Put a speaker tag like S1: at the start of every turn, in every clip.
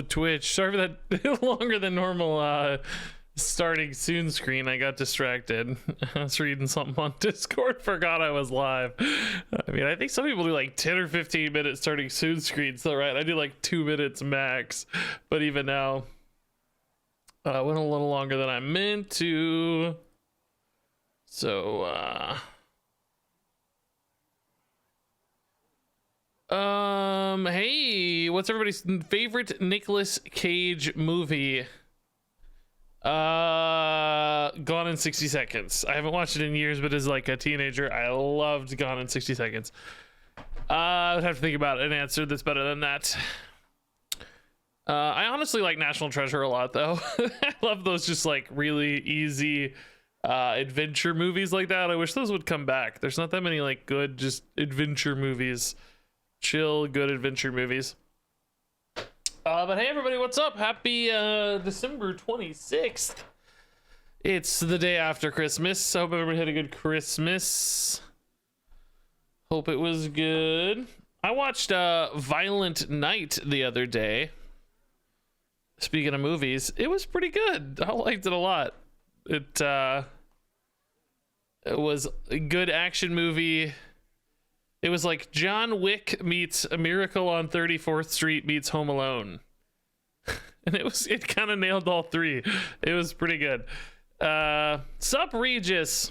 S1: with Twitch. Sorry for that longer than normal starting soon screen. I got distracted. I was reading something on Discord, forgot I was live. I mean, I think some people do like 10 or 15 minutes starting soon screens, so right, I do like 2 minutes max, but even now went a little longer than I meant to. So hey, what's everybody's favorite Nicolas Cage movie? Gone in 60 Seconds. I haven't watched it in years, but as like a teenager, I loved Gone in 60 Seconds. I would have to think about an answer that's better than that. I honestly like National Treasure a lot, though. I love those just like really easy adventure movies like that. I wish those would come back. There's not that many like good just adventure movies, chill good adventure movies. But hey everybody, what's up? Happy December 26th. It's the day after Christmas. I hope everybody had a good Christmas. Hope it was good. I watched Violent Night the other day. Speaking of movies, it was pretty good. I liked it a lot. It was a good action movie. It was like John Wick meets A Miracle on 34th Street meets Home Alone. And it kind of nailed all three. It was pretty good. Sup, Regis?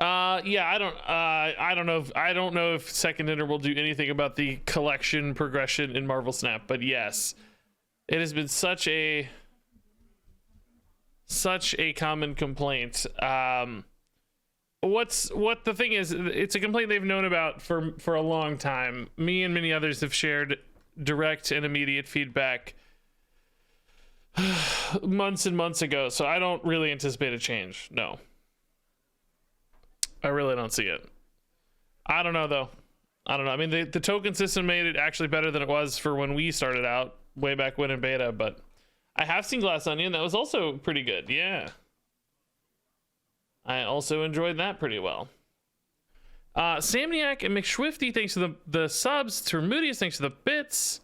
S1: Yeah, I don't know if Second Dinner will do anything about the collection progression in Marvel Snap, but yes, it has been such a common complaint. What the thing is, it's a complaint they've known about for a long time. Me and many others have shared direct and immediate feedback months and months ago, so I don't really anticipate a change. No, I really don't see it. I don't know though. I don't know. I mean, the token system made it actually better than it was for when we started out way back when in beta, but I have seen Glass Onion. That was also pretty good. Yeah, I also enjoyed that pretty well. Samniak and McSwifty, thanks to the subs. Termudius, thanks to the bits.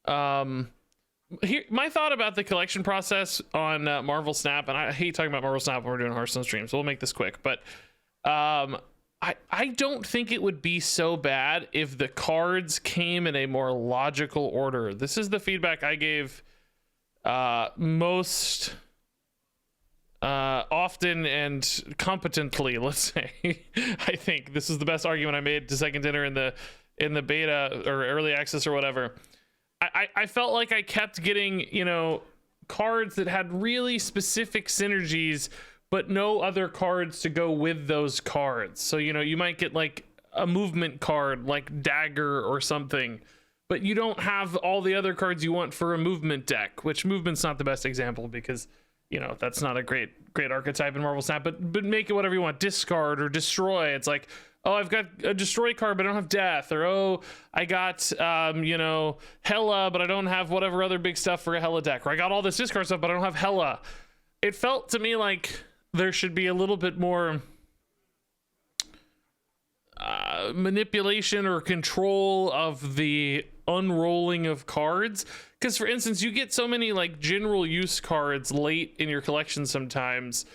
S1: Here, my thought about the collection process on Marvel Snap, and I hate talking about Marvel Snap when we're doing Hearthstone streams, so we'll make this quick. But I don't think it would be so bad if the cards came in a more logical order. This is the feedback I gave most often and competently, let's say. I think this is the best argument I made to Second Dinner in the beta or early access or whatever. I felt like I kept getting, you know, cards that had really specific synergies, but no other cards to go with those cards. So, you know, you might get like a movement card like Dagger or something, but you don't have all the other cards you want for a movement deck, which movement's not the best example because, you know, that's not a great archetype in Marvel Snap, but make it whatever you want. Discard or destroy. It's like, oh, I've got a destroy card, but I don't have death. Or, oh, I got, you know, Hela, but I don't have whatever other big stuff for a Hela deck. Or I got all this discard stuff, but I don't have Hela. It felt to me like there should be a little bit more manipulation or control of the unrolling of cards. Because, for instance, you get so many like general use cards late in your collection sometimes,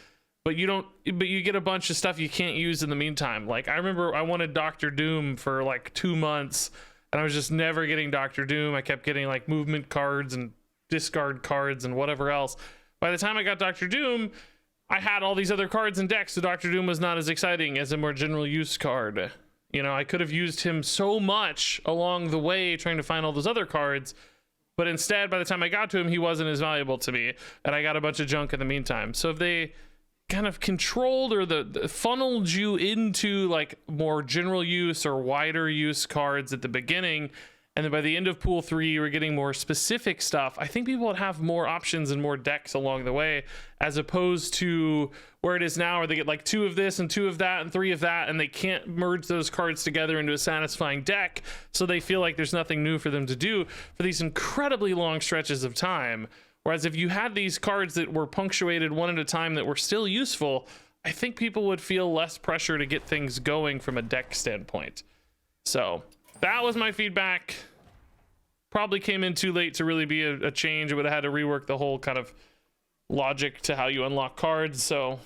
S1: but you get a bunch of stuff you can't use in the meantime. Like, I remember I wanted Doctor Doom for like 2 months, and I was just never getting Doctor Doom. I kept getting like movement cards and discard cards and whatever else. By the time I got Doctor Doom, I had all these other cards in decks, so Doctor Doom was not as exciting as a more general use card. You know, I could have used him so much along the way trying to find all those other cards, but instead, by the time I got to him, he wasn't as valuable to me, and I got a bunch of junk in the meantime. So if they kind of controlled or the funneled you into like more general use or wider use cards at the beginning, and then by the end of pool 3 you were getting more specific stuff, I think people would have more options and more decks along the way, as opposed to where it is now where they get like 2 of this and 2 of that and 3 of that, and they can't merge those cards together into a satisfying deck, so they feel like there's nothing new for them to do for these incredibly long stretches of time. Whereas if you had these cards that were punctuated one at a time that were still useful, I think people would feel less pressure to get things going from a deck standpoint. So that was my feedback. Probably came in too late to really be a change. It would have had to rework the whole kind of logic to how you unlock cards. So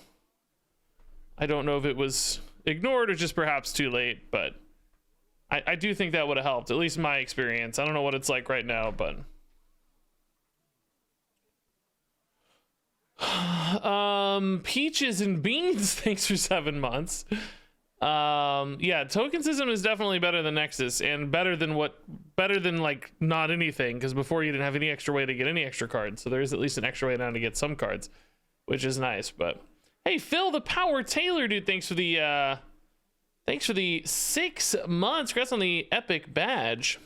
S1: I don't know if it was ignored or just perhaps too late, but I do think that would have helped, at least in my experience. I don't know what it's like right now, but Peaches and Beans, thanks for 7 months. Yeah, token system is definitely better than Nexus, and better than like not anything, because before you didn't have any extra way to get any extra cards, so there is at least an extra way now to get some cards, which is nice. But hey, Phil the Power Taylor, dude, thanks for the 6 months. Congrats on the epic badge.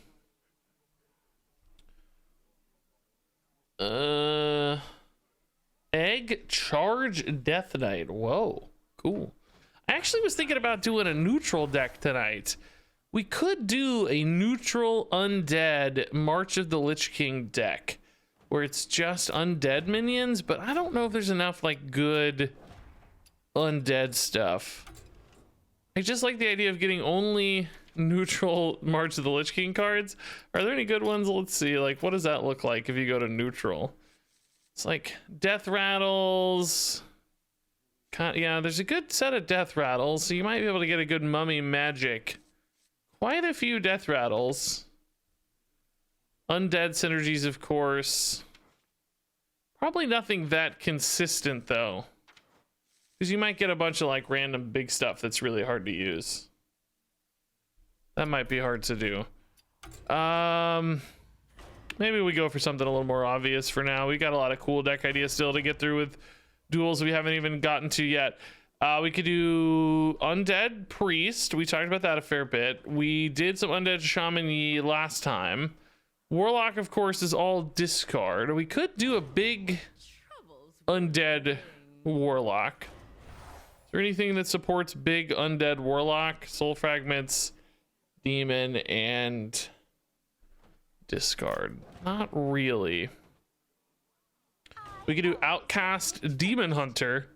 S1: Egg Charge Death Knight. Whoa, cool. I actually was thinking about doing a neutral deck tonight. We could do a neutral undead March of the Lich King deck where it's just undead minions, but I don't know if there's enough like good undead stuff. I just like the idea of getting only neutral March of the Lich King cards. Are there any good ones? Let's see, like what does that look like if you go to neutral? It's like Death Rattles. Yeah, there's a good set of Death Rattles, so you might be able to get a good Mummy Magic. Quite a few Death Rattles. Undead synergies, of course. Probably nothing that consistent, though. Because you might get a bunch of, like, random big stuff that's really hard to use. That might be hard to do. Maybe we go for something a little more obvious for now. We got a lot of cool deck ideas still to get through with duels we haven't even gotten to yet. We could do Undead Priest. We talked about that a fair bit. We did some Undead Shaman Yi last time. Warlock, of course, is all discard. We could do a big Undead Warlock. Is there anything that supports big Undead Warlock? Soul Fragments, Demon, and discard. Not really. We could do Outcast Demon Hunter.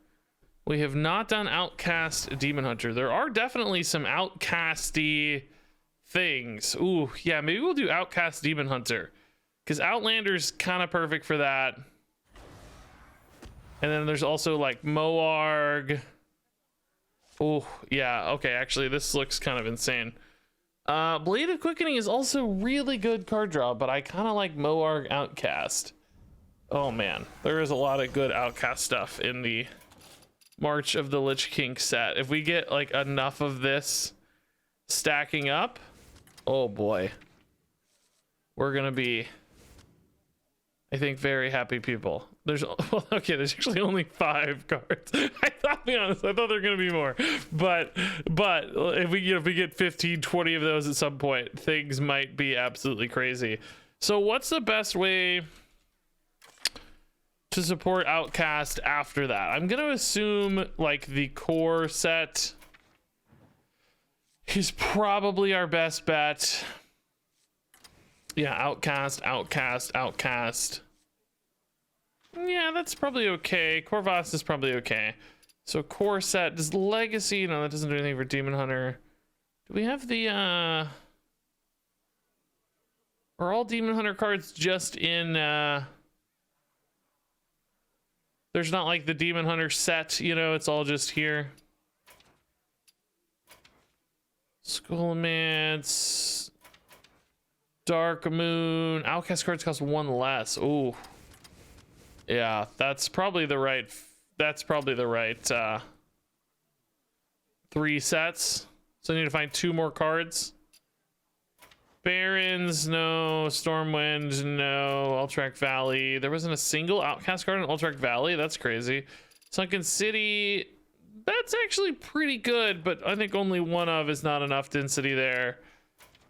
S1: We have not done Outcast Demon Hunter. There are definitely some Outcasty things. Ooh, yeah, maybe we'll do Outcast Demon Hunter, because Outlander's kind of perfect for that. And then there's also like Moarg. Oh, yeah, okay, actually this looks kind of insane. Blade of Quickening is also really good card draw, but I kind of like Moarg Outcast. Oh man, there is a lot of good Outcast stuff in the March of the Lich King set. If we get like enough of this stacking up, oh boy, we're gonna be, I think, very happy people. There's, well, okay, there's actually only 5 cards. I'll be honest, I thought there were gonna be more, but if we get 15, 20 of those at some point, things might be absolutely crazy. So what's the best way to support Outcast after that? I'm gonna assume like the core set is probably our best bet. Yeah, Outcast. Yeah, that's probably okay. Corvus is probably okay. So core set, does Legacy? No, that doesn't do anything for Demon Hunter. Do we have the are all Demon Hunter cards just in there's not like the Demon Hunter set, you know, it's all just here. Skullmance, Dark Moon. Outcast cards cost 1 less. Ooh. Yeah, that's probably the right 3 sets. So I need to find 2 more cards. Barrens, no. Stormwind, no. Ultrac Valley. There wasn't a single Outcast card in Ultrac Valley. That's crazy. Sunken City. That's actually pretty good, but I think only 1 of is not enough density there.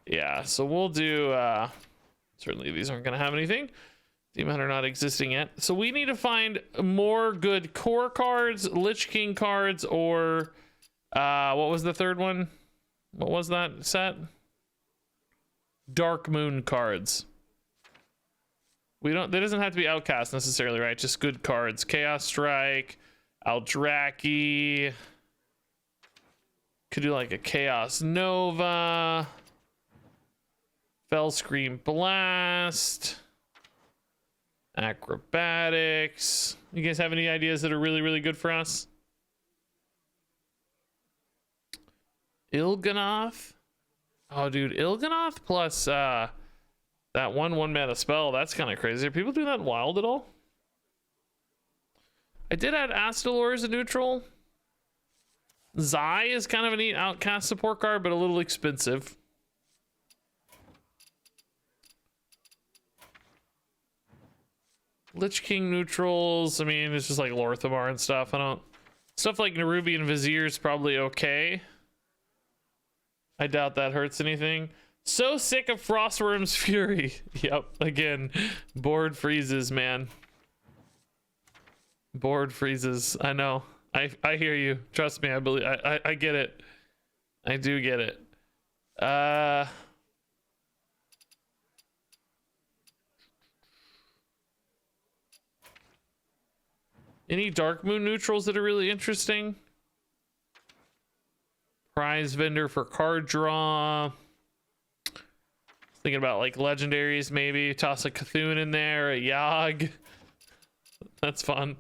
S1: Yeah, so we'll do certainly these aren't gonna have anything. Demon Hunter not existing yet. So we need to find more good core cards, Lich King cards, or what was the third one? What was that set? Dark Moon cards. We don't, that doesn't have to be Outcast necessarily, right? Just good cards. Chaos Strike, Aldraki. Could do like a Chaos Nova. Fell Scream Blast. Acrobatics. You guys have any ideas that are really, really good for us? Il'gynoth. Oh, dude, Il'gynoth plus that one mana spell. That's kind of crazy. Are people doing that in Wild at all? I did add Astalor as a neutral. Zai is kind of a neat Outcast support card, but a little expensive. Lich King neutrals. I mean, it's just like Lorthamar and stuff. Stuff like Nerubian Vizier is probably okay. I doubt that hurts anything. So sick of Frostworm's Fury. Yep, again, board freezes, man. Board freezes. I know. I hear you. Trust me. I believe. I get it. I do get it. Any Dark Moon neutrals that are really interesting? Prize vendor for card draw. Thinking about like legendaries, maybe toss a Cthulhu in there, a Yogg. That's fun.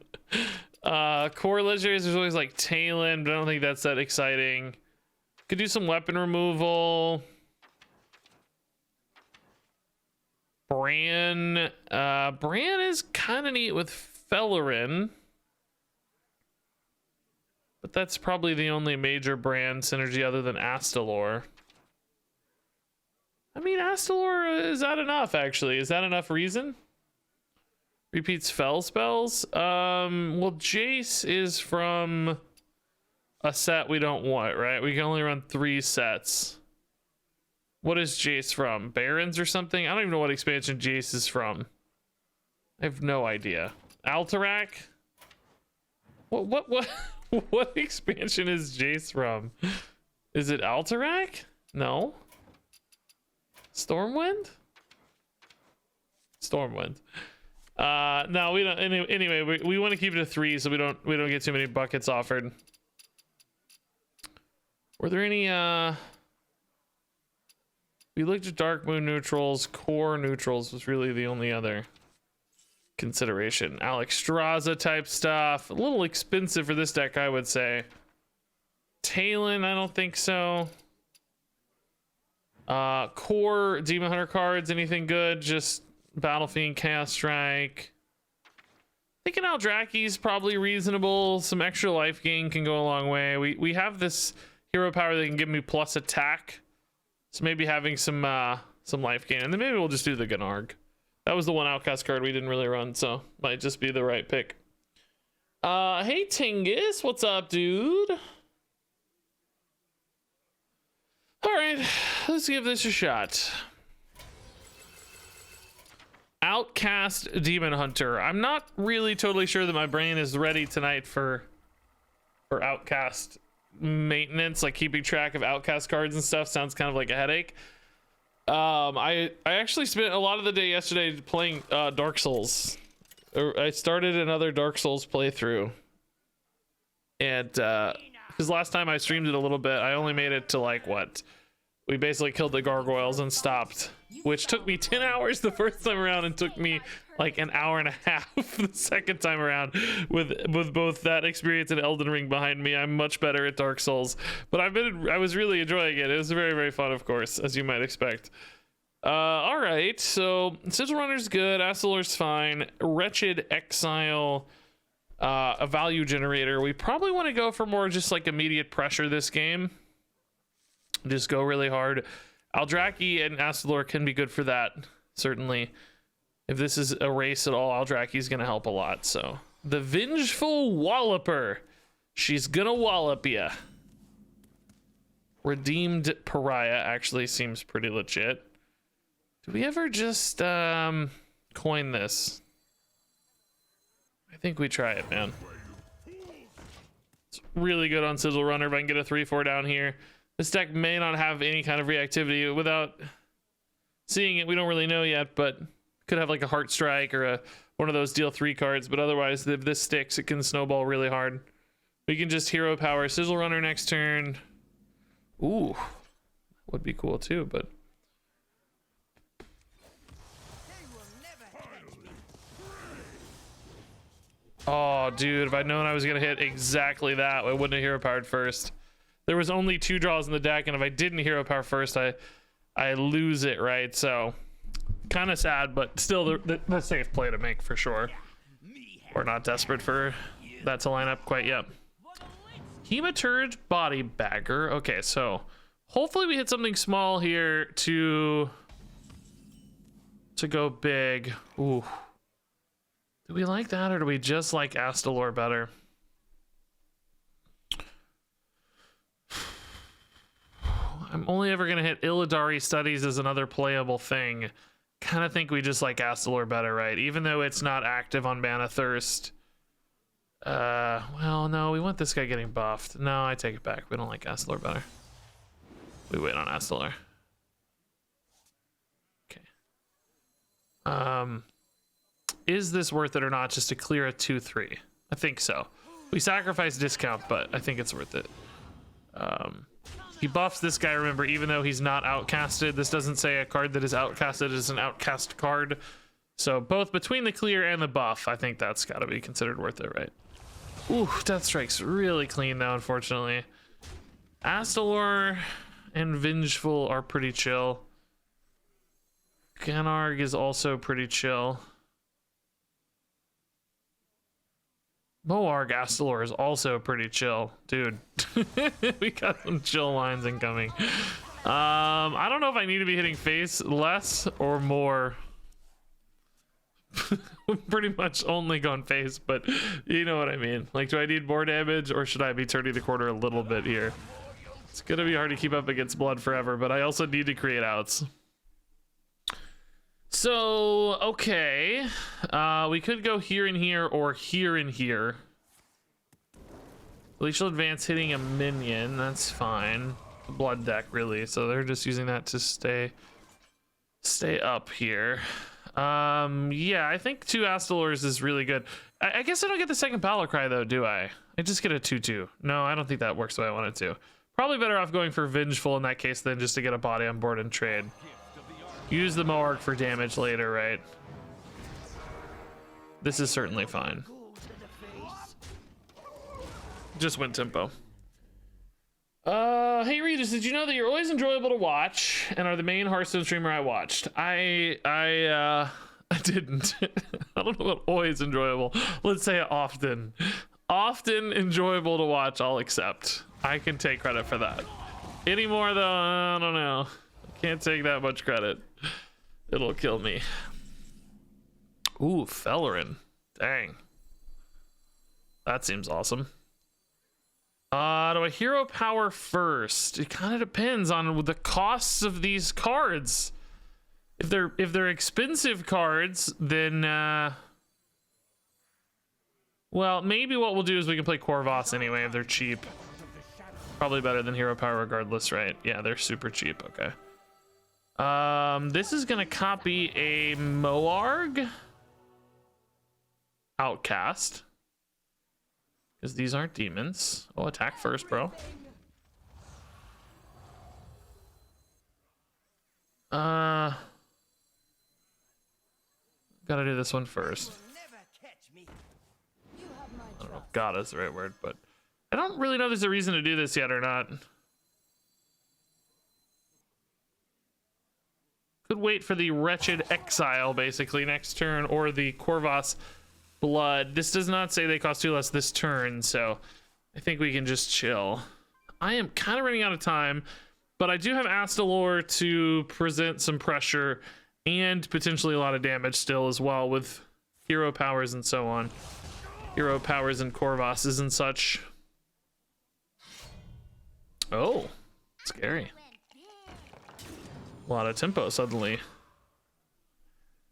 S1: Core legendaries, there's always like Talon, but I don't think that's that exciting. Could do some weapon removal. Bran. Bran is kind of neat with Fellerin. But that's probably the only major Bran synergy other than Astalor. I mean, Astalor, is that enough, actually? Is that enough reason? Repeats Fel spells? Well, Jace is from a set we don't want, right? We can only run 3 sets. What is Jace from? Barons or something? I don't even know what expansion Jace is from. I have no idea. Alterac? What expansion is Jace from? Is it Alterac? No. Stormwind? Stormwind. No, we don't. Anyway, we want to keep it to 3 so we don't get too many buckets offered. Were there any? We looked at Dark Moon neutrals. Core neutrals was really the only other consideration. Alexstrasza type stuff. A little expensive for this deck, I would say. Talon, I don't think so. Core Demon Hunter cards, anything good? Just Battle Fiend, Chaos Strike. Thinking Eldraki's probably reasonable. Some extra life gain can go a long way. We have this hero power that can give me plus attack. So maybe having some life gain. And then maybe we'll just do the Gnarg. That was the one Outcast card we didn't really run, so might just be the right pick. Hey Tingus, what's up, dude? All right, let's give this a shot. Outcast Demon Hunter. I'm not really totally sure that my brain is ready tonight for Outcast maintenance, like keeping track of Outcast cards and stuff sounds kind of like a headache. I actually spent a lot of the day yesterday playing Dark Souls. I started another Dark Souls playthrough, and because last time I streamed it a little bit, I only made it to like what? We basically killed the gargoyles and stopped, which took me 10 hours the first time around and took me like an hour and a half the second time around. With both that experience and Elden Ring behind me, I'm much better at Dark Souls, but I was really enjoying it. It was very, very fun, of course, as you might expect. All right, so Sigil Runner's good, Astalor's fine, Wretched Exile, a value generator. We probably want to go for more just like immediate pressure this game. Just go really hard. Eldraki and Astalor can be good for that, certainly. If this is a race at all, Eldraki's gonna help a lot. So the Vengeful Walloper, she's gonna wallop ya. Redeemed Pariah actually seems pretty legit. Do we ever just coin this? I think we try it, man. It's really good on Sigil Runner if I can get a 3/4 down here. This deck may not have any kind of reactivity. Without seeing it, we don't really know yet, but could have like a Heart Strike or one of those deal 3 cards. But otherwise, if this sticks, it can snowball really hard. We can just hero power Sigil Runner next turn. Ooh, would be cool too, but Oh, dude, if I'd known I was gonna hit exactly that, I wouldn't have hero powered first. There was only 2 draws in the deck, and if I didn't hero power first, I lose it, right? So, kind of sad, but still the safe play to make for sure. We're not desperate for that to line up quite yet. Hematurge, Body Bagger. Okay, so hopefully we hit something small here to go big. Ooh. Do we like that, or do we just like Astalor better? I'm only ever gonna hit Illidari Studies as another playable thing. Kind of think we just like Astalor better, right? Even though it's not active on Mana Thirst. Well, no, we want this guy getting buffed. No, I take it back. We don't like Astalor better. We wait on Astalor. Okay. Is this worth it or not just to clear a 2/3? I think so. We sacrifice discount, but I think it's worth it. He buffs this guy, remember, even though he's not outcasted. This doesn't say a card that is outcasted is an outcast card. So both between the clear and the buff, I think that's got to be considered worth it, right? Ooh, Death Strike's really clean though, unfortunately. Astalor and Vengeful are pretty chill. Ganarg is also pretty chill. Moarg Astalor is also pretty chill, dude. We got some chill lines incoming. I don't know if I need to be hitting face less or more. Pretty much only gone face, but you know what I mean. Like, do I need more damage, or should I be turning the corner a little bit here? It's gonna be hard to keep up against blood forever, but I also need to create outs. So, okay. We could go here and here, or here and here. Glacial Advance hitting a minion, that's fine. The blood deck, really, so they're just using that to stay up here. Yeah, I think 2 Astalors is really good. I guess I don't get the second Battle Cry, though, do I? I just get a 2/2. No, I don't think that works the way I want it to. Probably better off going for Vengeful in that case than just to get a body on board and trade. Use the Moarg for damage later, right? This is certainly fine. Just went tempo. Hey Regis, did you know that you're always enjoyable to watch and are the main Hearthstone streamer I watched? I didn't. I don't know what always enjoyable. Let's say often. Often enjoyable to watch, I'll accept. I can take credit for that. Anymore though, I don't know. Can't take that much credit. It'll kill me. Ooh, Fellerin. Dang. That seems awesome. Do I hero power first? It kind of depends on the costs of these cards. If they're expensive cards, then well, maybe what we'll do is we can play Corvus anyway if they're cheap. Probably better than hero power regardless, right? Yeah, they're super cheap. Okay. This is gonna copy a Moarg Outcast. Because these aren't demons. Oh, attack first, bro. Gotta do this one first. I don't know if gotta is the right word, but I don't really know if there's a reason to do this yet or not. Could wait for the Wretched Exile, basically, next turn, or the Corvus Blood. This does not say they cost 2 less this turn, so I think we can just chill. I am kind of running out of time, but I do have Astalor to present some pressure and potentially a lot of damage still as well with hero powers and so on. Hero powers and Corvuses and such. Oh, scary. A lot of tempo suddenly.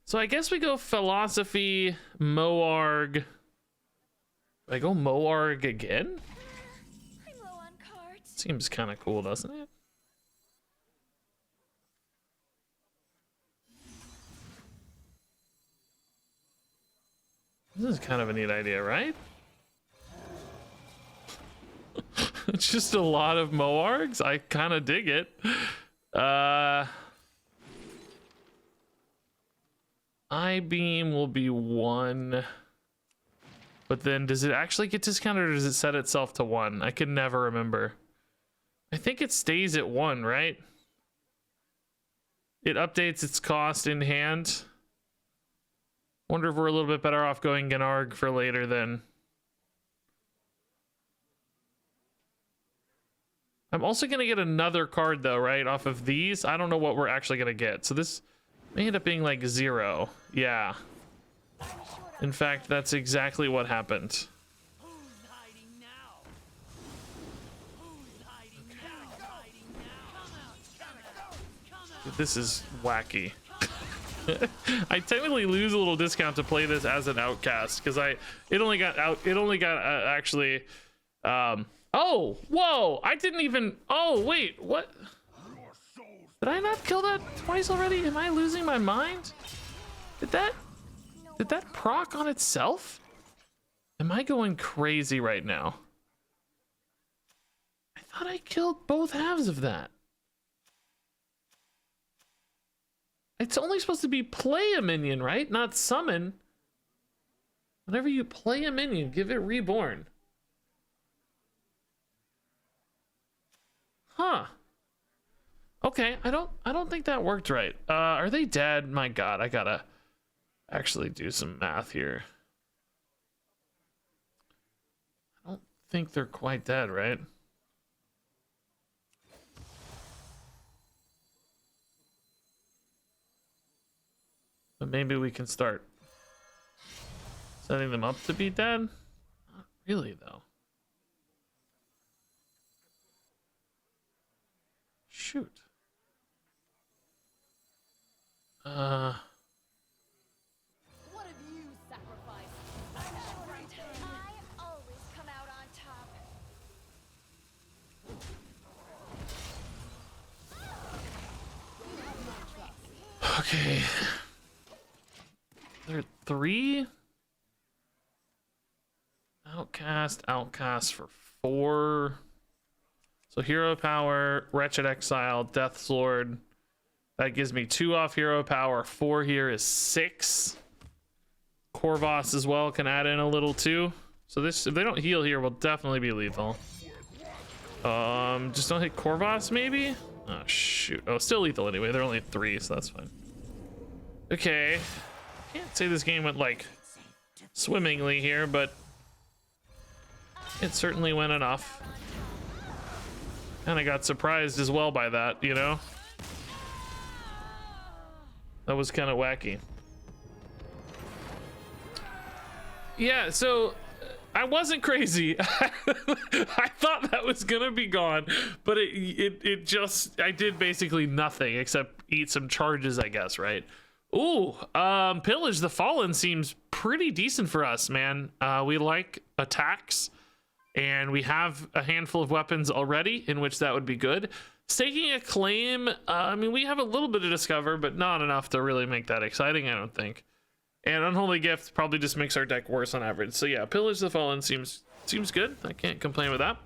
S1: So I guess we go Philosophy, Moarg. Do I go Moarg again?
S2: I'm low on cards.
S1: Seems kind of cool, doesn't it? This is kind of a neat idea, right? It's just a lot of Moargs. I kind of dig it. I-beam will be 1. But then does it actually get discounted or does it set itself to 1? I can never remember. I think it stays at 1, right? It updates its cost in hand. Wonder if we're a little bit better off going Gennarg for later then. I'm also going to get another card though, right? Off of these. I don't know what we're actually going to get. So this may end up being like 0. Yeah. In fact, that's exactly what happened. This is wacky. I technically lose a little discount to play this as an outcast because it only got actually oh, whoa, I didn't even, oh wait, what, did I not kill that twice already? Am I losing my mind? Did that proc on itself? Am I going crazy right now? I thought I killed both halves of that. It's only supposed to be play a minion, right? Not summon. Whenever you play a minion, give it reborn. Huh. Okay, I don't think that worked right. Are they dead? My god, I gotta actually do some math here. I don't think they're quite dead, right? But maybe we can start setting them up to be dead. Not really, though. Shoot.
S2: What have you sacrificed? I always come out on top.
S1: Okay. There are 3. Outcast for 4. So hero power, wretched exile, death sword. That gives me 2 off hero power. 4 here is 6. Corvus as well can add in a little too. So this, if they don't heal here, will definitely be lethal. Just don't hit Corvus maybe? Oh shoot. Oh, still lethal anyway. They're only 3, so that's fine. Okay. Can't say this game went like swimmingly here, but it certainly went enough. And I got surprised as well by that, you know? That was kind of wacky. Yeah, so I wasn't crazy. I thought that was gonna be gone, but it just, I did basically nothing except eat some charges, I guess, right? Ooh, Pillage the Fallen seems pretty decent for us, man. We like attacks, and we have a handful of weapons already, in which that would be good. Staking a claim, I mean, we have a little bit of Discover, but not enough to really make that exciting, I don't think. And Unholy Gift probably just makes our deck worse on average. So yeah, Pillage the Fallen seems good. I can't complain with that.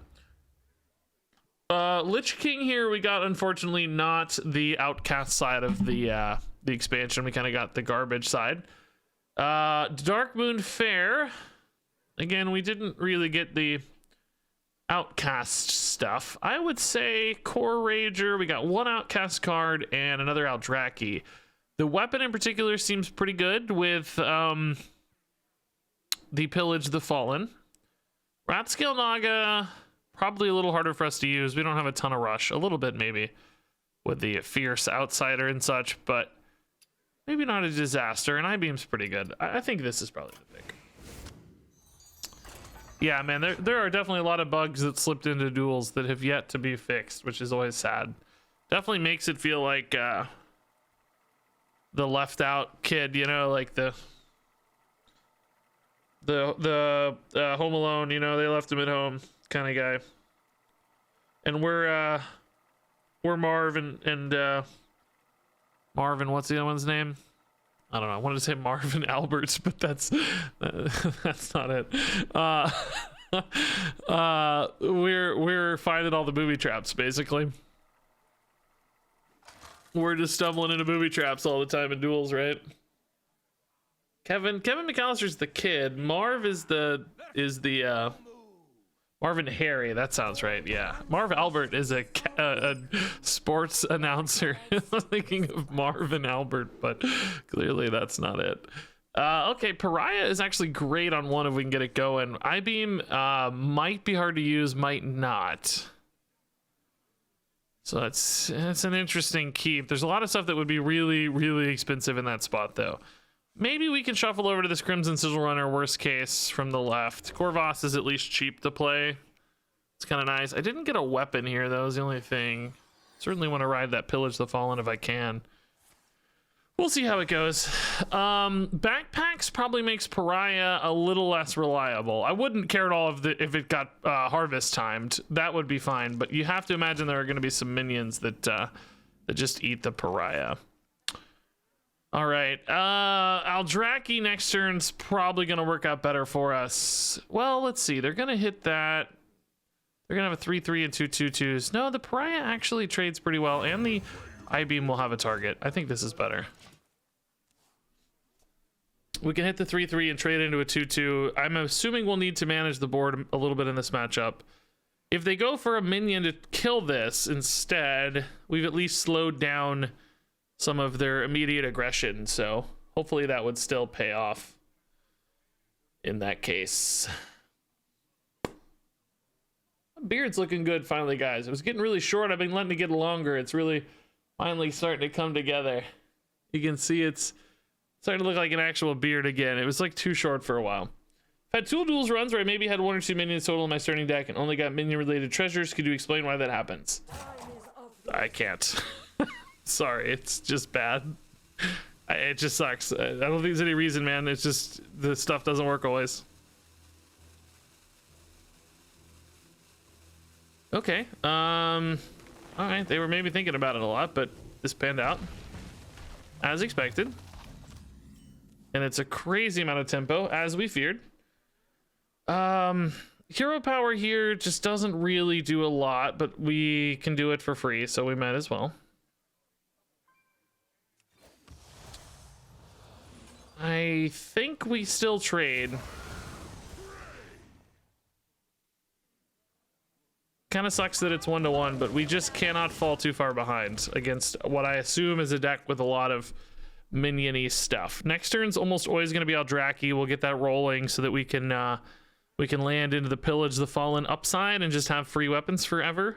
S1: Lich King here, we got, unfortunately, not the Outcast side of the expansion. We kind of got the garbage side. Darkmoon Fair, again, we didn't really get the Outcast stuff. I would say Core Rager, we got 1 Outcast card and another Eldraki. The weapon in particular seems pretty good with the Pillage the Fallen. Ratscale Naga, probably a little harder for us to use. We don't have a ton of rush. A little bit maybe with the Fierce Outsider and such, but maybe not a disaster. And I-Beam's pretty good. I think this is probably the pick. Yeah, man, there are definitely a lot of bugs that slipped into Duels that have yet to be fixed, which is always sad. Definitely makes it feel like the left out kid, you know, like the Home Alone, you know, they left him at home kind of guy. And we're Marv and Marvin, what's the other one's name? I don't know. I wanted to say Marvin Alberts, but that's not it. We're finding all the booby traps, basically. We're just stumbling into booby traps all the time in Duels, right? Kevin McAllister's the kid. Marv is the Marvin Harry. That sounds right. Yeah. Marv Albert is a sports announcer. I'm thinking of Marvin Albert, but clearly that's not it. Okay, Pariah is actually great on one if we can get it going. I-Beam might be hard to use, might not. So that's an interesting keep. There's a lot of stuff that would be really, really expensive in that spot, though. Maybe we can shuffle over to this Crimson Sigil Runner, worst case, from the left. Corvus is at least cheap to play. It's kind of nice. I didn't get a weapon here, though, is the only thing. Certainly want to ride that Pillage the Fallen if I can. We'll see how it goes. Backpacks probably makes Pariah a little less reliable. I wouldn't care at all if it got harvest timed. That would be fine, but you have to imagine there are going to be some minions that just eat the Pariah. All right, Aldraki next turn's probably going to work out better for us. Well, let's see. They're going to hit that. They're going to have a 3/3 and 2/2/2s. No, the Pariah actually trades pretty well, and the I-Beam will have a target. I think this is better. We can hit the 3/3 and trade into a 2/2. I'm assuming we'll need to manage the board a little bit in this matchup. If they go for a minion to kill this instead, we've at least slowed down some of their immediate aggression, so hopefully that would still pay off in that case. Beard's looking good finally, guys. It was getting really short. I've been letting it get longer. It's really finally starting to come together. You can see it's starting to look like an actual beard again. It was like too short for a while. I've had 2 duels runs where I maybe had 1 or 2 minions total in my starting deck and only got minion related treasures. Could you explain why that happens? I can't. Sorry, it's just bad. It just sucks. I don't think there's any reason, man. It's just the stuff doesn't work always. Okay. All right. They were maybe thinking about it a lot, but this panned out as expected. And it's a crazy amount of tempo, as we feared. Hero power here just doesn't really do a lot, but we can do it for free, so we might as well. I think we still trade. Kind of sucks that it's 1-1, but we just cannot fall too far behind against what I assume is a deck with a lot of minion-y stuff. Next turn's almost always going to be Aldraki. We'll get that rolling so that we can land into the Pillage the Fallen upside and just have free weapons forever.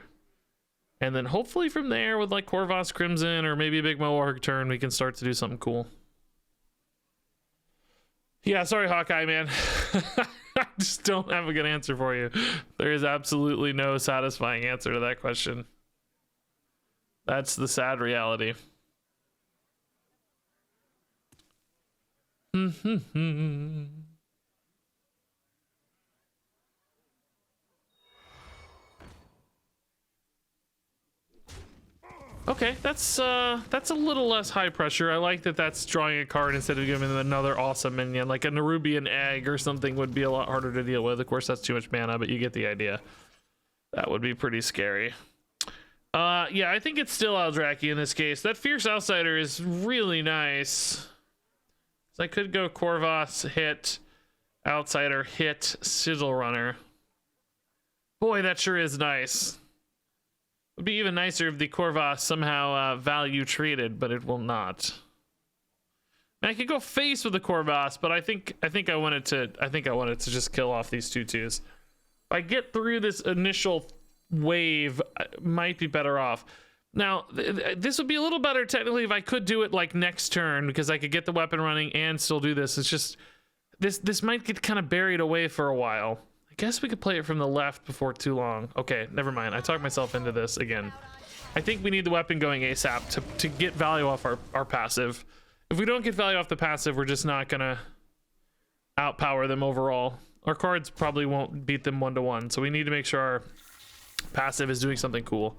S1: And then hopefully from there with like Corvus Crimson or maybe a big Mohawk turn, we can start to do something cool. Yeah, sorry, Hawkeye, man. I just don't have a good answer for you. There is absolutely no satisfying answer to that question. That's the sad reality. Okay, that's a little less high pressure. I like that that's drawing a card instead of giving them another awesome minion. Like a Nerubian Egg or something would be a lot harder to deal with. Of course, that's too much mana, but you get the idea. That would be pretty scary. Yeah, I think it's still Aldraki in this case. That Fierce Outsider is really nice. So I could go Corvus, hit Outsider, hit Sigil Runner. Boy, that sure is nice. Would be even nicer if the Corvus somehow value traded, but it will not. I could go face with the Corvus, but I think I wanted to just kill off these 2/2s. If I get through this initial wave, I might be better off. Now, this would be a little better technically if I could do it like next turn, because I could get the weapon running and still do this. It's just this might get kind of buried away for a while. I guess we could play it from the left before too long. Okay, never mind. I talked myself into this again. I think we need the weapon going ASAP to get value off our passive. If we don't get value off the passive, we're just not gonna outpower them overall. Our cards probably won't beat them 1-1, so we need to make sure our passive is doing something cool.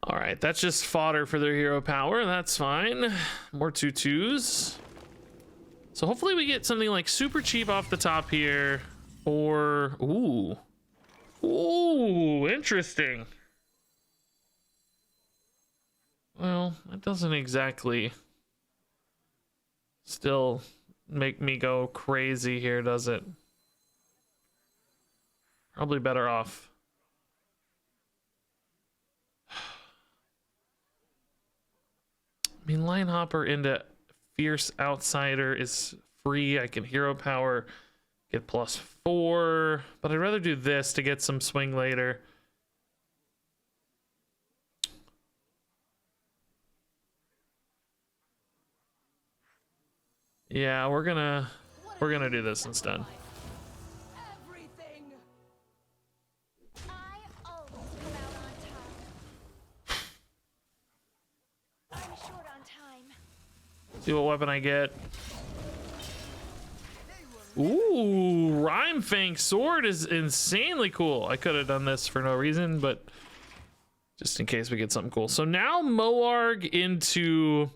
S1: All right, that's just fodder for their hero power. That's fine. More 2/2s. So hopefully we get something like super cheap off the top here. Or, ooh, interesting. Well, that doesn't exactly still make me go crazy here, does it? Probably better off. I mean, Line Hopper into Fierce Outsider is free. I can hero power, get +4, but I'd rather do this to get some swing later. Yeah, we're gonna do this instead.
S2: Everything. I always come out on top. I'm short on time.
S1: See what weapon I get. Ooh, Rhyme Fang Sword is insanely cool. I could have done this for no reason, but just in case we get something cool. So now Moarg into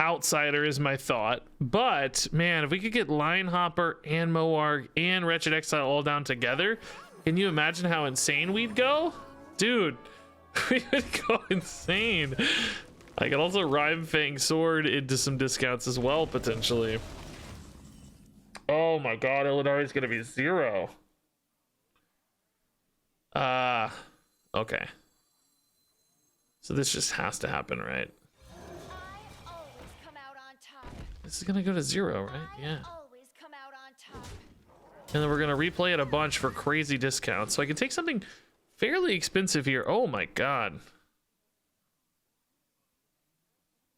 S1: Outsider is my thought. But man, if we could get Line Hopper and Moarg and Wretched Exile all down together, can you imagine how insane we'd go? Dude, we would go insane. I could also Rhyme Fang Sword into some discounts as well, potentially. Oh my god, Illidari is gonna be 0. Okay. So this just has to happen, right?
S2: I always come out on top.
S1: This is gonna go to 0, right? Yeah.
S2: I always come out on top.
S1: And then we're gonna replay it a bunch for crazy discounts. So I can take something fairly expensive here. Oh my god.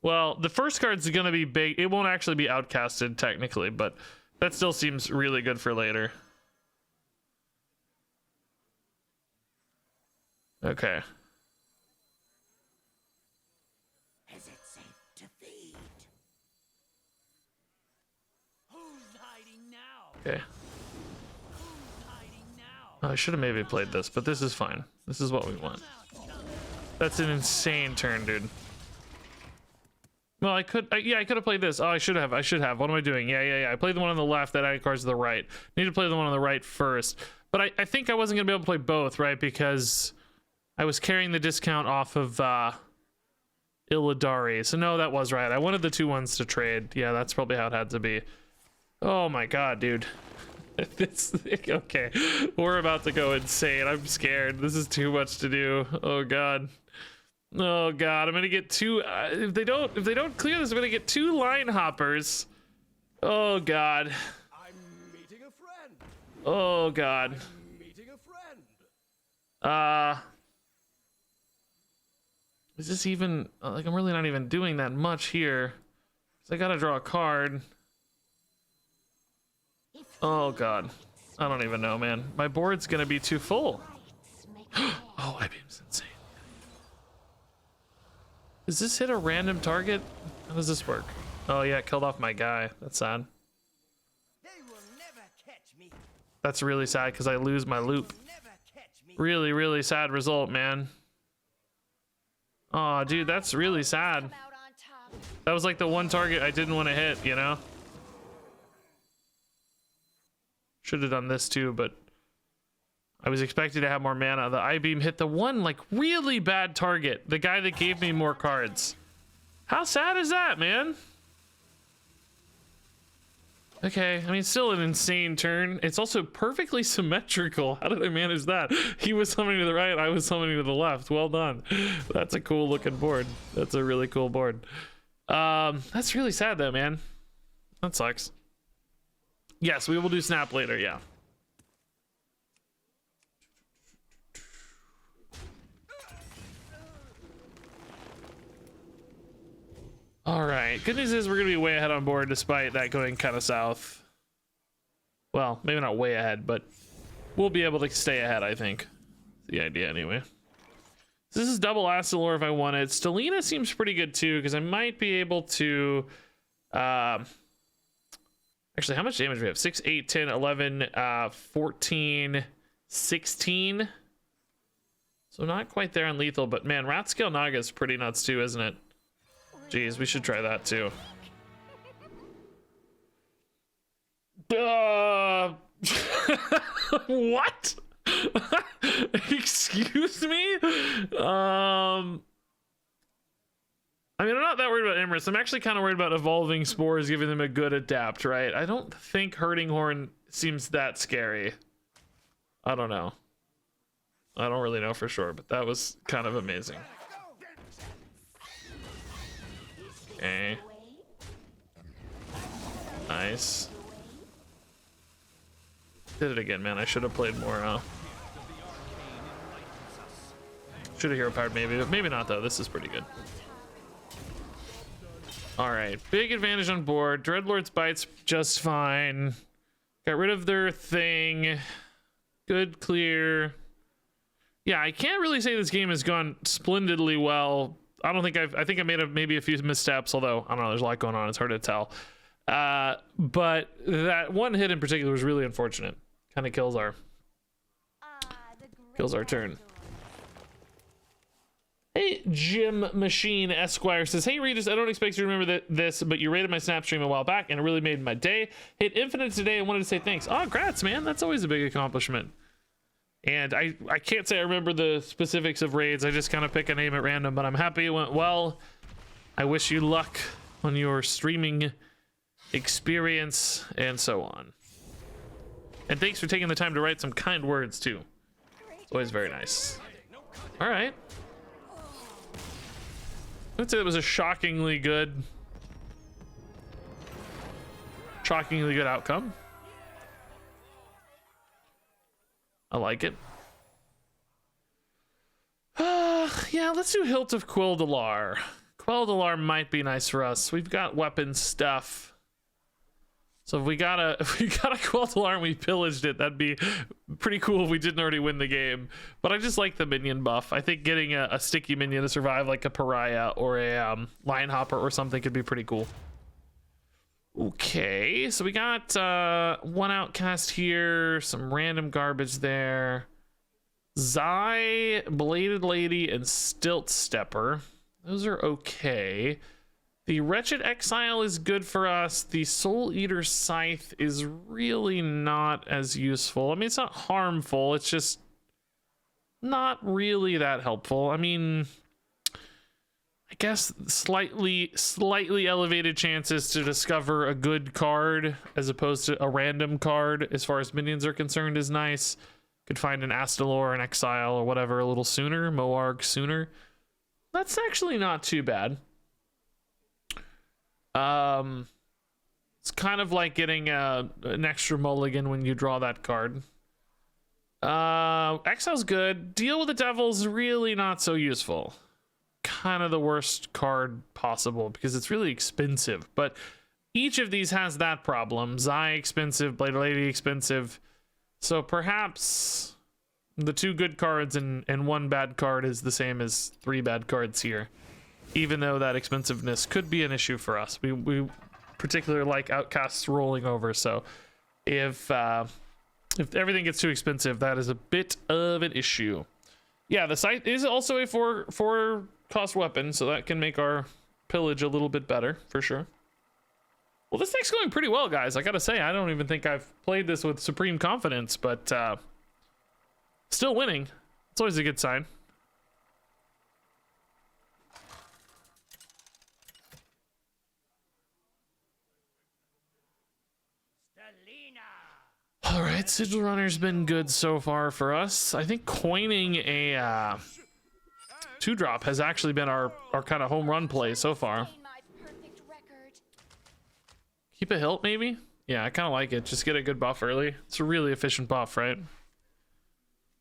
S1: Well, the first card's gonna be big. It won't actually be outcasted technically, but that still seems really good for later. Okay.
S3: Is it safe to feed? Who's hiding now?
S1: Okay.
S3: Who's hiding now?
S1: Oh, I should have maybe played this, but this is fine. This is what we want. That's an insane turn, dude. Well, I could have played this. Oh, I should have. What am I doing? Yeah. I played the one on the left that added cards to the right. Need to play the one on the right first. But I think I wasn't gonna be able to play both, right? Because I was carrying the discount off of Illidari. So no, that was right. I wanted the 2 ones to trade. Yeah, that's probably how it had to be. Oh my god, dude. This okay. We're about to go insane. I'm scared. This is too much to do. Oh god. Oh god, I'm gonna get 2 if they don't clear this, I'm gonna get 2 Line Hoppers. Oh god.
S4: I'm meeting a friend.
S1: Oh god.
S4: Meeting a friend.
S1: Is this even like I'm really not even doing that much here. So I gotta draw a card. Oh god. I don't even know, man. My board's gonna be too full. Oh, I-beam's insane. Does this hit a random target? How does this work? Oh yeah, it killed off my guy. That's sad.
S3: They will never catch me.
S1: That's really sad because I lose my loop.
S3: Never catch me.
S1: Really, really sad result, man. Oh, dude, that's really sad.
S2: Come out on top.
S1: That was like the one target I didn't want to hit, you know? Should have done this too, but I was expecting to have more mana. The I-beam hit the one like really bad target. The guy that gave me more cards. How sad is that, man? Okay, I mean, still an insane turn. It's also perfectly symmetrical. How did I manage that? He was summoning to the right, I was summoning to the left. Well done. That's a cool looking board. That's a really cool board. That's really sad though, man. That sucks. Yes, we will do snap later, yeah. All right, good news is we're gonna be way ahead on board despite that going kind of south. Well, maybe not way ahead, but we'll be able to stay ahead, I think. The idea anyway. So this is double Astalor if I want it. Stelina seems pretty good too, because I might be able to actually, how much damage do we have? 6, 8, 10, 11, 14, 16. So not quite there on lethal, but man, Rat Scale Naga is pretty nuts too, isn't it? Jeez, we should try that too. What? Excuse me? I mean, I'm not that worried about Emirates. I'm actually kind of worried about evolving spores, giving them a good adapt, right? I don't think Hurting Horn seems that scary. I don't know. I don't really know for sure, but that was kind of amazing. Okay. Nice. Did it again, man. I should have played more. Should have hero powered maybe, but maybe not though. This is pretty good. All right, big advantage on board. Dreadlord's bites just fine. Got rid of their thing. Good clear. Yeah, I can't really say this game has gone splendidly well. I don't think I think I made maybe a few missteps, although I don't know, there's a lot going on. It's hard to tell. But that one hit in particular was really unfortunate. Kind of kills our turn. Hey, Jim Machine Esquire says, hey, Regis, I don't expect you to remember this, but you rated my Snap stream a while back, and it really made my day. Hit Infinite today and wanted to say thanks. Oh, congrats, man. That's always a big accomplishment. And I can't say I remember the specifics of raids. I just kind of pick a name at random, but I'm happy it went well. I wish you luck on your streaming experience and so on. And thanks for taking the time to write some kind words, too. It's always very nice. All right. I'd say that was a shockingly good outcome. I like it. Yeah, let's do Hilt of Quel'Dalar. Quel'Dalar might be nice for us. We've got weapon stuff. So if we got a Quel'Dalar and we pillaged it, that'd be pretty cool if we didn't already win the game. But I just like the minion buff. I think getting a sticky minion to survive, like a Pariah or a Lion Hopper or something, could be pretty cool. Okay, so we got one Outcast here, some random garbage there. Zai, Bladed Lady, and Stilt Stepper. Those are okay. The Wretched Exile is good for us. The Soul Eater Scythe is really not as useful. I mean, it's not harmful. It's just not really that helpful. I mean, I guess slightly elevated chances to discover a good card as opposed to a random card as far as minions are concerned is nice. Could find an Astalor, an Exile, or whatever a little sooner. Moarg sooner. That's actually not too bad. It's kind of like getting an extra mulligan when you draw that card. Exile's good. Deal with the Devil's really not so useful. Kind of the worst card possible because it's really expensive. But each of these has that problem. Zai expensive, Blade Lady expensive. So perhaps the 2 good cards and 1 bad card is the same as 3 bad cards here. Even though that expensiveness could be an issue for us. We particularly like Outcasts rolling over, so if everything gets too expensive, that is a bit of an issue. Yeah, the Scythe is also a 4 cost weapon, so that can make our pillage a little bit better, for sure. Well, this deck's going pretty well, guys. I gotta say, I don't even think I've played this with supreme confidence, but still winning. It's always a good sign. All right, Sigil Runner's been good so far for us. I think coining a 2-drop has actually been our kind of home run play so far. Keep a hilt, maybe? Yeah, I kind of like it. Just get a good buff early. It's a really efficient buff, right?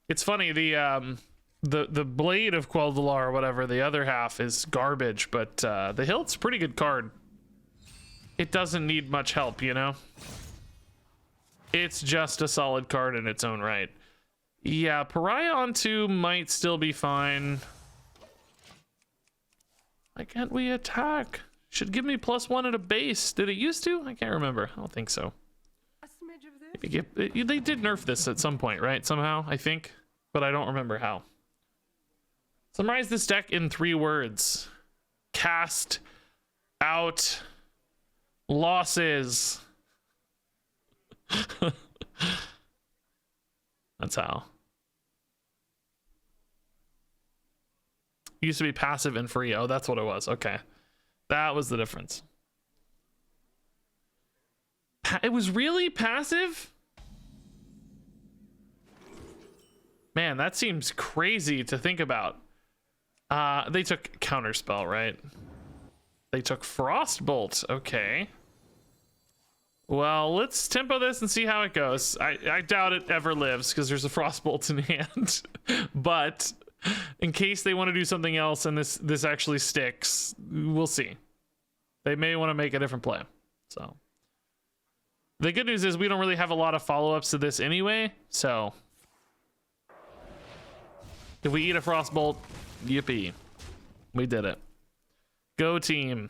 S1: It's funny, the blade of Quel'Dalar or whatever, the other half is garbage, but the hilt's a pretty good card. It doesn't need much help, you know? It's just a solid card in its own right. Yeah, Pariah on 2 might still be fine. Why can't we attack? Should give me +1 at a base. Did it used to? I can't remember. I don't think so. Maybe they did nerf this at some point, right? Somehow, I think. But I don't remember how. Summarize this deck in 3 words. Cast out losses. That's how. Used to be passive and free. Oh, that's what it was. Okay. That was the difference. It was really passive? Man, that seems crazy to think about. They took Counterspell, right? They took Frostbolt. Okay. Well, let's tempo this and see how it goes. I doubt it ever lives because there's a Frostbolt in hand. But in case they want to do something else and this actually sticks, we'll see. They may want to make a different play. So the good news is we don't really have a lot of follow-ups to this anyway. So if we eat a Frostbolt, yippee. We did it. Go team.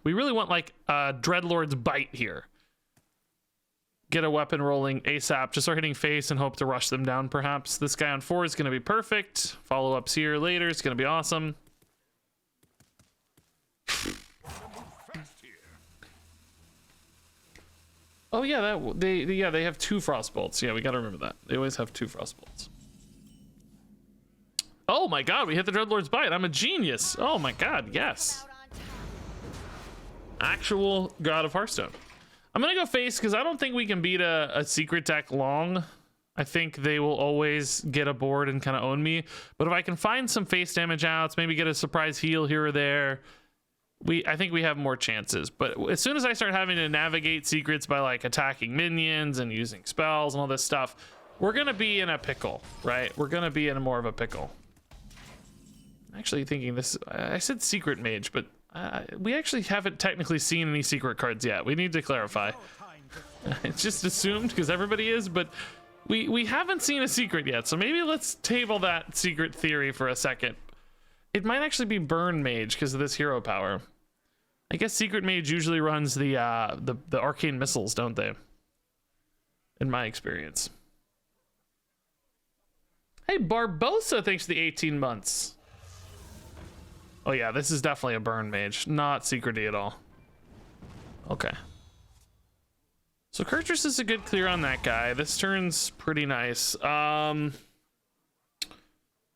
S1: We really want like Dreadlord's Bite here. Get a weapon rolling ASAP. Just start hitting face and hope to rush them down perhaps. This guy on 4 is going to be perfect. Follow-ups here later. It's going to be awesome. Oh yeah, they have 2 Frostbolts. Yeah, we got to remember that. They always have 2 Frostbolts. Oh my god, we hit the Dreadlord's Bite. I'm a genius. Oh my god, yes. Actual God of Hearthstone. I'm gonna go face because I don't think we can beat a secret deck long. I think they will always get a board and kind of own me. But if I can find some face damage outs, maybe get a surprise heal here or there, I think we have more chances. But as soon as I start having to navigate secrets by like attacking minions and using spells and all this stuff, we're gonna be in a pickle, right? We're gonna be in more of a pickle. I'm actually thinking this. I said secret mage, but we actually haven't technically seen any secret cards yet. We need to clarify. It's just assumed because everybody is, but we haven't seen a secret yet. So maybe let's table that secret theory for a second. It might actually be burn mage because of this hero power. I guess secret mage usually runs the arcane missiles, don't they? In my experience. Hey, Barbosa, thanks for the 18 months. Oh yeah, this is definitely a burn mage, not secrety at all. Okay. So Kurtrus is a good clear on that guy. This turn's pretty nice.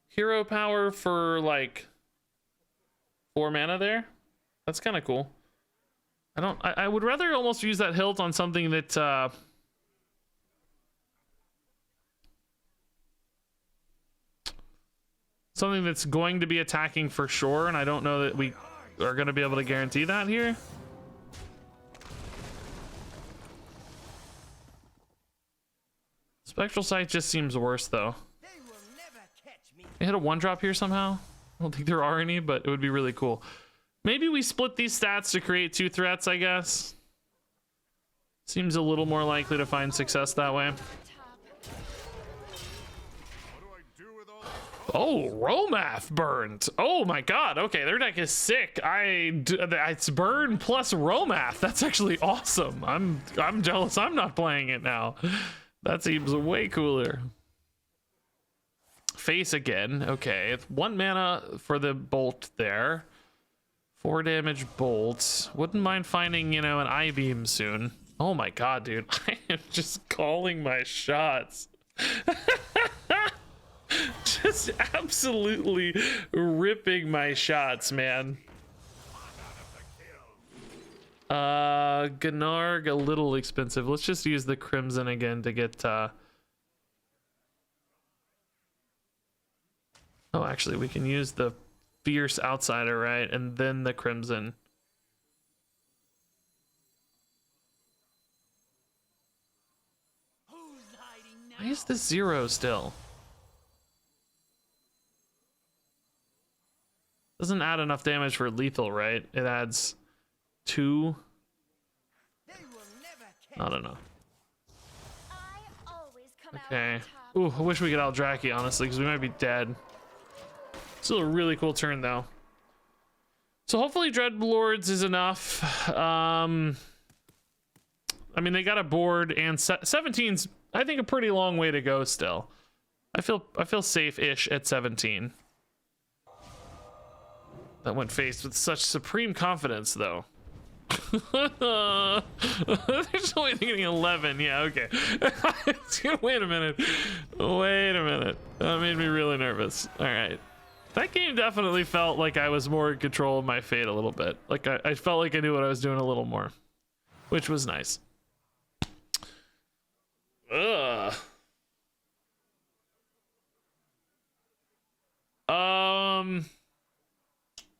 S1: Hero power for like 4 mana there. That's kind of cool. I would rather almost use that hilt on something that something that's going to be attacking for sure, and I don't know that we are going to be able to guarantee that here. Spectral Sight just seems worse though. I hit a 1-drop here somehow. I don't think there are any, but it would be really cool. Maybe we split these stats to create 2 threats, I guess. Seems a little more likely to find success that way. Oh, Romath burned. Oh my god. Okay, their deck is sick. It's burn plus Romath. That's actually awesome. I'm jealous I'm not playing it now. That seems way cooler. Face again. Okay, it's 1 mana for the bolt there. 4 damage bolt. Wouldn't mind finding, an I-beam soon. Oh my god, dude. I am just calling my shots. Just absolutely ripping my shots, man. Gnarg, a little expensive. Let's just use the Crimson again to get oh, actually we can use the Fierce Outsider, right? And then the Crimson. Why is this 0 still? Doesn't add enough damage for lethal, right? It adds 2. Not enough. Okay. Ooh, I wish we could Eldraki, honestly, because we might be dead. Still a really cool turn, though. So hopefully Dreadlords is enough. I mean, they got a board, and 17's, I think, a pretty long way to go still. I feel safe-ish at 17. That went face with such supreme confidence, though. There's only getting 11. Yeah, okay. Wait a minute. That made me really nervous. All right. That game definitely felt like I was more in control of my fate a little bit. Like I felt like I knew what I was doing a little more, which was nice. Ugh.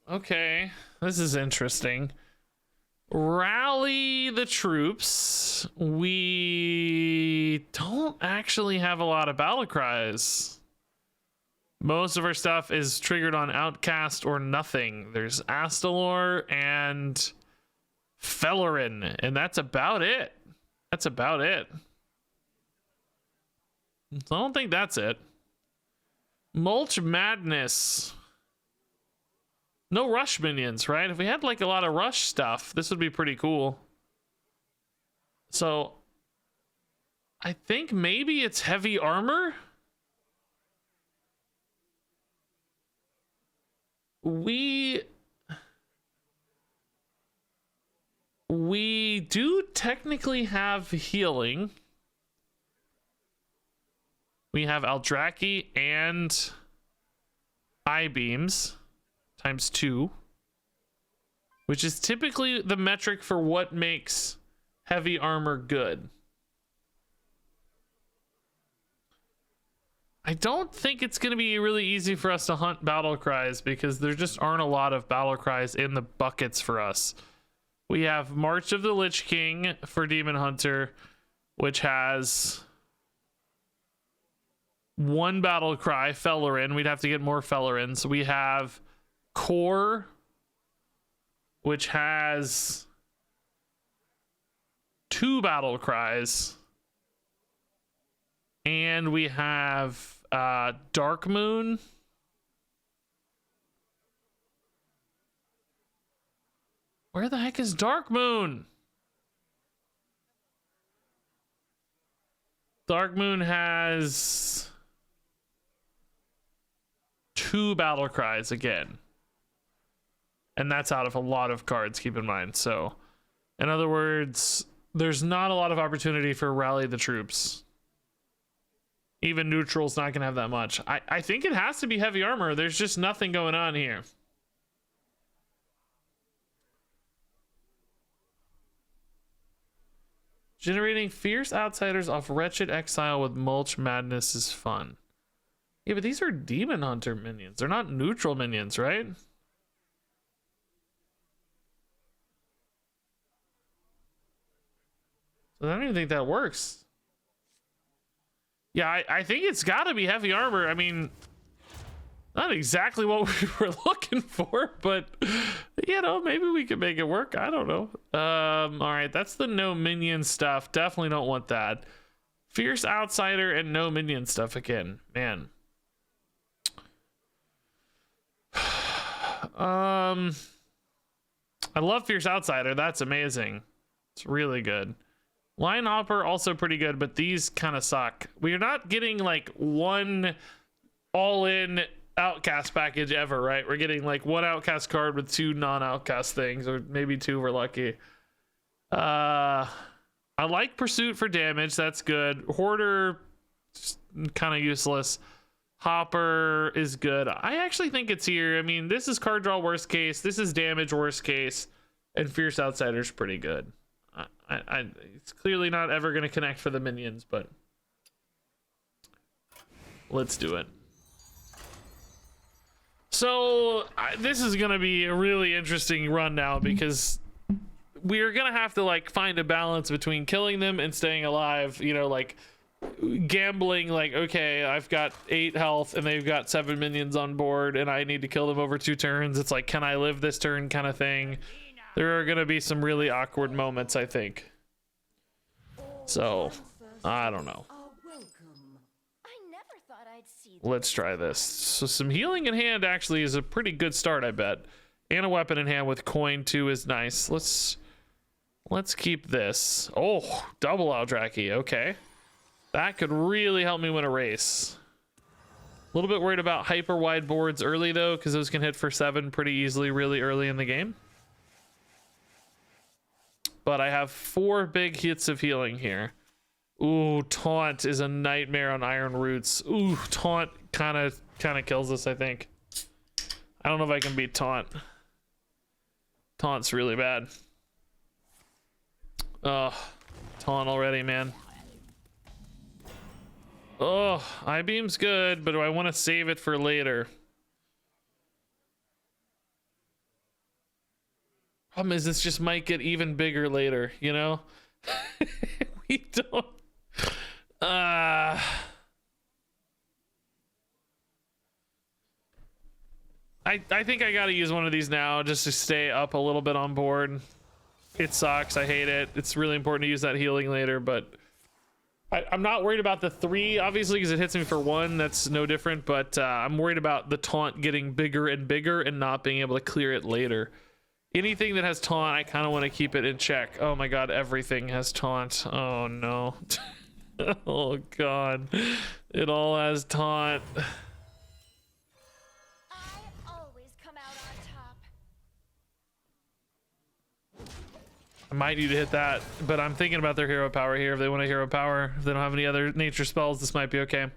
S1: Okay, this is interesting. Rally the troops. We don't actually have a lot of battle cries. Most of our stuff is triggered on Outcast or nothing. There's Astalor and Fellerin, and that's about it. That's about it. So I don't think that's it. Mulch Madness. No rush minions, right? If we had like a lot of rush stuff, this would be pretty cool. So I think maybe it's heavy armor. We do technically have healing. We have Aldraki and I-beams ×2, which is typically the metric for what makes heavy armor good. I don't think it's going to be really easy for us to hunt battle cries because there just aren't a lot of battle cries in the buckets for us. We have March of the Lich King for Demon Hunter, which has one battle cry, Fellerin. We'd have to get more Fellerins. We have Core, which has 2 battle cries. And we have Dark Moon. Where the heck is Dark Moon? Dark Moon has 2 battle cries again. And that's out of a lot of cards, keep in mind. So, in other words, there's not a lot of opportunity for rally the troops. Even neutral's not gonna have that much. I think it has to be heavy armor. There's just nothing going on here. Generating fierce outsiders off wretched exile with Mulch Madness is fun. Yeah, but these are Demon Hunter minions. They're not neutral minions, right? So I don't even think that works. Yeah, I think it's got to be heavy armor. I mean, not exactly what we were looking for, but you know, maybe we could make it work. I don't know. All right, that's the no minion stuff. Definitely don't want that. Fierce outsider and no minion stuff again, man. I love fierce outsider. That's amazing. It's really good. Line hopper also pretty good, but these kind of suck. We are not getting like one all-in outcast package ever, right? We're getting like one outcast card with 2 non-outcast things, or maybe 2 we're lucky. I like pursuit for damage. That's good. Hoarder, kind of useless. Hopper is good. I actually think it's here. I mean, this is card draw worst case. This is damage worst case, and fierce outsider's pretty good. It's clearly not ever going to connect for the minions, but let's do it. So this is going to be a really interesting run now, because we're going to have to like find a balance between killing them and staying alive, you know, like gambling, like, okay, I've got 8 health and they've got 7 minions on board and I need to kill them over 2 turns. It's like, can I live this turn kind of thing? There are going to be some really awkward moments, I think. So, I don't know.
S2: I never thought I'd see
S1: Let's try this. So some healing in hand actually is a pretty good start, I bet. And a weapon in hand with coin too is nice. Let's keep this. Oh, double Aldraki. Okay. That could really help me win a race. A little bit worried about hyper wide boards early though, because those can hit for 7 pretty easily really early in the game. But I have 4 big hits of healing here. Ooh, Taunt is a nightmare on Iron Roots. Ooh, Taunt kind of kills us, I think. I don't know if I can beat Taunt. Taunt's really bad. Oh, Taunt already, man. Oh, I-beam's good, but do I want to save it for later? Problem is, this just might get even bigger later, you know? We don't... I think I gotta use one of these now just to stay up a little bit on board. It sucks. I hate it. It's really important to use that healing later, but I'm not worried about the 3, obviously, because it hits me for 1. That's no different, but I'm worried about the taunt getting bigger and bigger and not being able to clear it later. Anything that has taunt, I kind of want to keep it in check. Oh my god, everything has taunt. Oh no. Oh god. It all has taunt. I might need to hit that, but I'm thinking about their hero power here. If they want a hero power, if they don't have any other nature spells, this might be okay.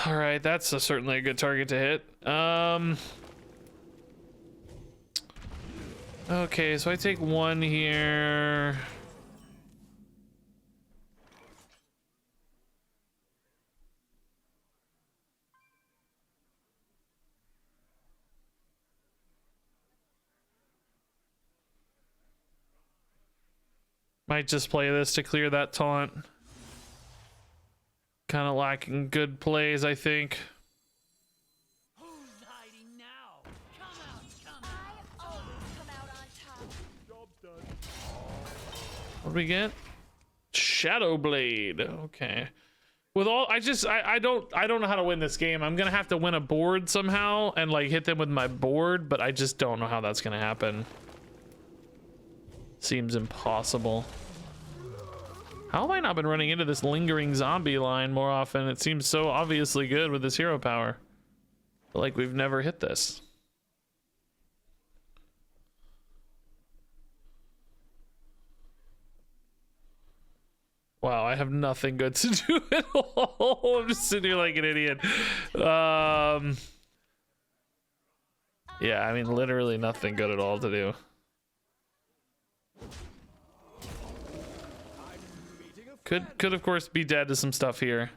S1: All right, that's certainly a good target to hit. Okay, so I take 1 here. Might just play this to clear that taunt. Kind of lacking good plays, I think.
S3: Who's hiding now? Come out,
S2: I always come out on top.
S4: Job's done.
S1: What do we get? Shadow Blade. Okay. With all, I don't know how to win this game. I'm gonna have to win a board somehow and like hit them with my board, but I just don't know how that's gonna happen. Seems impossible. How have I not been running into this lingering zombie line more often? It seems so obviously good with this hero power. But like we've never hit this. Wow, I have nothing good to do at all. I'm just sitting here like an idiot. Yeah, I mean literally nothing good at all to do. Could of course be dead to some stuff here.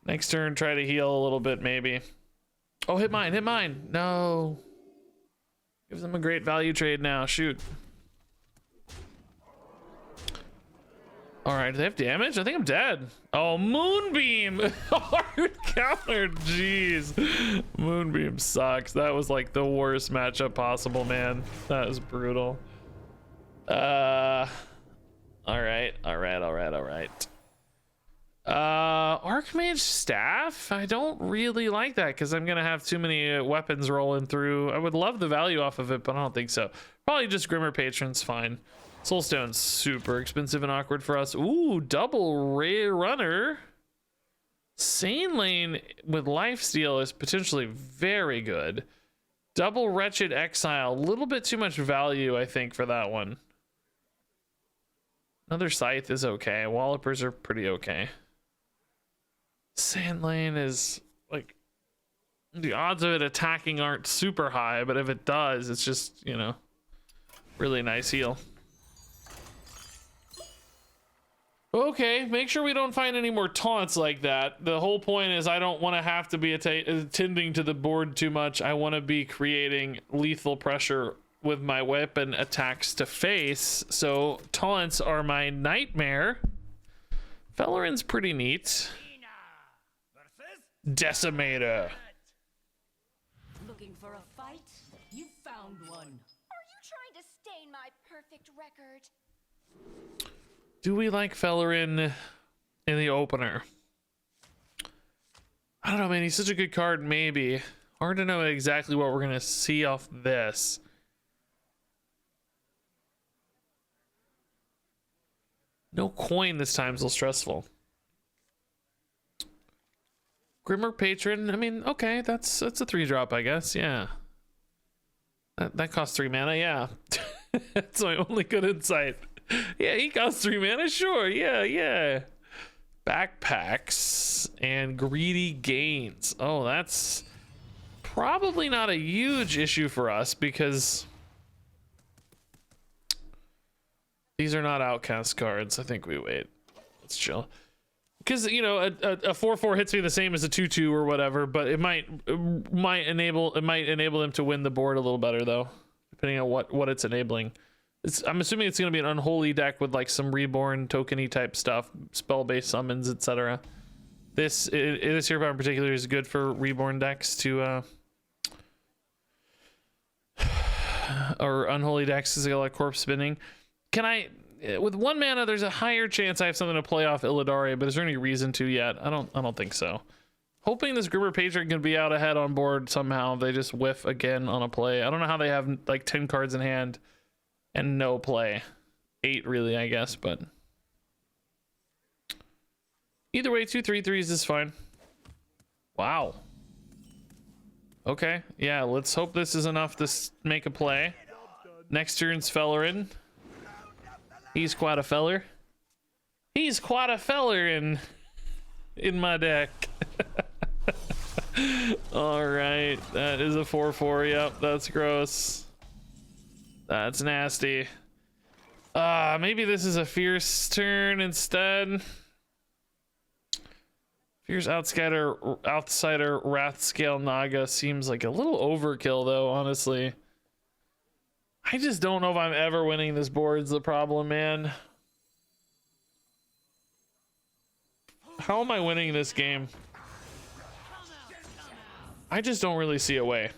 S1: Next turn, try to heal a little bit maybe. Oh, hit mine, hit mine. No. Gives them a great value trade now. Shoot. All right, do they have damage? I think I'm dead. Oh, Moonbeam. Hard counter. Jeez. Moonbeam sucks. That was like the worst matchup possible, man. That was brutal. All right. Archmage Staff? I don't really like that because I'm gonna have too many weapons rolling through. I would love the value off of it, but I don't think so. Probably just Grimmer Patron's fine. Soulstone's super expensive and awkward for us. Ooh, double Ray Runner. Sane Lane with Lifesteal is potentially very good. Double Wretched Exile, a little bit too much value, I think, for that one. Another Scythe is okay. Wallopers are pretty okay. Sand Lane is like the odds of it attacking aren't super high, but if it does, it's just, you know, really nice heal. Okay, make sure we don't find any more taunts like that. The whole point is I don't want to have to be attending to the board too much. I want to be creating lethal pressure with my weapon attacks to face, so taunts are my nightmare. Felerin's pretty neat. Decimator.
S5: Looking for a fight? You found one.
S2: Are you trying to stain my perfect record?
S1: Do we like Felerin in the opener? I don't know, man. He's such a good card, maybe. Hard to know exactly what we're gonna see off this. No coin this time is a little stressful. Grimmer Patron, I mean, okay, that's a 3-drop, I guess, yeah. That costs 3 mana, yeah. That's my only good insight. Yeah, he costs 3 mana, sure, yeah. backpacks and greedy gains. Oh, that's probably not a huge issue for us because these are not Outcast cards. I think we wait. Let's chill. Because, you know, a 4/4 hits me the same as a 2/2 or whatever, but it might enable them to win the board a little better though, depending on what it's enabling. I'm assuming it's going to be an unholy deck with like some reborn tokeny type stuff, spell-based summons, etc. This hero power in particular is good for reborn decks to or unholy decks because they got like corpse spinning. Can I, with 1 mana, there's a higher chance I have something to play off Illidari, but is there any reason to yet? I don't think so. Hoping this Grimmer Patriot can be out ahead on board somehow. They just whiff again on a play. I don't know how they have like 10 cards in hand and no play. 8 really, I guess, but either way, 2 3/3s is fine. Wow. Okay, yeah, let's hope this is enough to make a play. Next turn's Fellerin. He's quite a feller. He's quite a feller in my deck. All right, that is a 4/4. Yep, that's gross. That's nasty. Maybe this is a fierce turn instead. Fierce outsider Wrathscale Naga seems like a little overkill though, honestly. I just don't know if I'm ever winning this board is the problem, man. How am I winning this game? I just don't really see a way.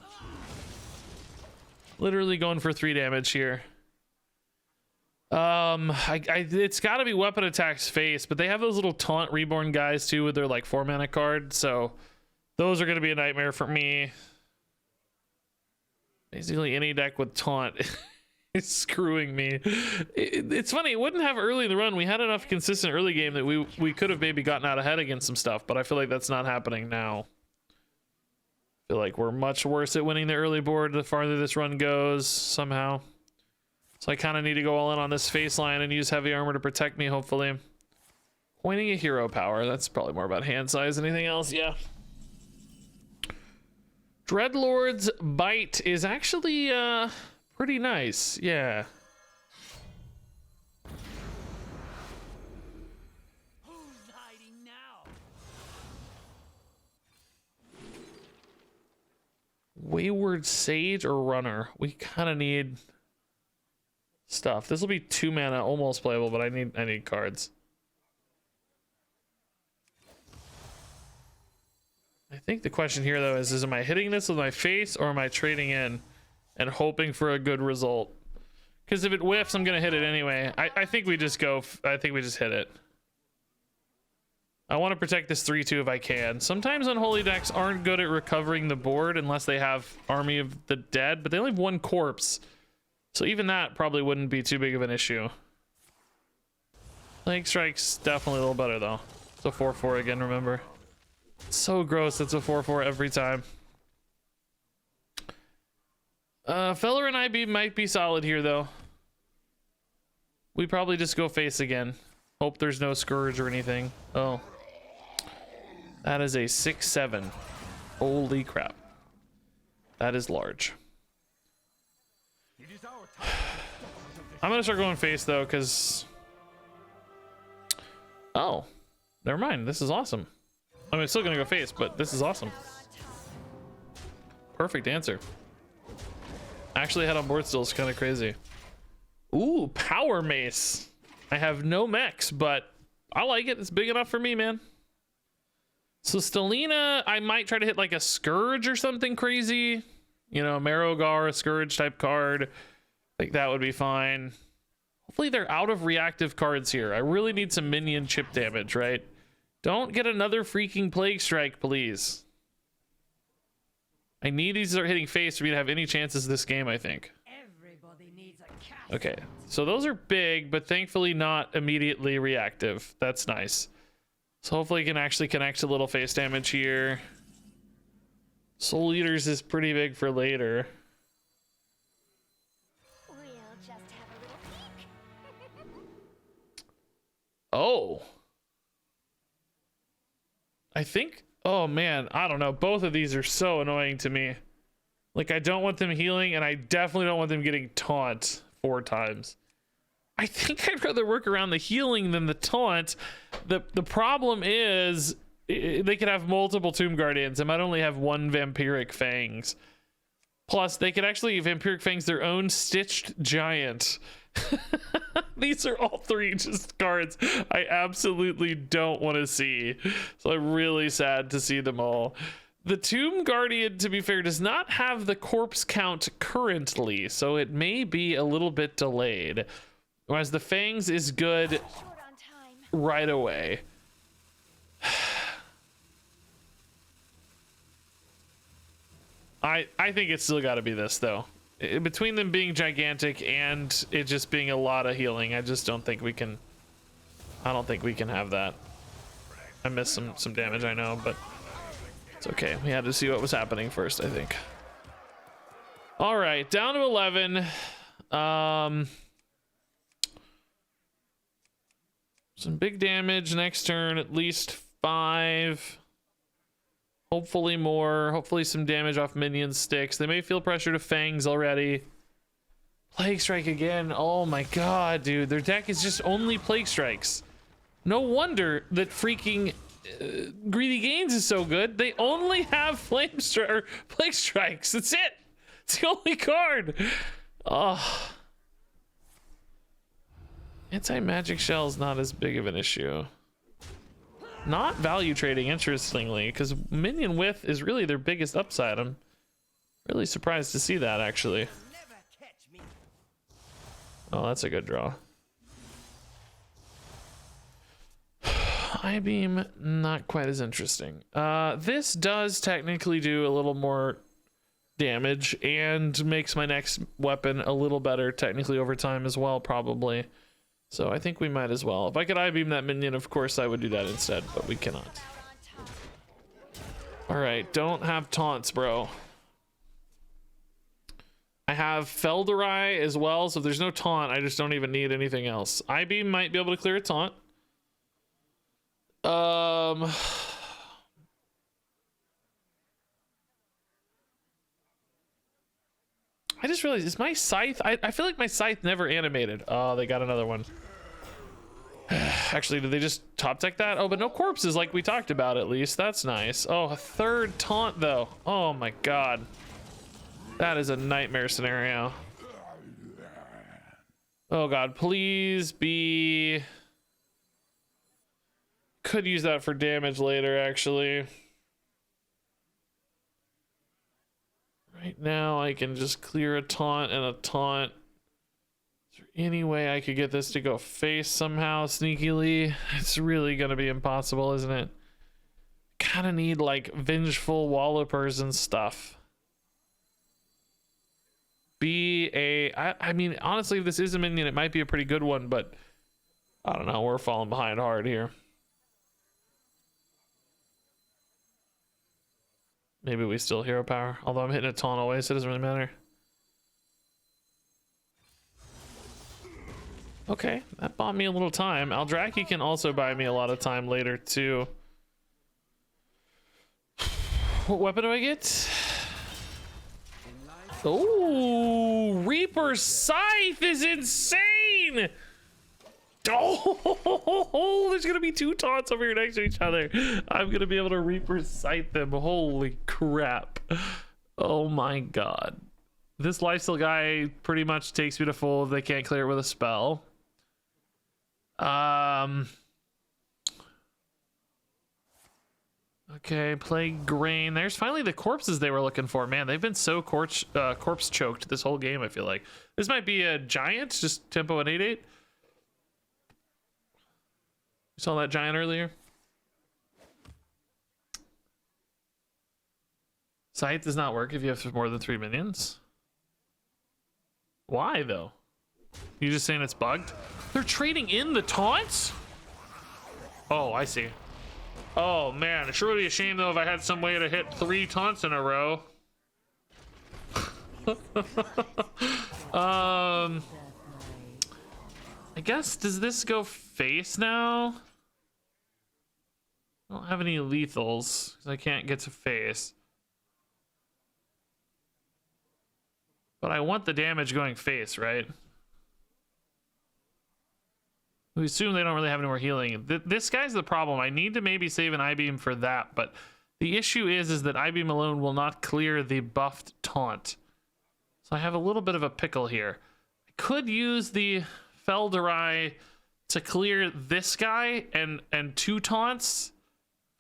S1: Literally going for 3 damage here. It's got to be weapon attacks face, but they have those little taunt reborn guys too with their like 4 mana card, so those are going to be a nightmare for me. Basically any deck with taunt is screwing me. It's funny, it wouldn't have early in the run. We had enough consistent early game that we could have maybe gotten out ahead against some stuff, but I feel like that's not happening now. I feel like we're much worse at winning the early board the farther this run goes somehow. So I kind of need to go all in on this face line and use heavy armor to protect me, hopefully. Pointing a hero power. That's probably more about hand size than anything else. Yeah. Dreadlord's Bite is actually pretty nice. Yeah.
S3: Who's hiding now?
S1: Wayward Sage or Runner? We kind of need stuff. This will be 2 mana, almost playable, but I need cards. I think the question here though is am I hitting this with my face or am I trading in and hoping for a good result? Because if it whiffs, I'm gonna hit it anyway. I think we just go. I think we just hit it. I want to protect this 3/2 if I can. Sometimes unholy decks aren't good at recovering the board unless they have Army of the Dead, but they only have 1 corpse. So even that probably wouldn't be too big of an issue. Plague Strike's definitely a little better though. It's a 4/4 again, remember. It's so gross, it's a 4/4 every time. Feller and I might be solid here though. We probably just go face again. Hope there's no Scourge or anything. Oh. That is a 6/7. Holy crap. That is large. I'm gonna start going face though, because oh, never mind. This is awesome. I mean, it's still gonna go face, but this is awesome. Perfect answer. Actually, head on board still is kind of crazy. Ooh, Power Mace. I have no mechs, but I like it. It's big enough for me, man. So Stelina, I might try to hit like a Scourge or something crazy. You know, Marrowgar, a Scourge type card. Like that would be fine. Hopefully they're out of reactive cards here. I really need some minion chip damage, right? Don't get another freaking Plague Strike, please. I need these to start hitting face for me to have any chances this game, I think.
S5: Everybody needs a cat.
S1: Okay, so those are big, but thankfully not immediately reactive. That's nice. So hopefully I can actually connect a little face damage here. Soul Eaters is pretty big for later.
S2: We'll just have a little peek.
S1: Oh. I think, oh man, I don't know. Both of these are so annoying to me. Like, I don't want them healing, and I definitely don't want them getting taunt 4 times. I think I'd rather work around the healing than the taunt. The problem is they could have multiple Tomb Guardians. I might only have 1 Vampiric Fangs. Plus, they could actually Vampiric Fangs their own Stitched Giant. These are all 3 just cards I absolutely don't want to see. So I'm really sad to see them all. The Tomb Guardian, to be fair, does not have the corpse count currently, so it may be a little bit delayed. Whereas the Fangs is good
S2: Short on time.
S1: right away. I think it's still got to be this, though. Between them being gigantic and it just being a lot of healing, I just don't think we can. I don't think we can have that. I missed some damage, I know, but it's okay. We had to see what was happening first, I think. All right, down to 11. Some big damage next turn, at least 5. Hopefully more. Hopefully some damage off minion sticks. They may feel pressure to Fangs already. Plague Strike again. Oh my god, dude. Their deck is just only Plague Strikes. No wonder that freaking Greedy Gains is so good. They only have Plague Strikes. That's it. It's the only card. Oh. Anti-magic shell is not as big of an issue. Not value trading, interestingly, because minion width is really their biggest upside. I'm really surprised to see that, actually. Oh, that's a good draw. I-beam, not quite as interesting. This does technically do a little more damage and makes my next weapon a little better technically over time as well, probably. So I think we might as well. If I could I-beam that minion, of course I would do that instead, but we cannot. All right, don't have taunts, bro. I have Felderai as well, so if there's no taunt, I just don't even need anything else. I-beam might be able to clear a taunt. I just realized, is my scythe? I feel like my scythe never animated. Oh, they got another one. Actually, did they just top deck that? Oh, but no corpses like we talked about, at least. That's nice. Oh, a 3rd taunt, though. Oh, my God. That is a nightmare scenario. Oh, God. Please be... Could use that for damage later, actually. Right now, I can just clear a taunt and a taunt. Is there any way I could get this to go face somehow sneakily? It's really going to be impossible, isn't it? Kind of need, like, vengeful wallopers and stuff. I mean, honestly, if this is a minion, it might be a pretty good one, but I don't know. We're falling behind hard here. Maybe we still hero power, although I'm hitting a taunt always, so it doesn't really matter. Okay, that bought me a little time. Aldraki can also buy me a lot of time later, too. What weapon do I get? Oh, Reaper Scythe is insane! Oh, there's gonna be 2 taunts over here next to each other. I'm gonna be able to Reaper Sight them. Holy crap. Oh my god. This lifesteal guy pretty much takes me to full if they can't clear it with a spell. Okay, Plague Grain. There's finally the corpses they were looking for. Man, they've been so corpse choked this whole game, I feel like. This might be a giant, just tempo at 8/8. You saw that giant earlier? Scythe does not work if you have more than 3 minions. Why, though? You just saying it's bugged? They're trading in the taunts? Oh, I see. Oh, man. It sure would be a shame, though, if I had some way to hit 3 taunts in a row. I guess, does this go face now? I don't have any lethals because I can't get to face. But I want the damage going face, right? We assume they don't really have any more healing. This guy's the problem. I need to maybe save an I-beam for that, but the issue is that I-beam alone will not clear the buffed taunt. So I have a little bit of a pickle here. I could use the Felderai to clear this guy and 2 taunts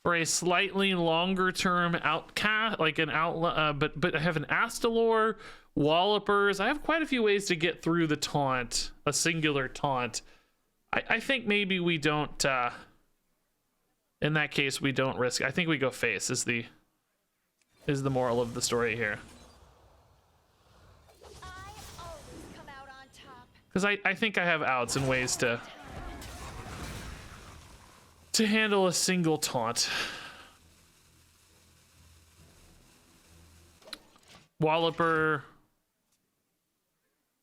S1: for a slightly longer term outcast, like an but I have an Astalor, Wallopers. I have quite a few ways to get through the taunt, a singular taunt. I think maybe we don't, in that case, we don't risk. I think we go face is the moral of the story here.
S2: I always come out on top.
S1: Because I think I have outs and ways to handle a single taunt. Walloper,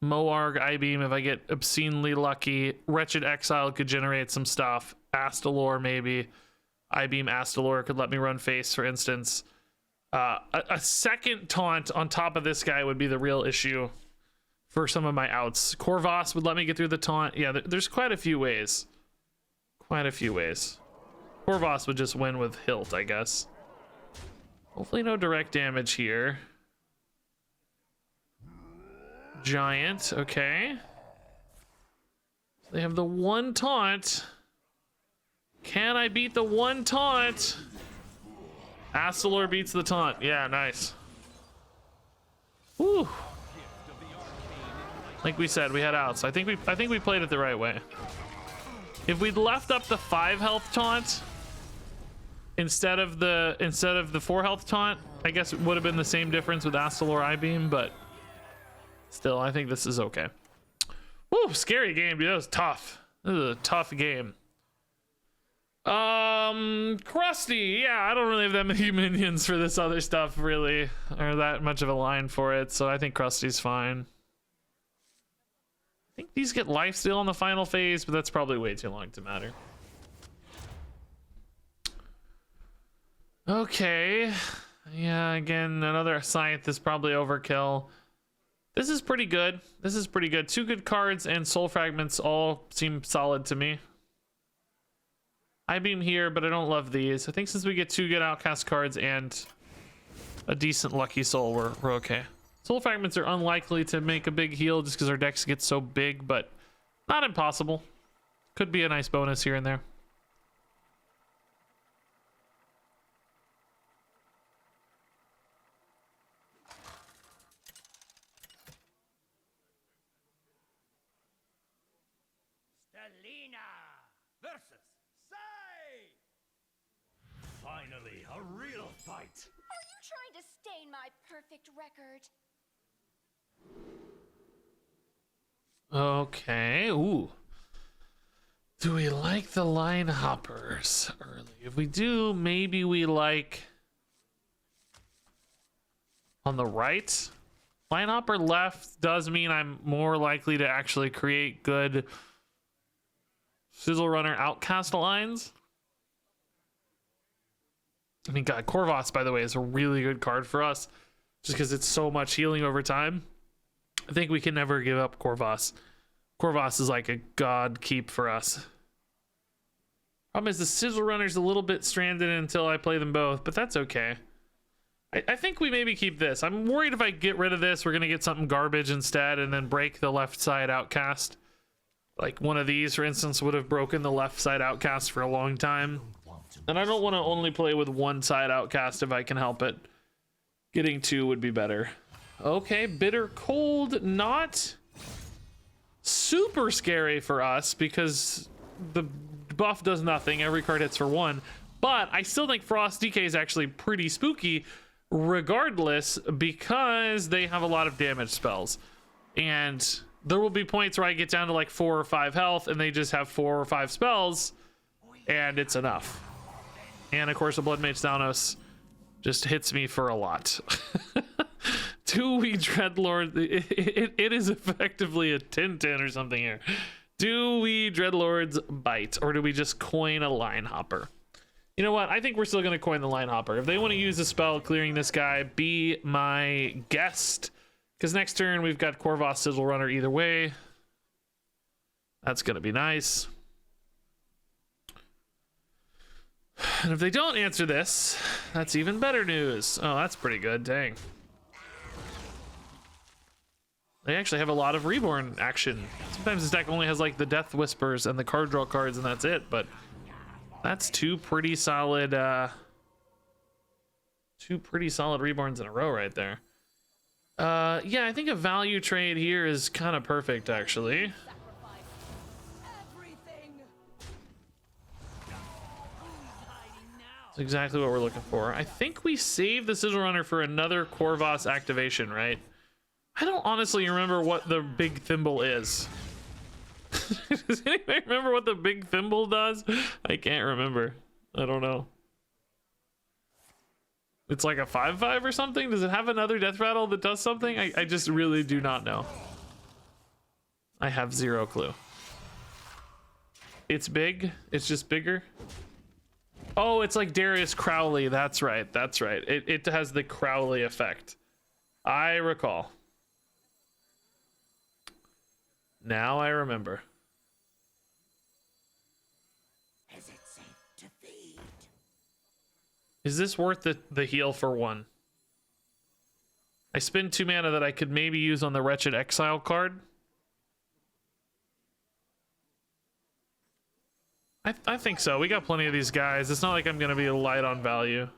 S1: Moarg, I-beam if I get obscenely lucky. Wretched Exile could generate some stuff. Astalor maybe. I-beam Astalor could let me run face, for instance. A second taunt on top of this guy would be the real issue for some of my outs. Corvus would let me get through the taunt. Yeah, there's quite a few ways. Quite a few ways. Corvus would just win with Hilt, I guess. Hopefully no direct damage here. Giant, okay. So they have the 1 taunt. Can I beat the 1 taunt? Astalor beats the taunt. Yeah, nice. Woo. Like we said, we had outs. I think we played it the right way. If we'd left up the 5 health taunt instead of the 4 health taunt, I guess it would have been the same difference with Astalor I-beam, but still, I think this is okay. Woo, scary game, dude. That was tough. This is a tough game. Krusty. Yeah, I don't really have that many minions for this other stuff, really, or that much of a line for it, so I think Krusty's fine. I think these get lifesteal on the final phase, but that's probably way too long to matter. Okay. Yeah, again, another Scythe is probably overkill. This is pretty good. This is pretty good. 2 good cards and Soul Fragments all seem solid to me. I-beam here, but I don't love these. I think since we get 2 good Outcast cards and a decent Lucky Soul, we're okay. Soul Fragments are unlikely to make a big heal just because our decks get so big, but not impossible. Could be a nice bonus here and there.
S4: Versus Say! Finally, a real fight.
S2: Are you trying to stain my perfect record?
S1: Okay. Ooh. Do we like the line hoppers early? If we do, maybe we like on the right. Line hopper left does mean I'm more likely to actually create good Sizzle Runner Outcast lines. I mean, God, Corvus, by the way, is a really good card for us just because it's so much healing over time. I think we can never give up Corvus. Corvus is like a god keep for us. Problem is the Sizzle Runner's a little bit stranded until I play them both, but that's okay. I think we maybe keep this. I'm worried if I get rid of this, we're going to get something garbage instead and then break the left side Outcast. Like one of these, for instance, would have broken the left side Outcast for a long time. And I don't want to only play with one side Outcast if I can help it. Getting 2 would be better. Okay, Bitter Cold, not super scary for us because the buff does nothing. Every card hits for 1. But I still think Frost DK is actually pretty spooky regardless because they have a lot of damage spells. And there will be points where I get down to like 4 or 5 health and they just have 4 or 5 spells and it's enough. And of course, the Blood Mage Thanos just hits me for a lot. 2-wee Dreadlord. It is effectively a Tintin or something here. Do we Dreadlord's bite or do we just coin a line hopper? You know what? I think we're still going to coin the line hopper. If they want to use a spell clearing this guy, be my guest. Because next turn we've got Corvos Sizzle Runner either way. That's going to be nice. And if they don't answer this, that's even better news. Oh, that's pretty good. Dang. They actually have a lot of Reborn action. Sometimes this deck only has like the Death Whispers and the card draw cards and that's it, but that's two pretty solid Reborns in a row right there. Yeah, I think a value trade here is kind of perfect actually. That's exactly what we're looking for. I think we save the Sizzle Runner for another Corvos activation, right? I don't honestly remember what the big thimble is. Does anybody remember what the big thimble does? I can't remember. I don't know. It's like a 5/5 or something? Does it have another death rattle that does something? I just really do not know. I have zero clue. It's big? It's just bigger? Oh, it's like Darius Crowley. That's right. That's right. It has the Crowley effect. I recall. Now I remember.
S5: Is it safe to feed?
S1: Is this worth the heal for 1? I spend 2 mana that I could maybe use on the Wretched Exile card. I think so. We got plenty of these guys. It's not like I'm going to be light on value.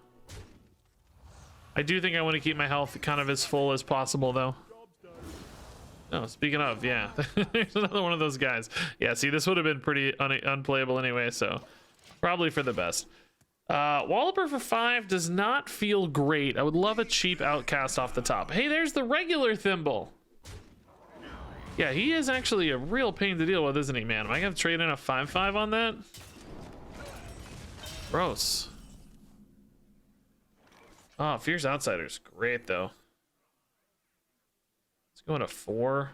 S1: I do think I want to keep my health kind of as full as possible, though. Oh, speaking of, yeah. There's another one of those guys. Yeah, see, this would have been pretty unplayable anyway, so probably for the best. Walloper for 5 does not feel great. I would love a cheap Outcast off the top. Hey, there's the regular Thimble. Yeah, he is actually a real pain to deal with, isn't he, man? Am I going to trade in a 5/5 on that? Gross. Oh, Fierce Outsider's great, though. Let's go into 4.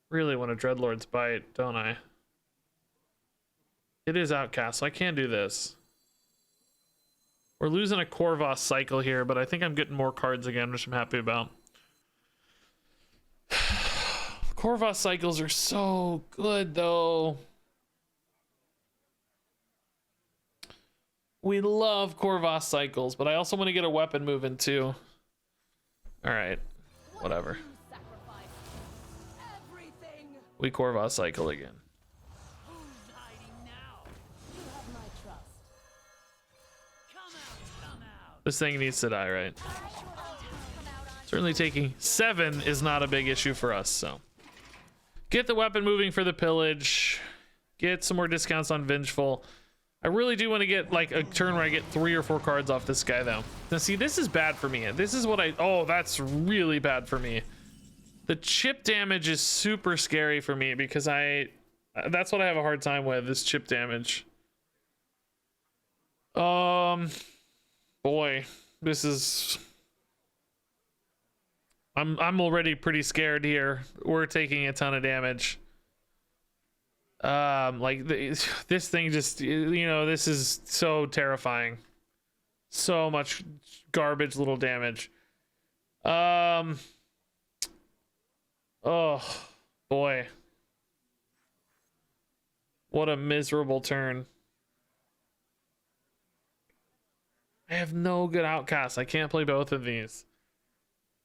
S1: Really want a Dreadlord's Bite, don't I? It is Outcast, so I can do this. We're losing a Corvos cycle here, but I think I'm getting more cards again, which I'm happy about. Corvos cycles are so good, though. We love Corvos cycles, but I also want to get a weapon moving too. All right, whatever. We Corvos cycle again. This thing needs to die, right? Certainly taking 7 is not a big issue for us, so. Get the weapon moving for the pillage. Get some more discounts on Vengeful. I really do want to get like a turn where I get 3 or 4 cards off this guy, though. Now, see, this is bad for me. This is what oh, that's really bad for me. The chip damage is super scary for me because that's what I have a hard time with, is chip damage. Boy, this is... I'm already pretty scared here. We're taking a ton of damage. Like this thing just, you know, this is so terrifying. So much garbage little damage. Oh boy. What a miserable turn. I have no good Outcasts. I can't play both of these.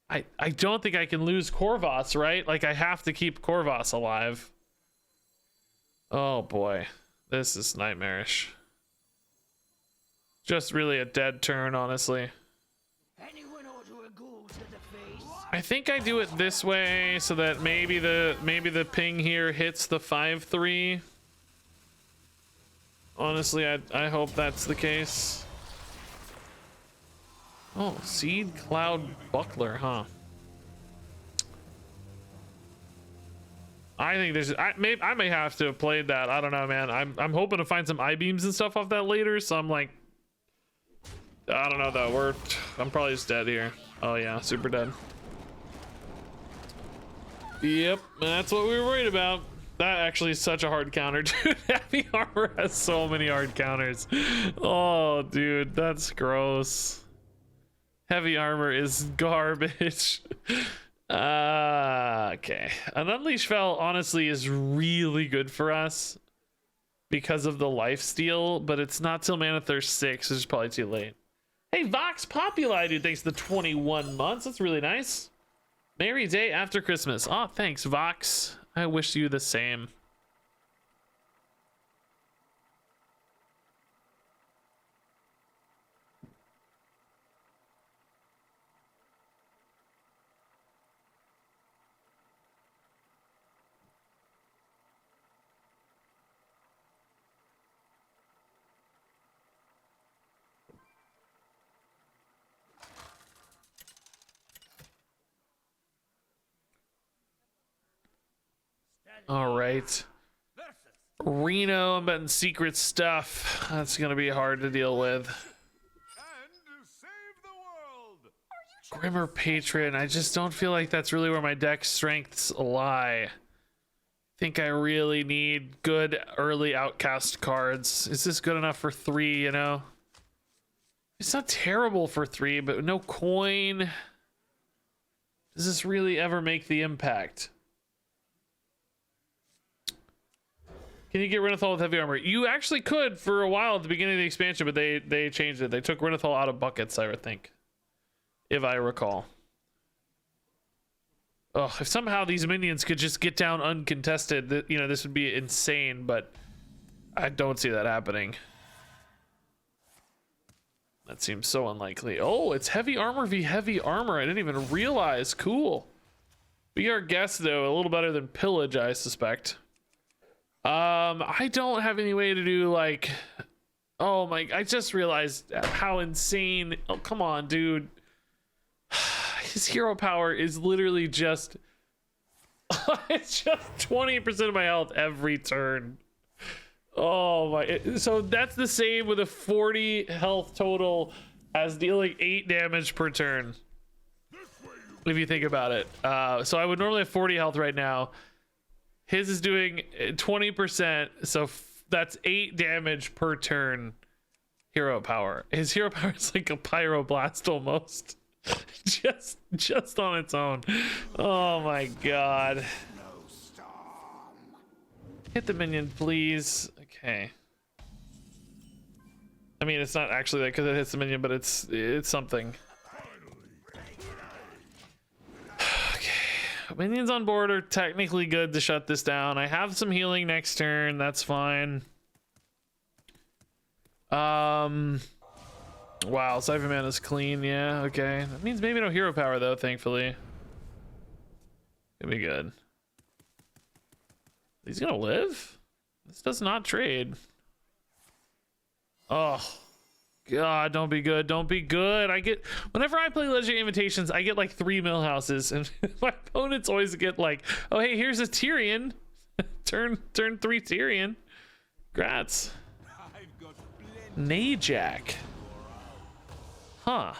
S1: I don't think I can lose Corvos, right? Like, I have to keep Corvos alive. Oh boy, this is nightmarish. Just really a dead turn, honestly. I think I do it this way so that maybe the ping here hits the 5/3. Honestly, I hope that's the case. Oh, Seed Cloud Buckler, huh? I think I may have to have played that. I don't know, man. I'm hoping to find some I-beams and stuff off that later, so I'm like, I don't know though. I'm probably just dead here. Oh yeah, super dead. Yep, that's what we were worried about. That actually is such a hard counter, dude. Heavy armor has so many hard counters. Oh, dude, that's gross. Heavy armor is garbage. Okay. An Unleash Fel honestly is really good for us because of the lifesteal, but it's not till Mana Thirst 6, which is probably too late. Hey, Vox Populi, dude, thanks for the 21 months. That's really nice. Merry day after Christmas. Oh, thanks, Vox. I wish you the same. All right. Reno, I'm betting secret stuff. That's gonna be hard to deal with.
S4: And save the world.
S1: Grimmer Patron, I just don't feel like that's really where my deck strengths lie. I think I really need good early Outcast cards. Is this good enough for 3, you know? It's not terrible for 3, but no coin. Does this really ever make the impact? Can you get Renathal with heavy armor? You actually could for a while at the beginning of the expansion, but they changed it. They took Renathal out of buckets, I would think, if I recall. Oh, if somehow these minions could just get down uncontested, you know, this would be insane, but I don't see that happening. That seems so unlikely. Oh, it's heavy armor v heavy armor. I didn't even realize. Cool. Be our guess, though. A little better than pillage, I suspect. I don't have any way to do like, oh my, I just realized how insane. Oh, come on, dude. His hero power is literally just, it's just 20% of my health every turn. Oh my, so that's the same with a 40 health total as dealing 8 damage per turn. If you think about it. So I would normally have 40 health right now. His is doing 20%, so that's 8 damage per turn. Hero power. His hero power is like a pyroblast almost. just on its own. Oh my god. Hit the minion, please. Okay. I mean, it's not actually that because it hits the minion, but it's something. Minions on board are technically good to shut this down. I have some healing next turn. That's fine. Wow, Cypher Mana's clean. Yeah, okay. That means maybe no hero power, though, thankfully. It'll be good. He's gonna live? This does not trade. Oh. God, don't be good. Don't be good. Whenever I play Legendary Invitations, I get like 3 millhouses, and my opponents always get like, oh, hey, here's a Tyrion. turn 3 Tyrion. Grats. Najak. Huh.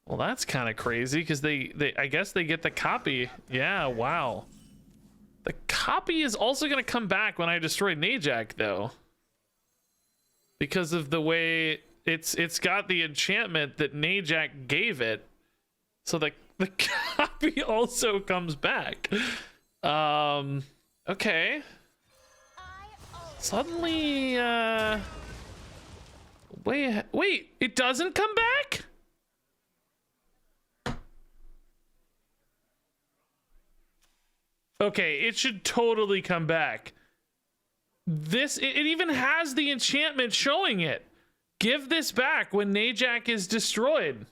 S1: Well, that's kind of crazy because they I guess they get the copy. Yeah, wow. The copy is also going to come back when I destroy Najak, though. Because of the way it's got the enchantment that Najak gave it, so the copy also comes back. Okay. Suddenly, wait, it doesn't come back? Okay, it should totally come back. It even has the enchantment showing it. Give this back when Najak is destroyed.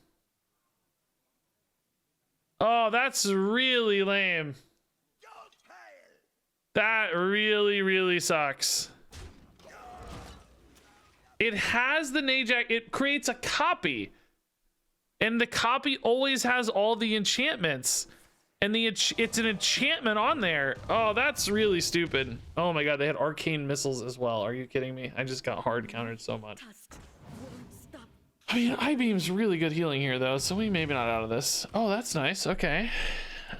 S1: Oh, that's really lame. That really, really sucks. It has the Najak, it creates a copy. And the copy always has all the enchantments. And it's an enchantment on there. Oh, that's really stupid. Oh my god, they had arcane missiles as well. Are you kidding me? I just got hard countered so much. I mean, I-beam's really good healing here though, so we maybe not out of this. Oh, that's nice. Okay.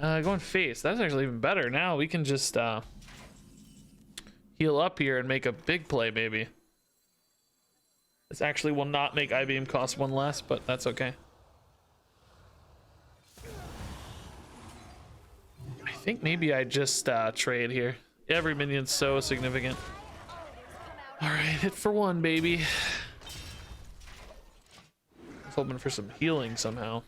S1: Going face. That's actually even better. Now we can just heal up here and make a big play, maybe. This actually will not make I-beam cost one less, but that's okay. I think maybe I just trade here. Every minion's so significant. All right, hit for one, baby. I was hoping for some healing somehow.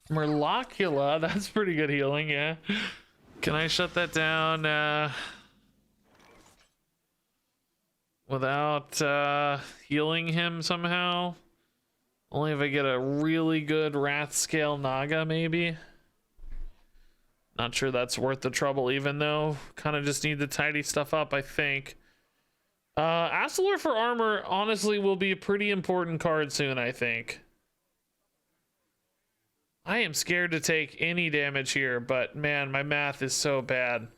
S1: Merlocula, that's pretty good healing, yeah. Can I shut that down without healing him somehow? Only if I get a really good Wrath Scale Naga, maybe. Not sure that's worth the trouble, even though kind of just need to tidy stuff up, I think. Astalor for armor honestly will be a pretty important card soon, I think. I am scared to take any damage here, but man, my math is so bad.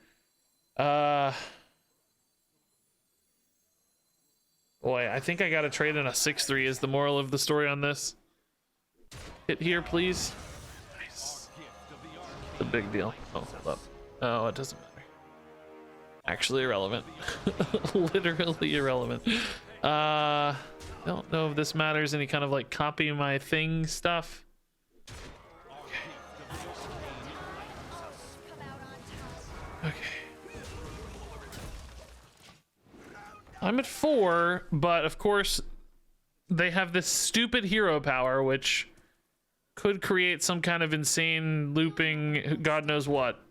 S1: Boy, I think I gotta trade in a 6-3 is the moral of the story on this. Hit here, please. Nice. The big deal. Oh, hold up. Oh, it doesn't matter. Actually irrelevant. Literally irrelevant. I don't know if this matters. Any kind of like copy my thing stuff. Okay. I'm at 4, but of course they have this stupid hero power, which could create some kind of insane looping, God knows what.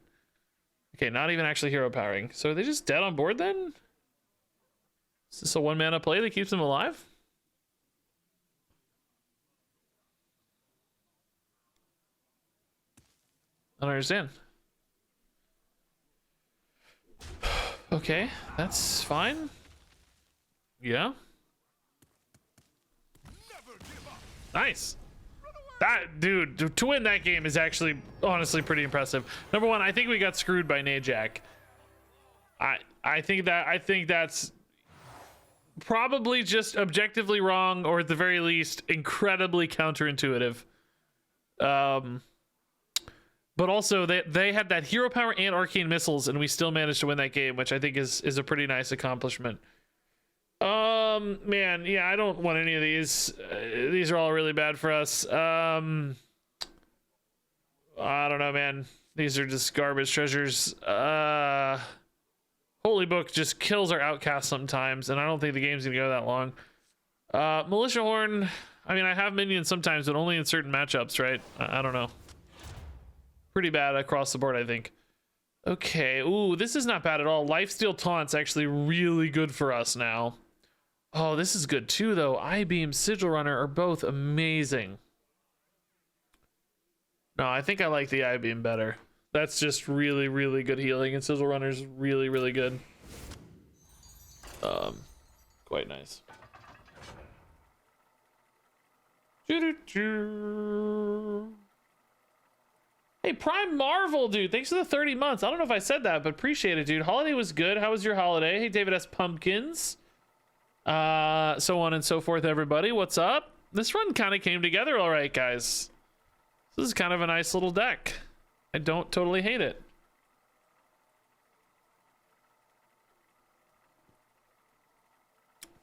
S1: Okay, not even actually hero powering. So are they just dead on board then? Is this a 1-mana play that keeps them alive? I don't understand. Okay, that's fine. Yeah. Nice. That dude, to win that game is actually honestly pretty impressive. Number one, I think we got screwed by Najak. I think that's probably just objectively wrong, or at the very least incredibly counterintuitive. But also they had that hero power and arcane missiles, and we still managed to win that game, which I think is a pretty nice accomplishment. Man, yeah, I don't want any of these. These are all really bad for us. I don't know, man. These are just garbage treasures. Holy Book just kills our Outcast sometimes, and I don't think the game's gonna go that long. Militia Horn, I mean, I have minions sometimes, but only in certain matchups, right? I don't know. Pretty bad across the board, I think. Okay, ooh, this is not bad at all. Lifesteal Taunt's actually really good for us now. Oh, this is good too, though. I-Beam, Sigil Runner are both amazing. No, I think I like the I-Beam better. That's just really, really good healing, and Sigil Runner's really, really good. Quite nice. Hey, Prime Marvel, dude. Thanks for the 30 months. I don't know if I said that, but appreciate it, dude. Holiday was good. How was your holiday? Hey, David S. Pumpkins. So on and so forth, everybody. What's up? This run kind of came together all right, guys. This is kind of a nice little deck. I don't totally hate it.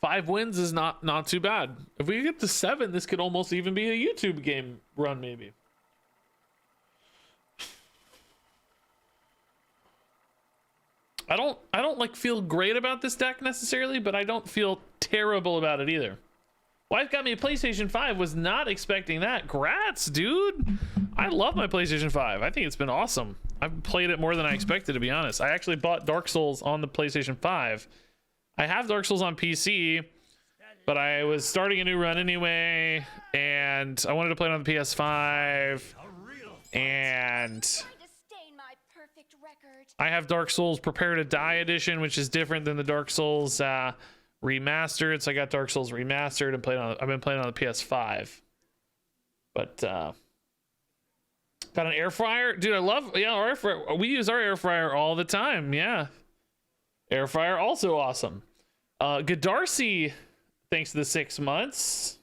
S1: Five wins is not too bad. If we get to 7, this could almost even be a YouTube game run, maybe. I don't like feel great about this deck necessarily, but I don't feel terrible about it either. Wife got me a PlayStation 5, was not expecting that. Grats, dude. I love my PlayStation 5. I think it's been awesome. I've played it more than I expected, to be honest. I actually bought Dark Souls on the PlayStation 5. I have Dark Souls on PC, but I was starting a new run anyway, and I wanted to play it on the PS5, and I have Dark Souls Prepare to Die edition, which is different than the Dark Souls remastered. So I got Dark Souls remastered and I've been playing on the PS5. But Got an air fryer, dude. I love, yeah, our air fryer. We use our air fryer all the time. Yeah, air fryer also awesome. Good Darcy, thanks to the 6 months.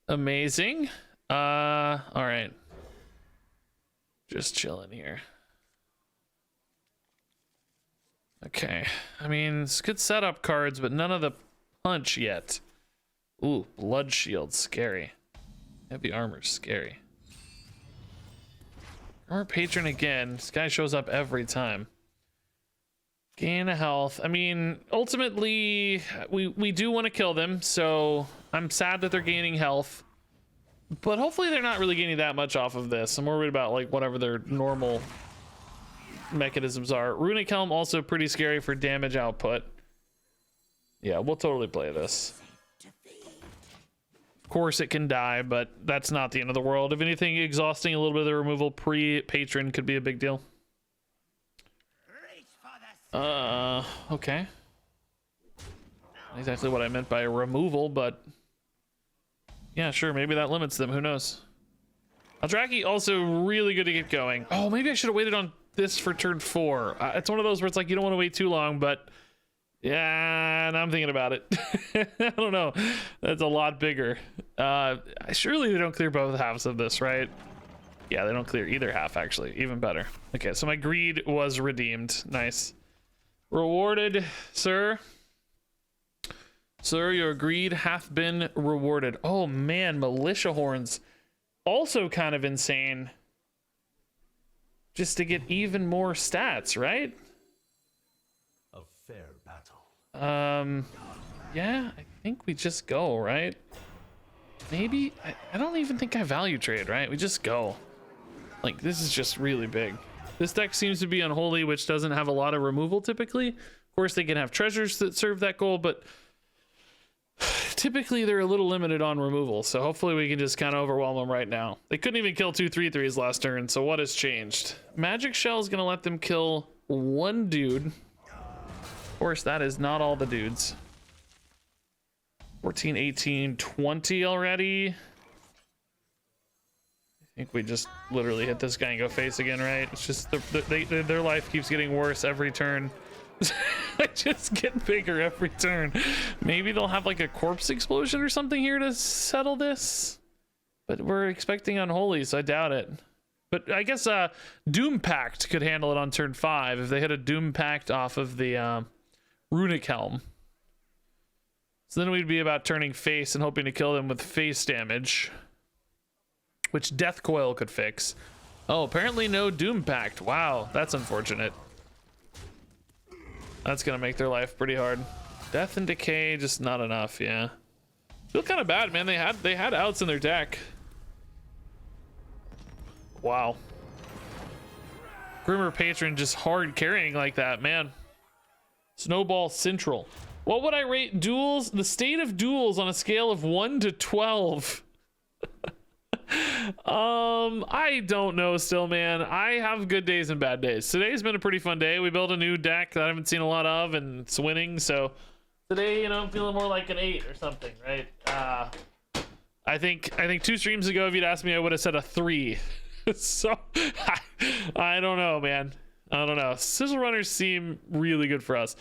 S1: Amazing. All right, just chilling here. Okay, I mean, it's good setup cards, but none of the punch yet. Ooh, blood shield, scary. Heavy armor, scary. Armor patron again. This guy shows up every time. Gain a health. I mean, ultimately, we do want to kill them, so I'm sad that they're gaining health. But hopefully they're not really gaining that much off of this. I'm worried about like whatever their normal mechanisms are. Runic Helm also pretty scary for damage output. Yeah, we'll totally play this. Of course it can die, but that's not the end of the world. If anything, exhausting a little bit of the removal pre-patron could be a big deal. Okay. Not exactly what I meant by removal, but yeah, sure, maybe that limits them, who knows. Eldraki also really good to get going. Oh, maybe I should have waited on this for turn 4. It's one of those where it's like you don't want to wait too long, but yeah, and I'm thinking about it. I don't know. That's a lot bigger. Surely they don't clear both halves of this, right? Yeah, they don't clear either half, actually. Even better. Okay, so my greed was redeemed. Nice. Rewarded, sir. Sir, your greed hath been rewarded. Oh, man, militia horns. Also kind of insane. Just to get even more stats, right?
S3: A fair battle.
S1: Yeah, I think we just go, right? Maybe? I don't even think I value trade, right? We just go. Like, this is just really big. This deck seems to be unholy, which doesn't have a lot of removal typically. Of course, they can have treasures that serve that goal, but typically they're a little limited on removal. So hopefully we can just kind of overwhelm them right now. They couldn't even kill 2 3/3s last turn, so what has changed? Magic Shell is going to let them kill 1 dude. Of course, that is not all the dudes. 14, 18, 20 already. I think we just literally hit this guy and go face again, right? It's just their life keeps getting worse every turn. I just get bigger every turn. Maybe they'll have like a corpse explosion or something here to settle this. But we're expecting unholy, so I doubt it. But I guess Doom Pact could handle it on turn 5 if they hit a Doom Pact off of the Runic Helm. So then we'd be about turning face and hoping to kill them with face damage, which Death Coil could fix. Oh, apparently no Doom Pact. Wow, that's unfortunate. That's gonna make their life pretty hard. Death and Decay, just not enough, yeah. Feel kind of bad, man. They had outs in their deck. Wow. Grimmer Patron just hard carrying like that, man. Snowball Central. What would I rate Duels, the state of Duels on a scale of 1 to 12? I don't know still, man. I have good days and bad days. Today's been a pretty fun day. We built a new deck that I haven't seen a lot of, and it's winning, so today, you know, I'm feeling more like an 8 or something, right? I think 2 streams ago, if you'd asked me, I would have said a 3. So I don't know, man. I don't know. Sigil Runners seem really good for us.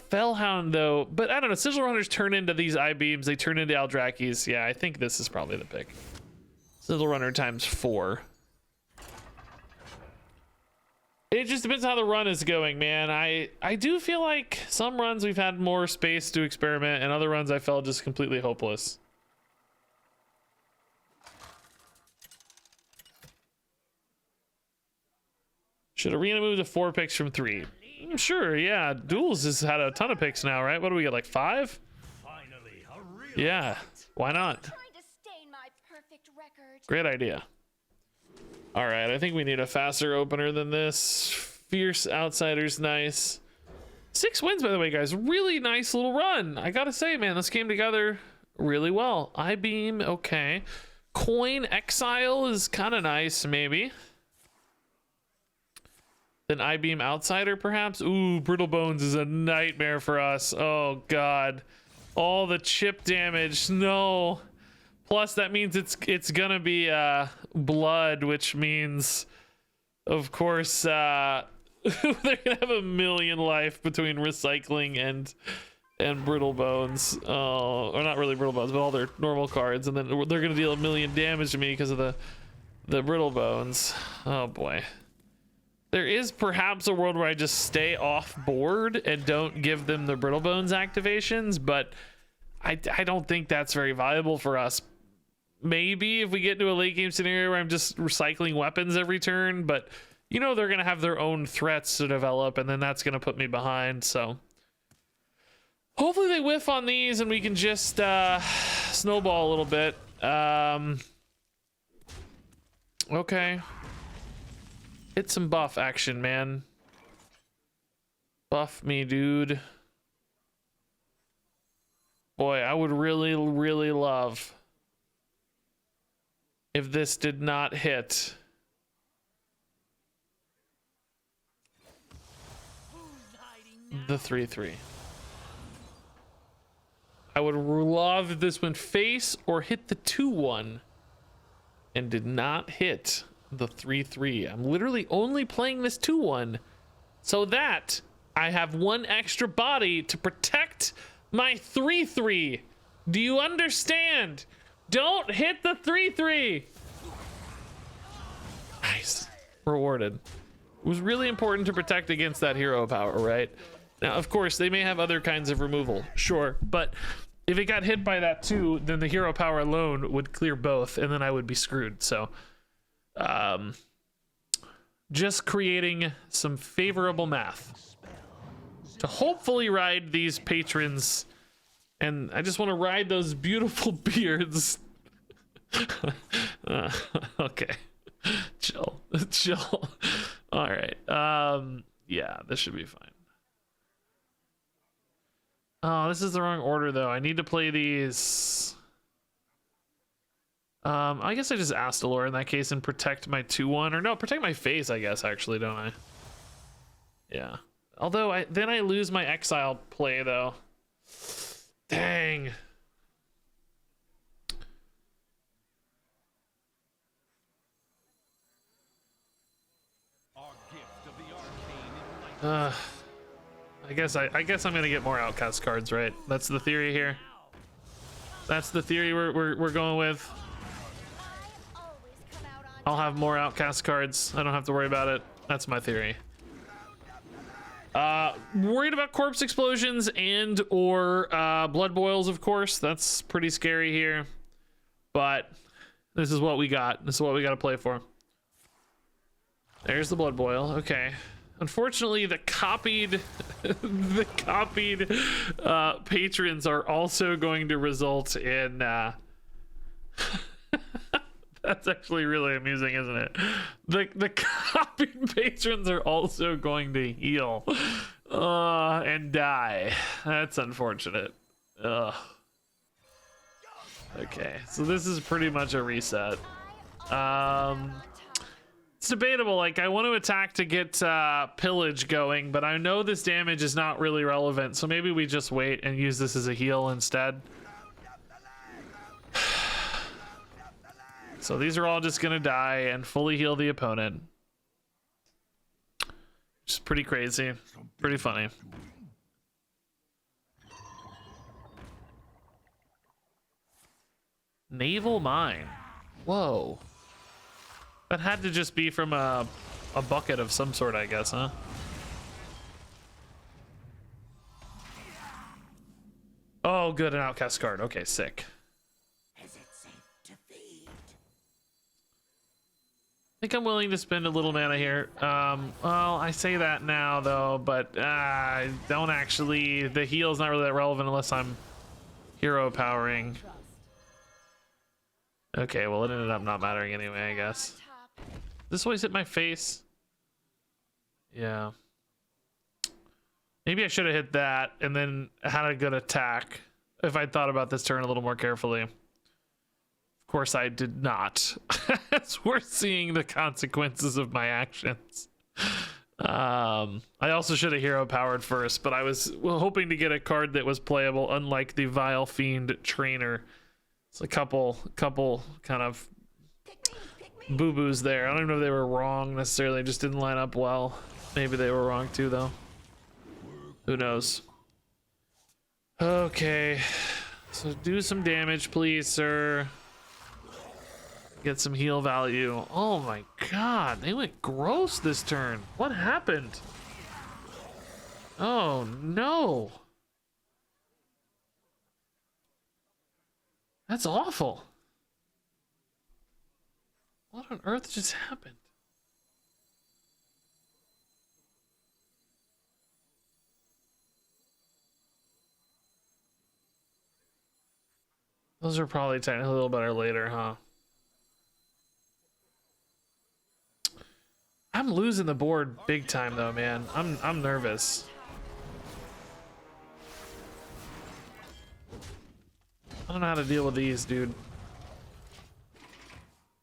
S1: Fellhound though, but I don't know. Sigil Runners turn into these I-beams. They turn into Aldrakis. Yeah, I think this is probably the pick. Sigil Runner times 4. It just depends how the run is going, man. I do feel like some runs we've had more space to experiment, and other runs I felt just completely hopeless. Should Arena move to 4 picks from 3? Sure, yeah. Duels has had a ton of picks now, right? What do we get, like 5?
S3: Finally, a real
S1: Yeah, why not?
S2: Trying to stain my perfect record.
S1: Great idea. All right, I think we need a faster opener than this. Fierce Outsider's nice. 6 wins, by the way, guys. Really nice little run. I gotta say, man, this came together really well. I-beam, okay. Coin Exile is kind of nice, maybe. Then I-beam Outsider, perhaps? Ooh, Brittle Bones is a nightmare for us. Oh, God. All the chip damage. No. Plus, that means it's gonna be blood, which means, of course, they're gonna have a million life between recycling and brittle bones. Or not really brittle bones, but all their normal cards, and then they're gonna deal a million damage to me because of the brittle bones. Oh boy. There is perhaps a world where I just stay off board and don't give them the brittle bones activations, but I don't think that's very viable for us. Maybe if we get into a late game scenario where I'm just recycling weapons every turn, but you know they're gonna have their own threats to develop, and then that's gonna put me behind. So hopefully they whiff on these and we can just snowball a little bit. Okay. Hit some buff action, man. Buff me, dude. Boy, I would really, really love if this did not hit. The 3/3. I would love if this went face or hit the 2/1 and did not hit the 3/3. I'm literally only playing this 2/1 so that I have one extra body to protect my 3/3. Do you understand? Don't hit the 3/3. Nice. Rewarded. It was really important to protect against that hero power, right? Now, of course, they may have other kinds of removal, sure, but if it got hit by that too, then the hero power alone would clear both, and then I would be screwed. So, just creating some favorable math to hopefully ride these patrons, and I just want to ride those beautiful beards. Okay, chill. All right. Yeah, this should be fine. Oh, this is the wrong order though. I need to play these. I guess I just asked Allure in that case and protect my 2/1, or no, protect my face, I guess, actually, don't I? Yeah. Although then I lose my exile play though. Dang. I guess I'm gonna get more Outcast cards, right? That's the theory here. That's the theory we're going with. I'll have more Outcast cards. I don't have to worry about it. That's my theory. Worried about corpse explosions and or blood boils, of course. That's pretty scary here. But this is what we got. This is what we got to play for. There's the blood boil. Okay. Unfortunately, the copied patrons are also going to result in that's actually really amusing, isn't it? The copied patrons are also going to heal and die. That's unfortunate. Ugh. Okay, so this is pretty much a reset. It's debatable. Like, I want to attack to get pillage going, but I know this damage is not really relevant, so maybe we just wait and use this as a heal instead. So these are all just gonna die and fully heal the opponent. Which is pretty crazy, pretty funny. Naval mine. Whoa. That had to just be from a bucket of some sort, I guess, huh? Oh, good, an Outcast card. Okay, sick.
S5: Is it safe to feed?
S1: I think I'm willing to spend a little mana here. Well, I say that now, though, but don't actually. The heal's not really that relevant unless I'm hero powering. Okay, well, it ended up not mattering anyway, I guess. This always hit my face. Yeah. Maybe I should have hit that and then had a good attack if I'd thought about this turn a little more carefully. Of course, I did not. As we're seeing the consequences of my actions. I also should have hero powered first, but I was hoping to get a card that was playable, unlike the Vile Fiend Trainer. It's a couple kind of boo-boos there. I don't know if they were wrong necessarily, just didn't line up well. Maybe they were wrong too though. Who knows? Okay. So do some damage, please, sir. Get some heal value. Oh my god, they went gross this turn. What happened? Oh no. That's awful. What on earth just happened? Those are probably technically a little better later, huh? I'm losing the board big time though, man. I'm nervous. I don't know how to deal with these, dude.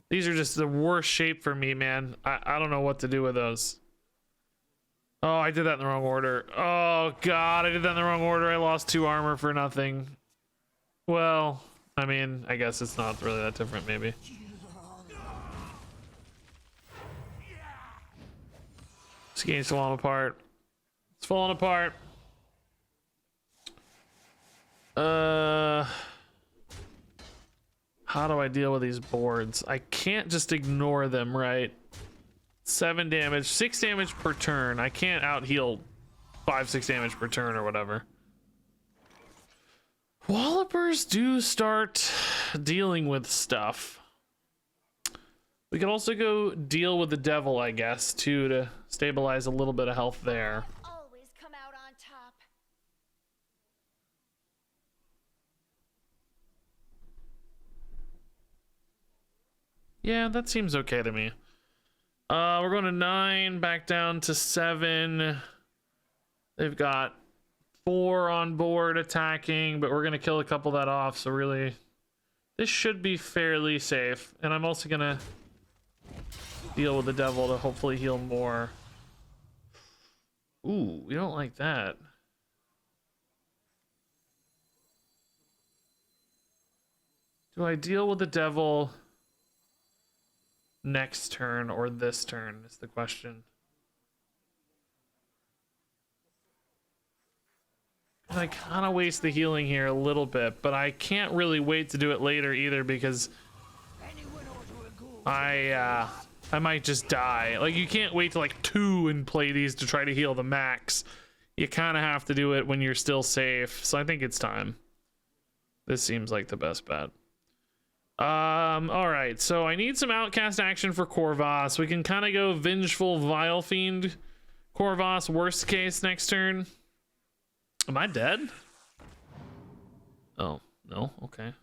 S1: These are just the worst shape for me, man. I don't know what to do with those. Oh, I did that in the wrong order. Oh god, I did that in the wrong order. I lost 2 armor for nothing. Well, I mean, I guess it's not really that different, maybe. This game's falling apart. It's falling apart. How do I deal with these boards? I can't just ignore them, right? 7 damage, 6 damage per turn. I can't out heal 5-6 damage per turn or whatever. Wallopers do start dealing with stuff. We could also go deal with the devil, I guess, too, to stabilize a little bit of health there.
S2: Always come out on top.
S1: Yeah, that seems okay to me. We're going to 9, back down to 7. They've got 4 on board attacking, but we're going to kill a couple that off, so really this should be fairly safe. And I'm also going to deal with the devil to hopefully heal more. Ooh, we don't like that. Do I deal with the devil next turn or this turn is the question. I kind of waste the healing here a little bit, but I can't really wait to do it later either because I might just die. Like, you can't wait to like 2 and play these to try to heal the max. You kind of have to do it when you're still safe. So I think it's time. This seems like the best bet. All right, so I need some Outcast action for Corvus. We can kind of go Vengeful Vile Fiend Corvus, worst case next turn. Am I dead? Oh, no, okay.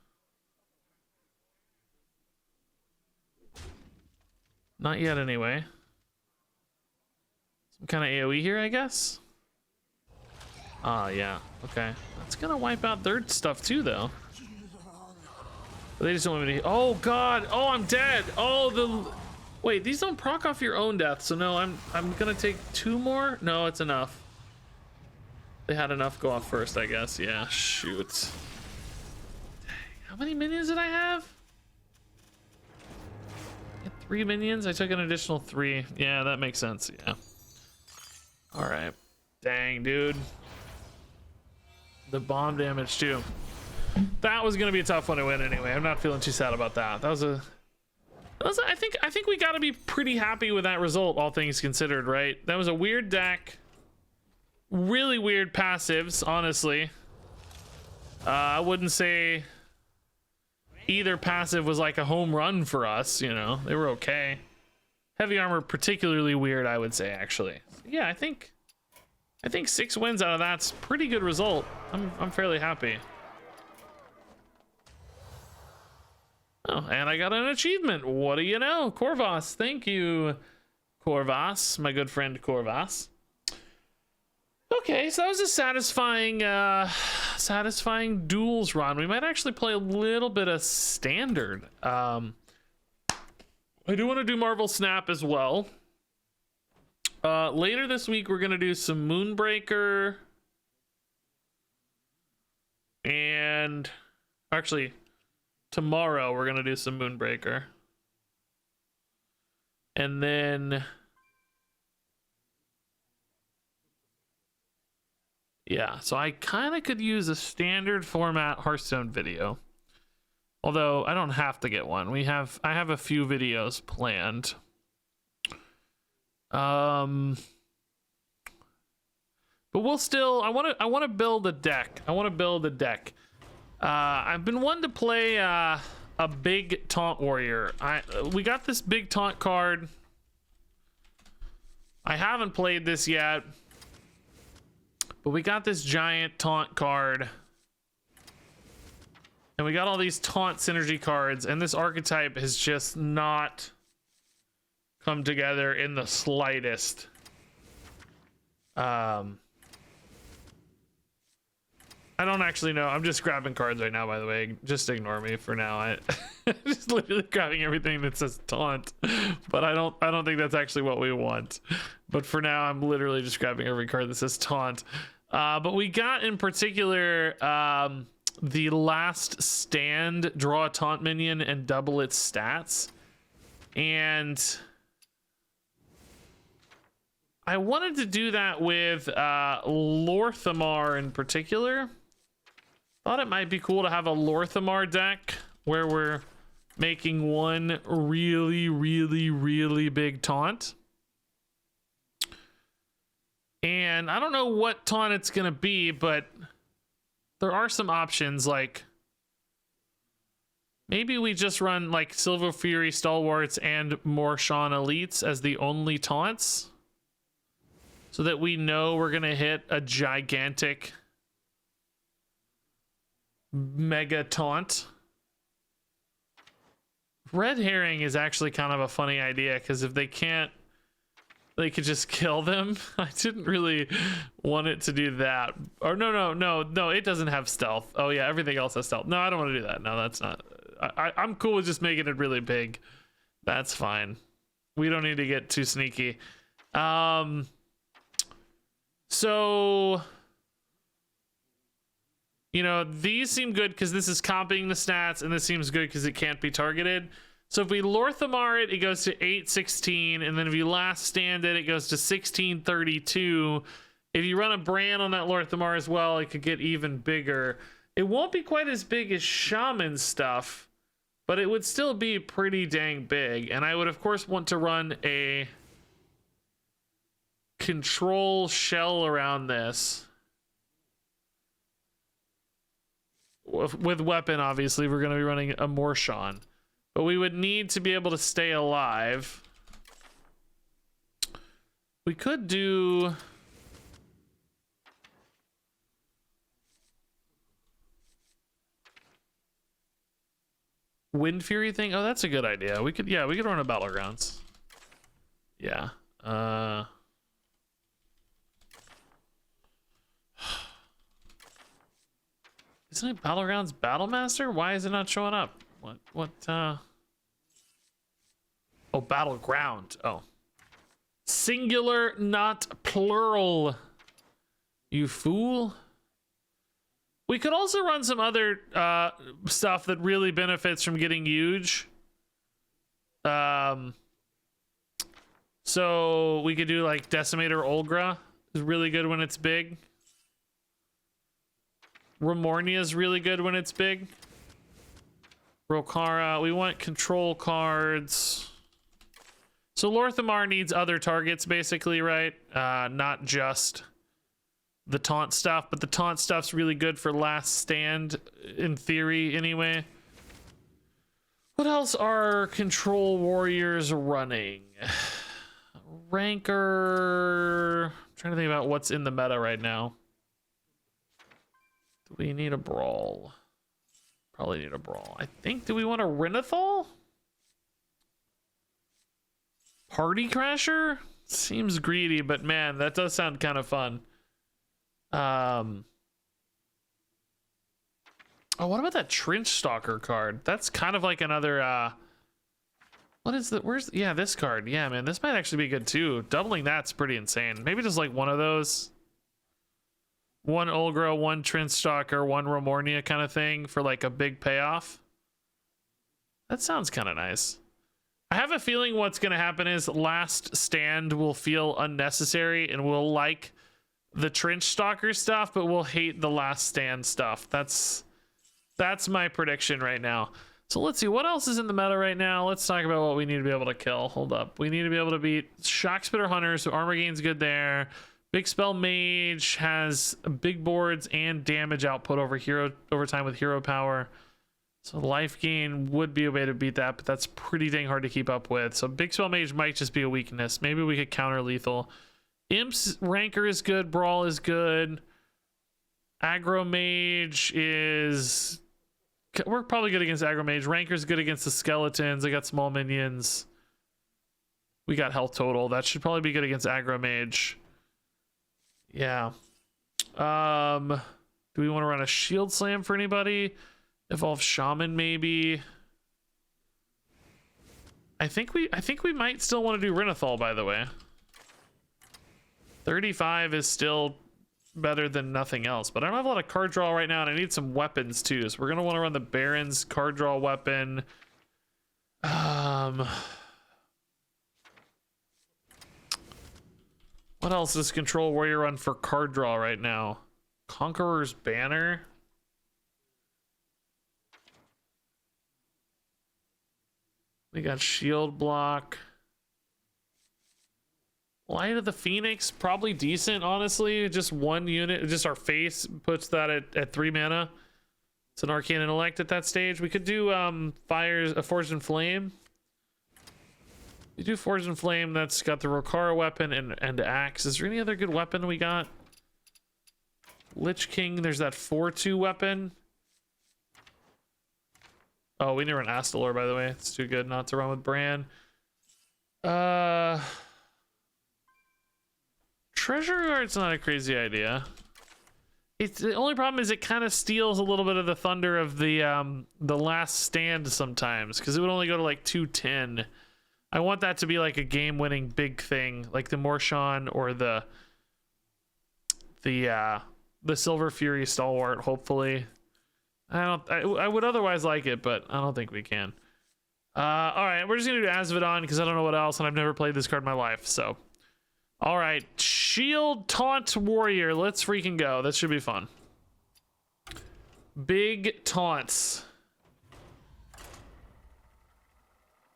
S1: Not yet anyway. Some kind of AoE here, I guess? Ah, yeah, okay. That's gonna wipe out their stuff too, though. They just don't want me to. Oh god! Oh, I'm dead! Oh, the. Wait, these don't proc off your own death, so no, I'm gonna take 2 more. No, it's enough. They had enough go off first, I guess. Yeah, shoot. Dang, how many minions did I have? I had 3 minions. I took an additional 3. Yeah, that makes sense. Yeah. All right. Dang, dude. The bomb damage too. That was gonna be a tough one to win anyway. I'm not feeling too sad about that. I think we gotta be pretty happy with that result, all things considered, right? That was a weird deck. Really weird passives, honestly. I wouldn't say either passive was like a home run for us, you know. They were okay. Heavy armor particularly weird, I would say, actually. Yeah, I think 6 wins out of that's pretty good result. I'm fairly happy. Oh, and I got an achievement. What do you know? Corvus. Thank you, Corvus, my good friend Corvus. Okay, so that was a satisfying duels run. We might actually play a little bit of standard. I do want to do Marvel Snap as well. Later this week, we're going to do some Moonbreaker. And actually, tomorrow we're gonna do some Moonbreaker. And then yeah, so I kind of could use a standard format Hearthstone video. Although I don't have to get one. I have a few videos planned. But we'll still I want to build a deck. I've been wanting to play a big Taunt warrior. We got this big Taunt card. I haven't played this yet. But we got this giant Taunt card. And we got all these Taunt synergy cards, and this archetype has just not come together in the slightest. I don't actually know. I'm just grabbing cards right now, by the way. Just ignore me for now. I'm just literally grabbing everything that says Taunt. But I don't think that's actually what we want. But for now, I'm literally just grabbing every card that says Taunt. But we got in particular the Last Stand, draw a Taunt minion and double its stats. And I wanted to do that with Lorthamar in particular. Thought it might be cool to have a Lorthamar deck where we're making one really, really, really big Taunt. And I don't know what Taunt it's gonna be, but there are some options, like maybe we just run like Silver Fury Stalwarts and Morshan Elites as the only taunts, so that we know we're gonna hit a gigantic mega taunt. Red Herring is actually kind of a funny idea, because if they can't, they could just kill them. I didn't really want it to do that. Or no, it doesn't have stealth. Oh yeah, everything else has stealth. No, I don't want to do that. No, that's not. I'm cool with just making it really big. That's fine. We don't need to get too sneaky. So, you know, these seem good because this is copying the stats, and this seems good because it can't be targeted. So if we Lorthamar it, it goes to 816, and then if you Last Stand it, it goes to 1632. If you run a Bran on that Lorthamar as well, it could get even bigger. It won't be quite as big as Shaman stuff, but it would still be pretty dang big. And I would, of course, want to run a control shell around this. With weapon, obviously, we're going to be running a Morshan. But we would need to be able to stay alive. We could do... Wind Fury thing? Oh, that's a good idea. We could run a Battlegrounds. Yeah. Isn't it Battlegrounds Battlemaster? Why is it not showing up? Oh, Battleground. Oh. Singular, not plural. You fool. We could also run some other stuff that really benefits from getting huge. So we could do like Decimator Olgra. Is really good when it's big. Ramornia is really good when it's big. Rokara, we want control cards. So Lorthamar needs other targets, basically, right? Not just the taunt stuff, but the taunt stuff's really good for Last Stand, in theory, anyway. What else are control warriors running? Ranker. I'm trying to think about what's in the meta right now. Do we need a brawl? Probably need a brawl. I think, do we want a Renathal? Party Crasher? Seems greedy, but man, that does sound kind of fun. Oh, what about that Trench Stalker card? That's kind of like another, what is the, yeah, this card. Yeah, man, this might actually be good too. Doubling that's pretty insane. Maybe just like one of those. One Olgra, one Trench Stalker, one Ramornia kind of thing for like a big payoff. That sounds kind of nice. I have a feeling what's going to happen is Last Stand will feel unnecessary and we'll like the Trench Stalker stuff, but we'll hate the Last Stand stuff. That's my prediction right now. So let's see, what else is in the meta right now? Let's talk about what we need to be able to kill. Hold up. We need to be able to beat Shock Spitter Hunter, so armor gain's good there. Big Spell Mage has big boards and damage output over time with hero power. So life gain would be a way to beat that, but that's pretty dang hard to keep up with. So Big Spell Mage might just be a weakness. Maybe we could counter lethal. Imp's Ranker is good. Brawl is good. Aggro Mage is... We're probably good against Aggro Mage. Ranker's good against the skeletons. I got small minions. We got health total. That should probably be good against Aggro Mage. Yeah. Do we want to run a Shield Slam for anybody? Evolve Shaman maybe. I think we might still want to do Renathal, by the way. 35 is still better than nothing else, but I don't have a lot of card draw right now and I need some weapons too, so we're gonna want to run the Baron's card draw weapon. What else does Control Warrior run for card draw right now? Conqueror's Banner. We got Shield Block. Light of the Phoenix, probably decent, honestly. Just one unit, just our face puts that at 3 mana. It's an Arcane Intellect at that stage. We could do Forged in Flame. You do Forged in Flame, that's got the Rokara weapon and Axe. Is there any other good weapon we got? Lich King, there's that 4/2 weapon. Oh, we need to run Astalor, by the way. It's too good not to run with Bran. Treasure Guard's not a crazy idea. It's the only problem is it kind of steals a little bit of the thunder of the Last Stand sometimes, because it would only go to like 210. I want that to be like a game-winning big thing, like the Morshan or the Silver Fury Stalwart. Hopefully, I would otherwise like it, but I don't think we can. All right, we're just gonna do Azvedon because I don't know what else, and I've never played this card in my life, so. All right, Shield Taunt Warrior. Let's freaking go. That should be fun. Big taunts.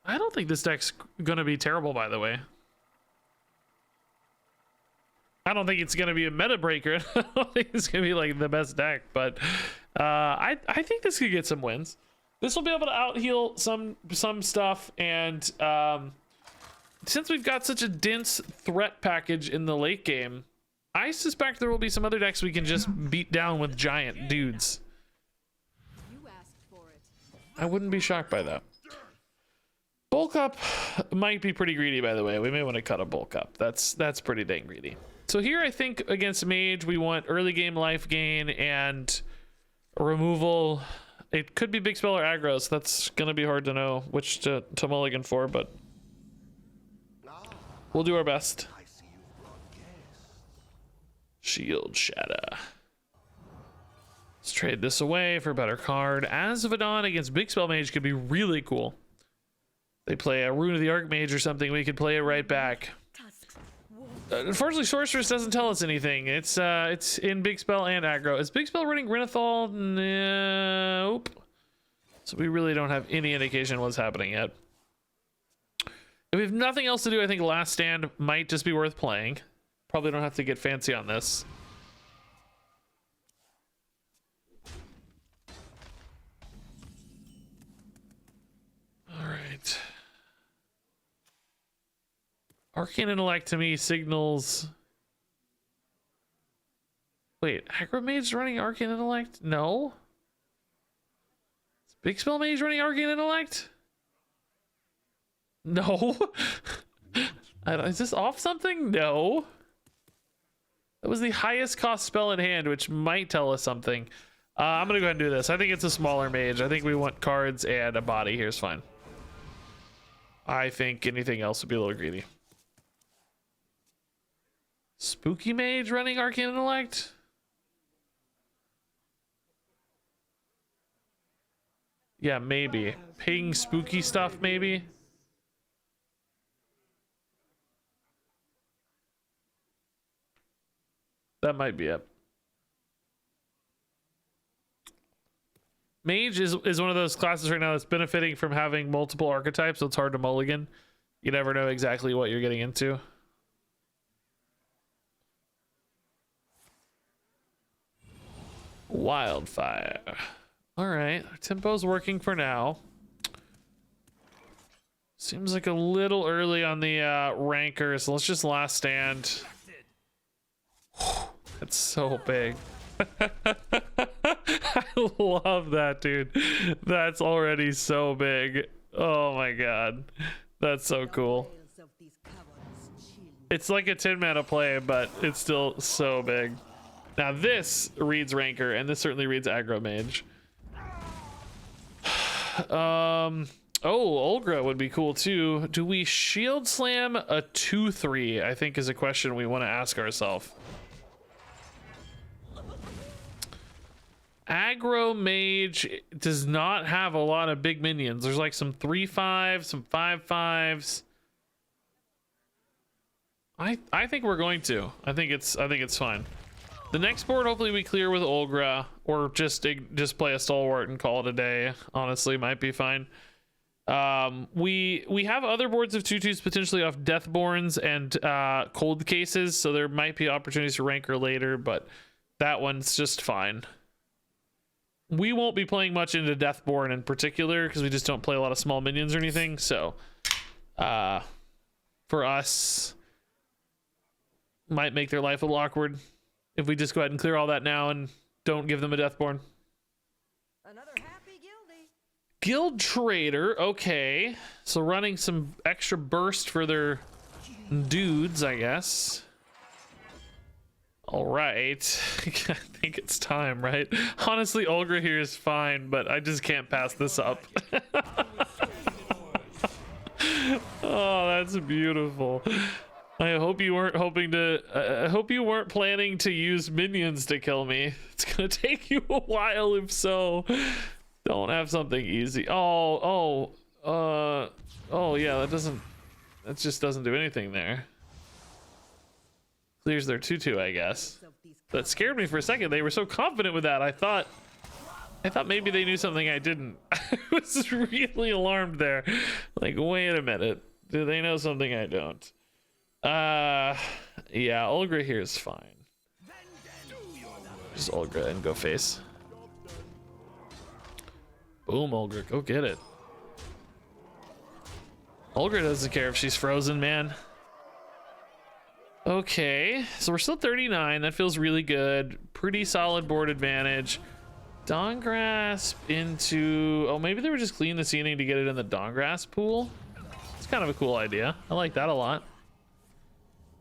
S1: I don't think this deck's gonna be terrible, by the way. I don't think it's gonna be a meta breaker. I don't think it's gonna be like the best deck, but I think this could get some wins. This will be able to out heal some stuff, and since we've got such a dense threat package in the late game, I suspect there will be some other decks we can just beat down with giant dudes.
S5: You asked for it.
S1: I wouldn't be shocked by that. Bulk up might be pretty greedy, by the way. We may want to cut a bulk up. That's pretty dang greedy. So here I think against Mage we want early game life gain and removal. It could be big spell or aggro, so that's gonna be hard to know which to mulligan for, but we'll do our best. Shield Shatter. Let's trade this away for a better card. Azvedon against Big Spell Mage could be really cool. They play a Rune of the Archmage or something, we could play it right back. Unfortunately, Sorceress doesn't tell us anything. It's in Big Spell and aggro. Is Big Spell running Renathal? Nope. So we really don't have any indication what's happening yet. If we have nothing else to do, I think Last Stand might just be worth playing. Probably don't have to get fancy on this. All right. Arcane Intellect to me signals... Wait, Aggro Mage running Arcane Intellect? No. Is Big Spell Mage running Arcane Intellect? No. Is this off something? No. That was the highest cost spell in hand, which might tell us something. I'm gonna go ahead and do this. I think it's a smaller mage. I think we want cards and a body. Here's fine. I think anything else would be a little greedy. Spooky Mage running Arcane Intellect? Yeah, maybe. Ping spooky stuff, maybe. That might be it. Mage is one of those classes right now that's benefiting from having multiple archetypes, so it's hard to mulligan. You never know exactly what you're getting into. Wildfire. All right, our tempo's working for now. Seems like a little early on the ranker, so let's just last stand. That's so big. I love that, dude. That's already so big. Oh my god. That's so cool. It's like a 10 mana play, but it's still so big. Now this reads ranker, and this certainly reads aggro mage. Oh, Olgra would be cool too. Do we shield slam a 2/3? I think is a question we want to ask ourselves. Aggro mage does not have a lot of big minions. There's like some 3/5, some 5/5s. I think we're going to. I think it's fine. The next board, hopefully we clear with Olgra, or just play a stalwart and call it a day. Honestly, might be fine. We have other boards of 2/2s potentially off Deathborns and cold cases, so there might be opportunities for ranker later, but that one's just fine. We won't be playing much into Deathborn in particular because we just don't play a lot of small minions or anything. So for us, might make their life a little awkward if we just go ahead and clear all that now and don't give them a Deathborn.
S5: Another happy guildie.
S1: Guild Trader, okay. So running some extra burst for their dudes, I guess. All right, I think it's time, right? Honestly, Olgra here is fine, but I just can't pass this up. Oh, that's beautiful. I hope you weren't hoping to. I hope you weren't planning to use minions to kill me. It's gonna take you a while. If so, don't have something easy. Oh, yeah. That just doesn't do anything there. Clears their 2/2, I guess. That scared me for a second. They were so confident with that. I thought maybe they knew something I didn't. I was really alarmed there. Like, wait a minute. Do they know something I don't? Yeah, Olgra here is fine. Just Olgra and go face. Boom, Olgra, go get it. Olgra doesn't care if she's frozen, man. Okay, so we're still 39. That feels really good. Pretty solid board advantage. Dawn Grasp into... Oh, maybe they were just cleaning the ceiling to get it in the Dawn Grasp pool. It's kind of a cool idea. I like that a lot.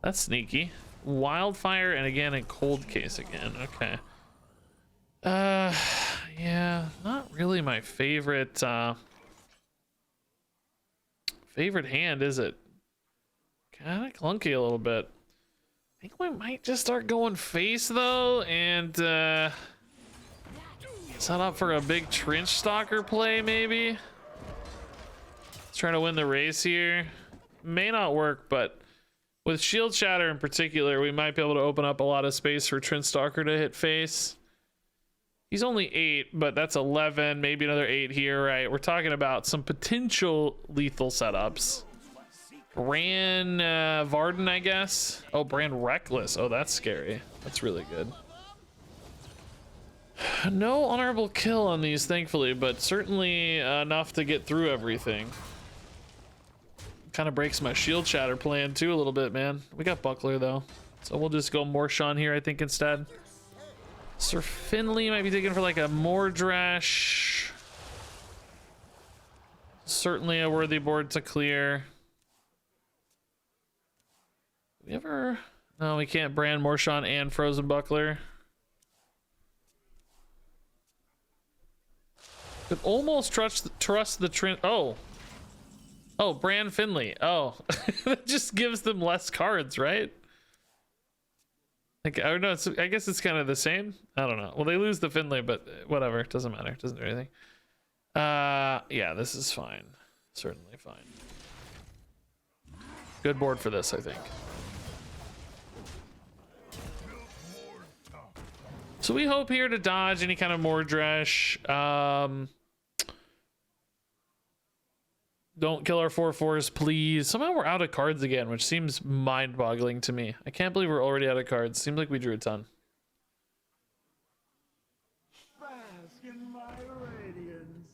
S1: That's sneaky. Wildfire, and again, in Cold Case again. Okay. Yeah, not really my favorite, favorite hand, is it? Kind of clunky a little bit. I think we might just start going face though, and set up for a big Trench Stalker play maybe. Let's try to win the race here. May not work, but with Shield Shatter in particular, we might be able to open up a lot of space for Trench Stalker to hit face. He's only 8, but that's 11, maybe another 8 here, right? We're talking about some potential lethal setups. Bran Varden, I guess. Oh, Bran Reckless. Oh, that's scary. That's really good. No honorable kill on these, thankfully, but certainly enough to get through everything. Kind of breaks my Shield Shatter plan too a little bit, man. We got Buckler though, so we'll just go Morshan here, I think, instead. Sir Finley might be taken for like a Mordrash. Certainly a worthy board to clear. We ever... No, we can't brand Morshan and Frozen Buckler. Could almost trust the trend. Oh, Bran Finley. Oh, that just gives them less cards, right? Like, I don't know. I guess it's kind of the same. I don't know. Well, they lose the Finley, but whatever. It doesn't matter. It doesn't do anything. Yeah, this is fine. Certainly fine. Good board for this, I think. So we hope here to dodge any kind of Mordresh. Don't kill our 4/4s, please. Somehow we're out of cards again, which seems mind-boggling to me. I can't believe we're already out of cards. Seems like we drew a ton.
S3: Bask in my radiance.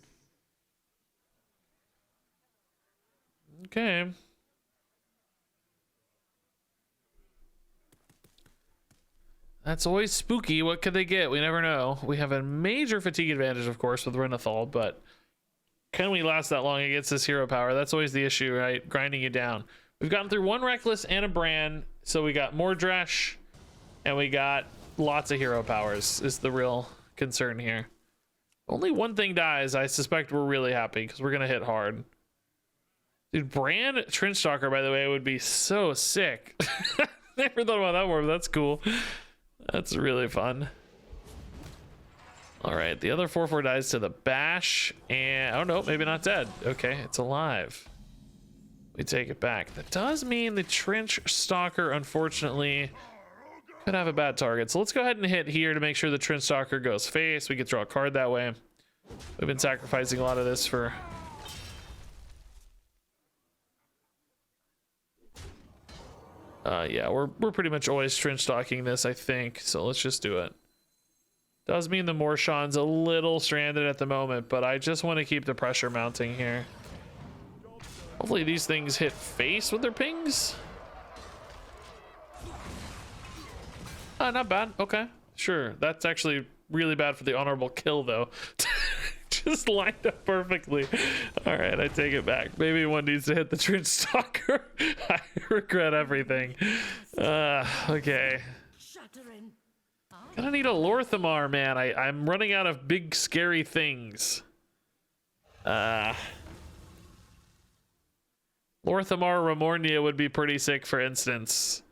S1: Okay. That's always spooky. What could they get? We never know. We have a major fatigue advantage, of course, with Renathal, but can we last that long against this hero power? That's always the issue, right? Grinding you down. We've gotten through one Reckless and a Brand, so we got Mordresh, and we got lots of hero powers is the real concern here. Only one thing dies. I suspect we're really happy because we're going to hit hard. Dude, Brand Trenchstalker, by the way, would be so sick. Never thought about that more, but that's cool. That's really fun. All right, the other 4/4 dies to the bash, and oh no, maybe not dead. Okay, it's alive. We take it back. That does mean the Trench Stalker, unfortunately, could have a bad target. So let's go ahead and hit here to make sure the Trench Stalker goes face. We could draw a card that way. We've been sacrificing a lot of this for. Yeah, we're pretty much always Trench Stalking this, I think. So let's just do it. Does mean the Morshan's a little stranded at the moment, but I just want to keep the pressure mounting here. Hopefully these things hit face with their pings. Not bad. Okay, sure. That's actually really bad for the honorable kill, though. Just lined up perfectly. All right, I take it back. Maybe one needs to hit the Trench Stalker. I regret everything. Okay.
S5: Shattering.
S1: Gonna need a Lorthamar, man. I'm running out of big scary things. Lorthamar Ramornia would be pretty sick, for instance.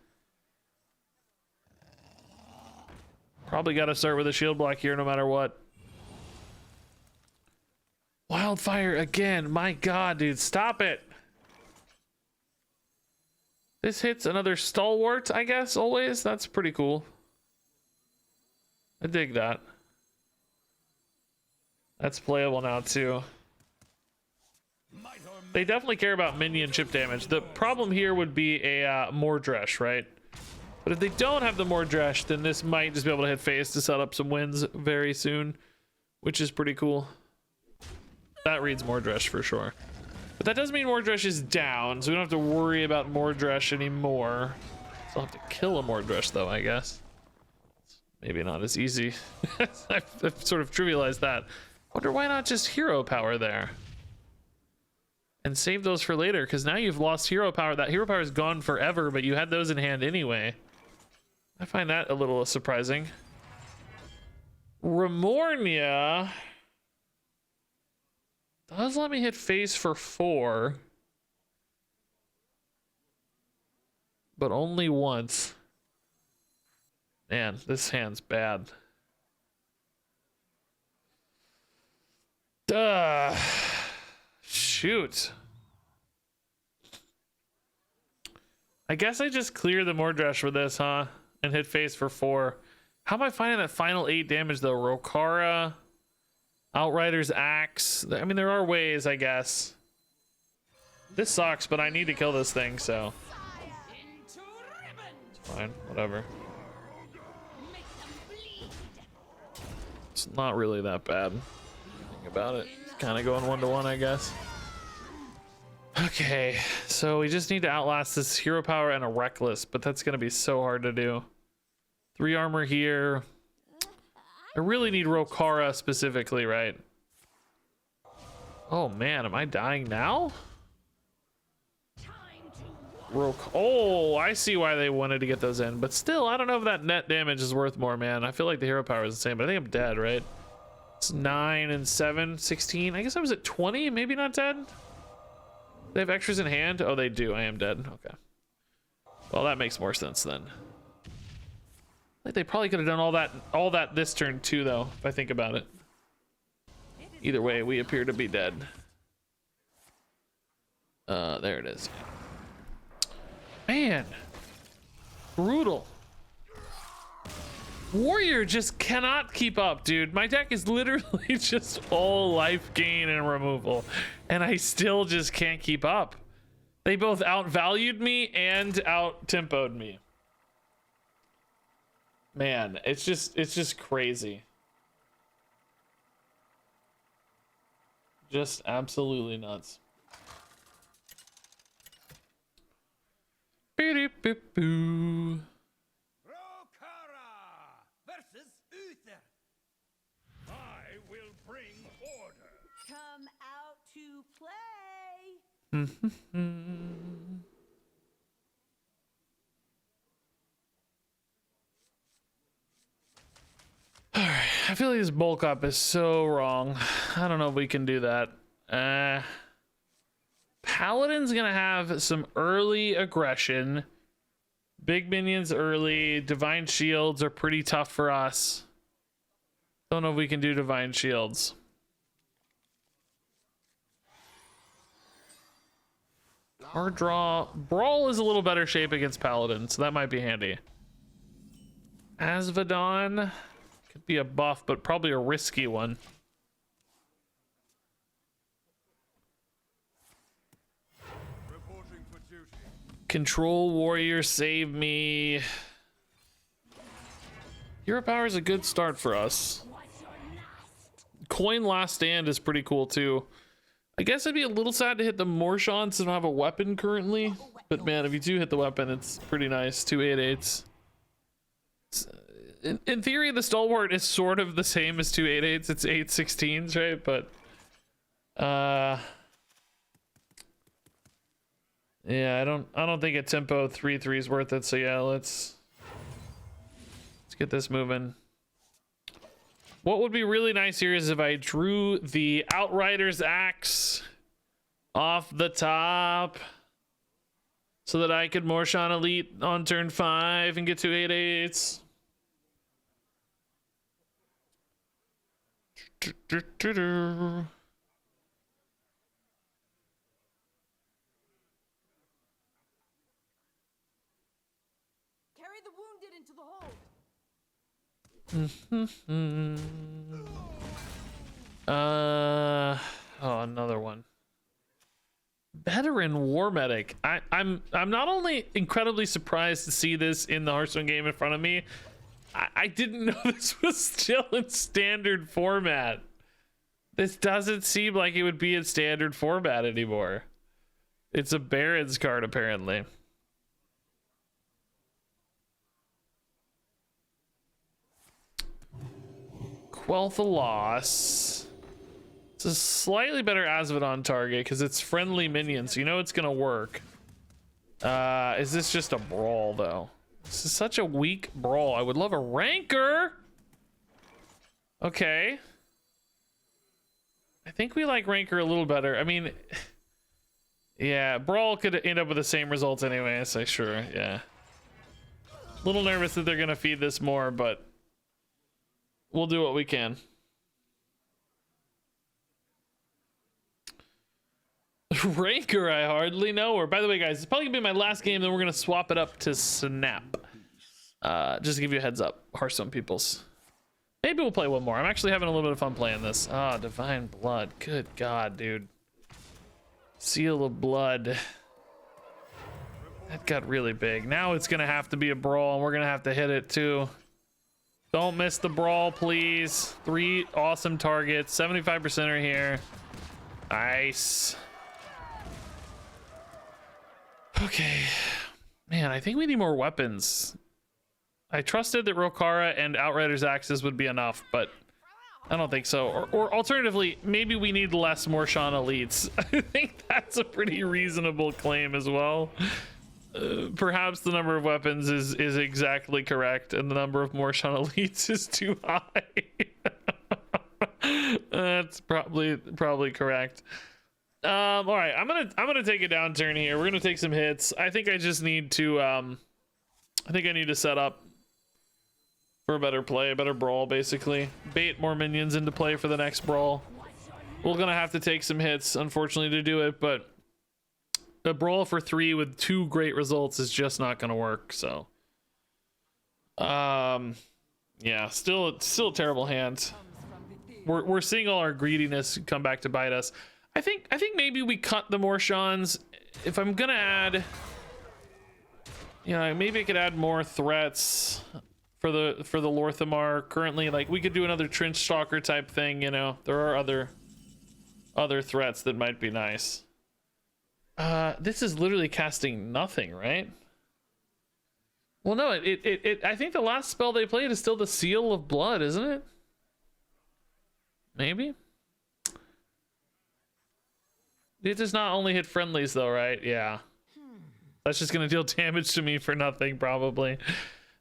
S1: Probably got to start with a shield block here no matter what. Wildfire again. My god, dude, stop it. This hits another Stalwart, I guess, always. That's pretty cool. I dig that. That's playable now too. They definitely care about minion chip damage. The problem here would be a Mordresh, right? But if they don't have the Mordresh, then this might just be able to hit face to set up some wins very soon, which is pretty cool. That reads Mordresh for sure. But that does mean Mordresh is down, so we don't have to worry about Mordresh anymore. Still have to kill a Mordresh though, I guess. Maybe not as easy. I've sort of trivialized that. Wonder why not just hero power there? And save those for later, because now you've lost hero power. That hero power is gone forever, but you had those in hand anyway. I find that a little surprising. Ramornia does let me hit face for 4. But only once. Man, this hand's bad. Duh. Shoot. I guess I just clear the Mordresh for this, huh? And hit face for 4. How am I finding that final 8 damage though? Rokara, Outrider's Axe. I mean, there are ways, I guess. This sucks, but I need to kill this thing, so. It's fine, whatever. It's not really that bad. Think about it. It's kind of going 1-to-1, I guess. Okay, so we just need to outlast this hero power and a Reckless, but that's going to be so hard to do. 3 armor here. I really need Rokara specifically, right? Oh man, am I dying now? Oh, I see why they wanted to get those in, but still, I don't know if that net damage is worth more, man. I feel like the hero power is the same, but I think I'm dead, right? It's 9 and 7, 16. I guess I was at 20, maybe not dead. They have extras in hand? Oh, they do. I am dead. Okay. Well, that makes more sense then. Like they probably could have done all that this turn too, though, if I think about it. Either way, we appear to be dead. There it is. Man, brutal. Warrior just cannot keep up, dude. My deck is literally just all life gain and removal, and I still just can't keep up. They both outvalued me and out-tempoed me. Man, it's just crazy. Just absolutely nuts. Beep-beep-boo.
S4: Versus Uther. I will bring order.
S5: Come out to play.
S1: Alright, I feel like this bulk up is so wrong. I don't know if we can do that. Paladin's gonna have some early aggression. Big minions early. Divine shields are pretty tough for us. Don't know if we can do divine shields. Hard draw. Brawl is a little better shape against Paladin, so that might be handy. Asvedon could be a buff, but probably a risky one.
S4: Reporting for duty.
S1: Control Warrior, save me. Hero Power is a good start for us. Coin Last Stand is pretty cool too. I guess I'd be a little sad to hit the Morshon since I don't have a weapon currently. But man, if you do hit the weapon, it's pretty nice. 2 8/8s. In theory, the Stalwart is sort of the same as 2 8/8s. It's 8 16s, right? But yeah, I don't think a tempo 3/3 is worth it. So yeah, let's get this moving. What would be really nice here is if I drew the Outrider's Axe off the top so that I could Morshon Elite on turn 5 and get to 8/8s.
S5: Carry the wounded into the hold.
S1: Oh, another one. Veteran War Medic. I'm not only incredibly surprised to see this in the Hearthstone game in front of me, I didn't know this was still in standard format. This doesn't seem like it would be in standard format anymore. It's a Baron's card apparently. Quel'th the Loss. It's a slightly better Asvedon target because it's friendly minions, so you know it's gonna work. Is this just a brawl though? This is such a weak brawl. I would love a Rancor. Okay. I think we like Rancor a little better. I mean, yeah, brawl could end up with the same results anyway, so sure, yeah. A little nervous that they're gonna feed this more, but we'll do what we can. Rancor, I hardly know her. By the way, guys, it's probably gonna be my last game, then we're gonna swap it up to Snap. Just to give you a heads up, Hearthstone peoples. Maybe we'll play one more. I'm actually having a little bit of fun playing this. Ah, Divine Blood. Good God, dude. Seal of Blood. That got really big. Now it's gonna have to be a brawl, and we're gonna have to hit it too. Don't miss the brawl, please. 3 awesome targets. 75% are here. Nice. Okay. Man, I think we need more weapons. I trusted that Rokara and Outrider's Axes would be enough, but I don't think so. Or alternatively, maybe we need less Morshon Elites. I think that's a pretty reasonable claim as well. Perhaps the number of weapons is exactly correct, and the number of Morshon Elites is too high. That's probably correct. All right, I'm gonna take a downturn here. We're gonna take some hits. I think I just need to I think I need to set up for a better play, a better brawl, basically. Bait more minions into play for the next brawl. We're gonna have to take some hits, unfortunately, to do it, but a brawl for 3 with 2 great results is just not gonna work. So, yeah, still a terrible hand. We're seeing all our greediness come back to bite us. I think maybe we cut the more Shans. If I'm gonna add, you know, maybe I could add more threats for the Lorthamar. Currently, like, we could do another Trench Stalker type thing. You know, there are other threats that might be nice. This is literally casting nothing, right? Well, no, I think the last spell they played is still the Seal of Blood, isn't it? Maybe. It does not only hit friendlies though, right? Yeah. That's just gonna deal damage to me for nothing, probably.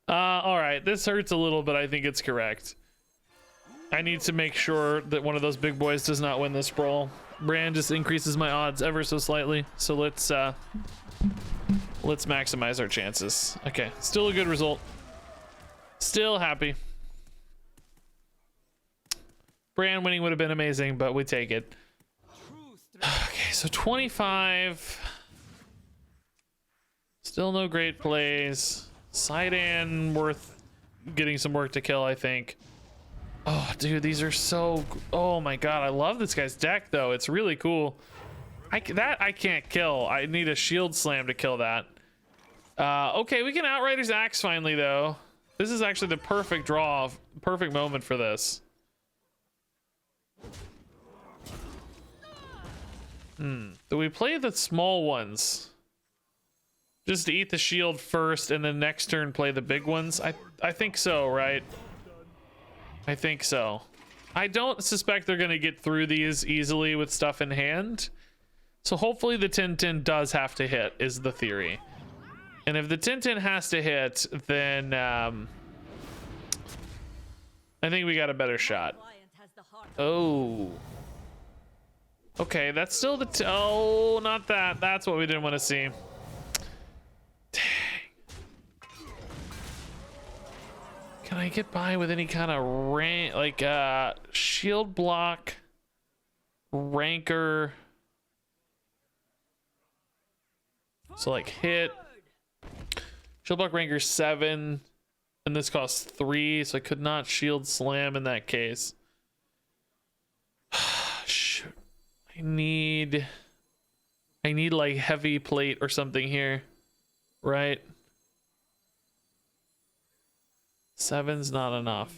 S1: All right, this hurts a little, but I think it's correct. I need to make sure that one of those big boys does not win this brawl. Brand just increases my odds ever so slightly, so let's maximize our chances. Okay, still a good result. Still happy. Brand winning would have been amazing, but we take it. Okay, so 25. Still no great plays. Sidan worth getting some work to kill, I think. Oh, dude, these are so... Oh my god, I love this guy's deck, though. It's really cool. I can't kill. I need a shield slam to kill that. Okay, we can Outrider's Axe finally, though. This is actually the perfect draw, perfect moment for this. Do we play the small ones? Just to eat the shield first, and then next turn play the big ones? I think so, right? I think so. I don't suspect they're gonna get through these easily with stuff in hand. So hopefully the 10-10 does have to hit, is the theory. And if the 10-10 has to hit, then I think we got a better shot. Oh. Okay, that's still the... Oh, not that. That's what we didn't want to see. Dang. Can I get by with any kind of rank, like shield block, rancor? So like hit, shield block rancor 7, and this costs 3, so I could not shield slam in that case. Shoot, I need like heavy plate or something here, right? 7's not enough.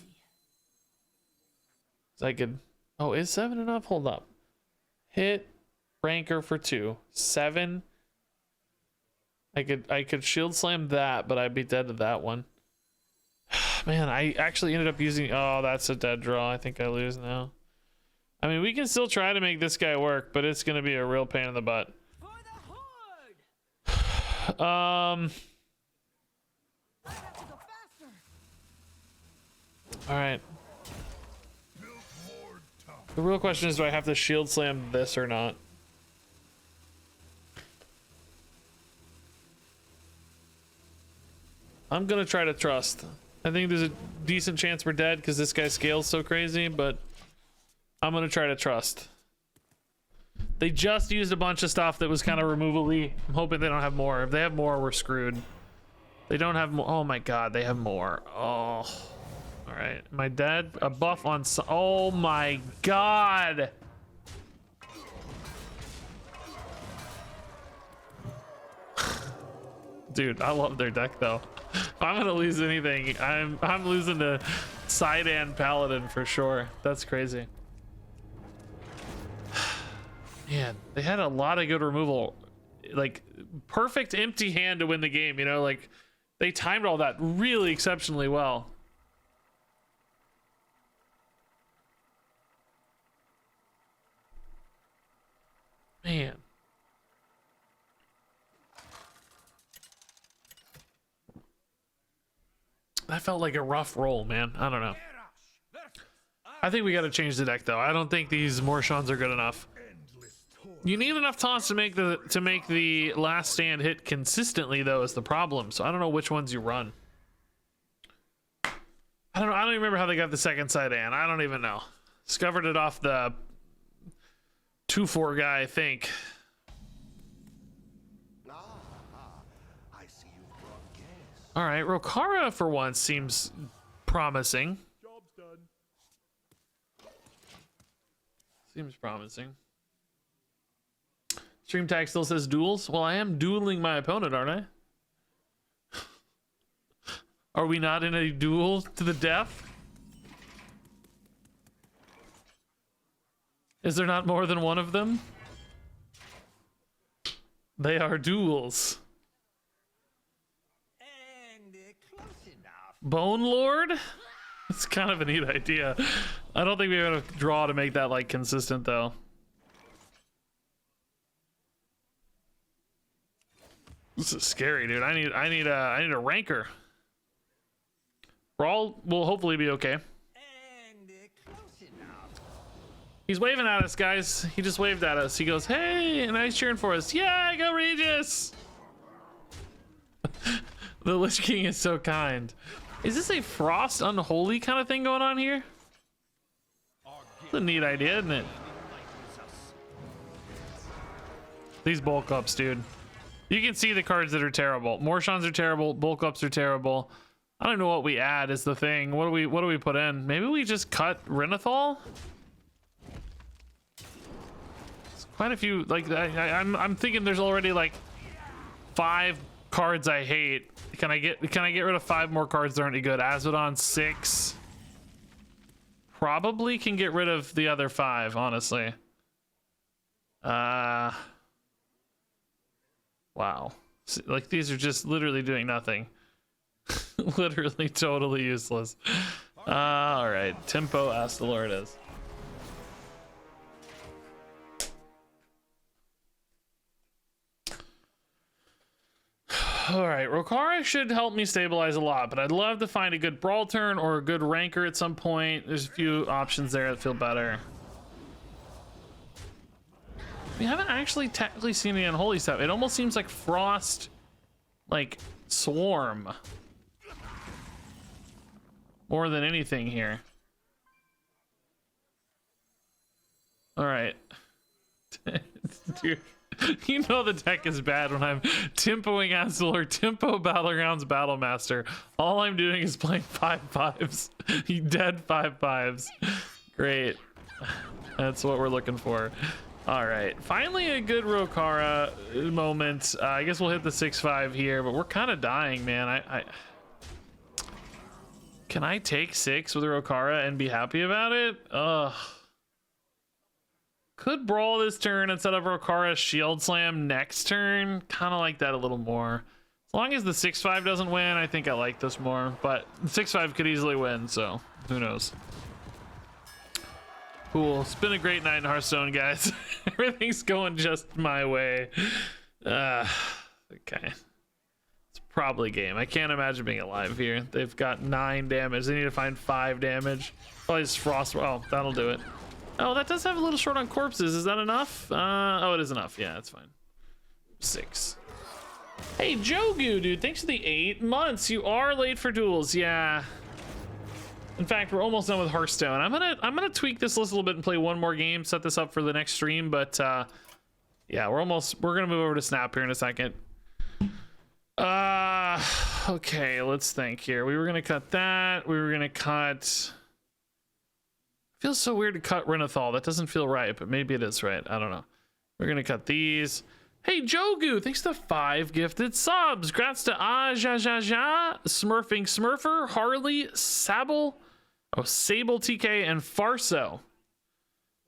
S1: I could... Oh, is 7 enough? Hold up. Hit rancor for 2. 7. I could shield slam that, but I'd be dead to that one. Man, I actually ended up using... Oh, that's a dead draw. I think I lose now. I mean, we can still try to make this guy work, but it's gonna be a real pain in the butt. All right. The real question is, do I have to shield slam this or not? I'm gonna try to trust. I think there's a decent chance we're dead because this guy scales so crazy, but I'm gonna try to trust. They just used a bunch of stuff that was kind of removally. I'm hoping they don't have more. If they have more, we're screwed. They don't have more. Oh my god, they have more. Oh. All right, am I dead? A buff on... Oh my god! Dude, I love their deck though. If I'm gonna lose anything, I'm losing to Sidan Paladin for sure. That's crazy. Man, they had a lot of good removal. Like, perfect empty hand to win the game, you know? Like, they timed all that really exceptionally well. Man. That felt like a rough roll, man. I don't know. I think we got to change the deck, though. I don't think these Morshans are good enough. You need enough taunts to make the last stand hit consistently, though, is the problem. So I don't know which ones you run. I don't even remember how they got the second Sidan. I don't even know. Discovered it off the 2/4 guy, I think.
S3: I see you brought guests.
S1: All right, Rokara for once seems promising.
S3: Job's done.
S1: Seems promising. Stream tag still says duels. Well, I am dueling my opponent, aren't I? Are we not in a duel to the death? Is there not more than one of them? They are duels.
S4: And close enough.
S1: Bone Lord? It's kind of a neat idea. I don't think we have enough draw to make that like consistent though. This is scary, dude. I need a ranker. Brawl will hopefully be okay.
S4: And close enough.
S1: He's waving at us, guys. He just waved at us. He goes, "Hey," and he's cheering for us. Yeah, go Regis. The Lich King is so kind. Is this a Frost Unholy kind of thing going on here? It's a neat idea, isn't it? These bulk ups, dude. You can see the cards that are terrible. Morshans are terrible. Bulk ups are terrible. I don't know what we add is the thing. What do we put in? Maybe we just cut Renathal? It's quite a few. Like I'm thinking there's already like 5 cards I hate. Can I get rid of 5 more cards that aren't any good? Azodon 6. Probably can get rid of the other 5, honestly. Wow. Like these are just literally doing nothing. Literally totally useless. All right, Tempo Astalordas. All right, Rokara should help me stabilize a lot, but I'd love to find a good brawl turn or a good ranker at some point. There's a few options there that feel better. We haven't actually technically seen the unholy stuff. It almost seems like Frost, like Swarm, more than anything here. All right. Dude, you know the deck is bad when I'm tempoing Astal or tempo Battlegrounds Battlemaster. All I'm doing is playing 5/5s. You dead 5/5s. Great. That's what we're looking for. All right, finally a good Rokara moment. I guess we'll hit the 6/5 here, but we're kind of dying, man. Can I take 6 with Rokara and be happy about it? Ugh. Could brawl this turn instead of Rokara Shield Slam next turn. Kind of like that a little more. As long as the 6/5 doesn't win, I think I like this more. But 6/5 could easily win, so who knows. Cool. It's been a great night in Hearthstone, guys. Everything's going just my way. Okay. It's probably game. I can't imagine being alive here. They've got 9 damage. They need to find 5 damage. Probably just Frost. Oh, that'll do it. Oh, that does have a little short on corpses. Is that enough? Oh, it is enough. Yeah, that's fine. 6. Hey, Jogu, dude. Thanks for the 8 months. You are late for duels. Yeah. In fact, we're almost done with Hearthstone. I'm gonna tweak this list a little bit and play one more game, set this up for the next stream. But yeah, we're gonna move over to Snap here in a second. Okay, let's think here. We were gonna cut that. We were gonna cut. Feels so weird to cut Renathal. That doesn't feel right, but maybe it is right. I don't know. We're gonna cut these. Hey, Jogu, thanks to 5 gifted subs. Grats to Smurfing Smurfer, Harley, Sable TK, and Farso.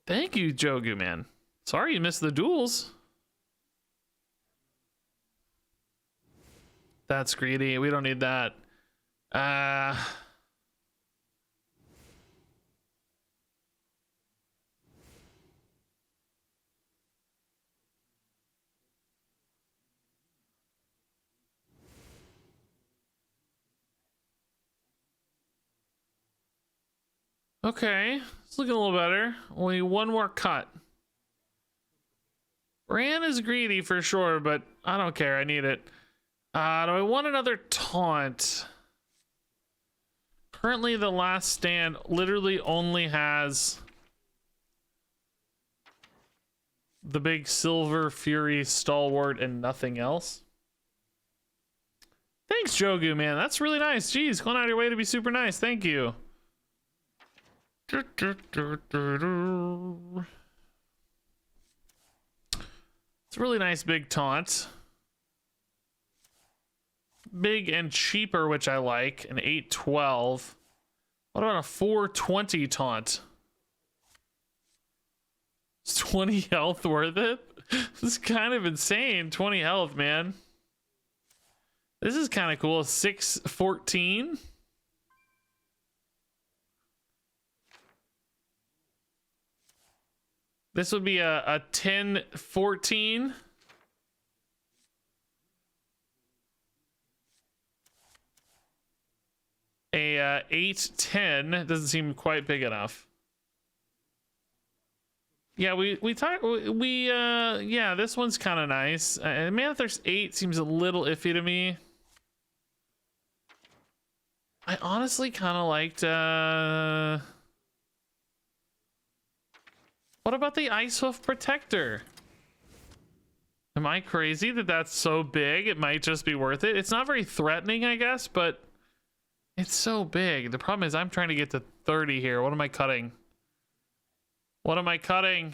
S1: Thank you, Jogu, man. Sorry you missed the duels. That's greedy. We don't need that. Okay, it's looking a little better. Only 1 more cut. Bran is greedy for sure, but I don't care. I need it. Do I want another taunt? Currently, the last stand literally only has the big Silver Fury stalwart and nothing else. Thanks, Jogu, man. That's really nice. Jeez, going out of your way to be super nice. Thank you. It's a really nice big taunt. Big and cheaper, which I like. An 812. What about a 420 taunt? Is 20 health worth it? This is kind of insane. 20 health, man. This is kind of cool. 614. This would be a 1014. A 810 doesn't seem quite big enough. Yeah, yeah, this one's kind of nice. Manthur's 8 seems a little iffy to me. I honestly kind of liked what about the Icehoof Protector? Am I crazy that that's so big? It might just be worth it. It's not very threatening, I guess, but it's so big. The problem is I'm trying to get to 30 here. What am I cutting? What am I cutting?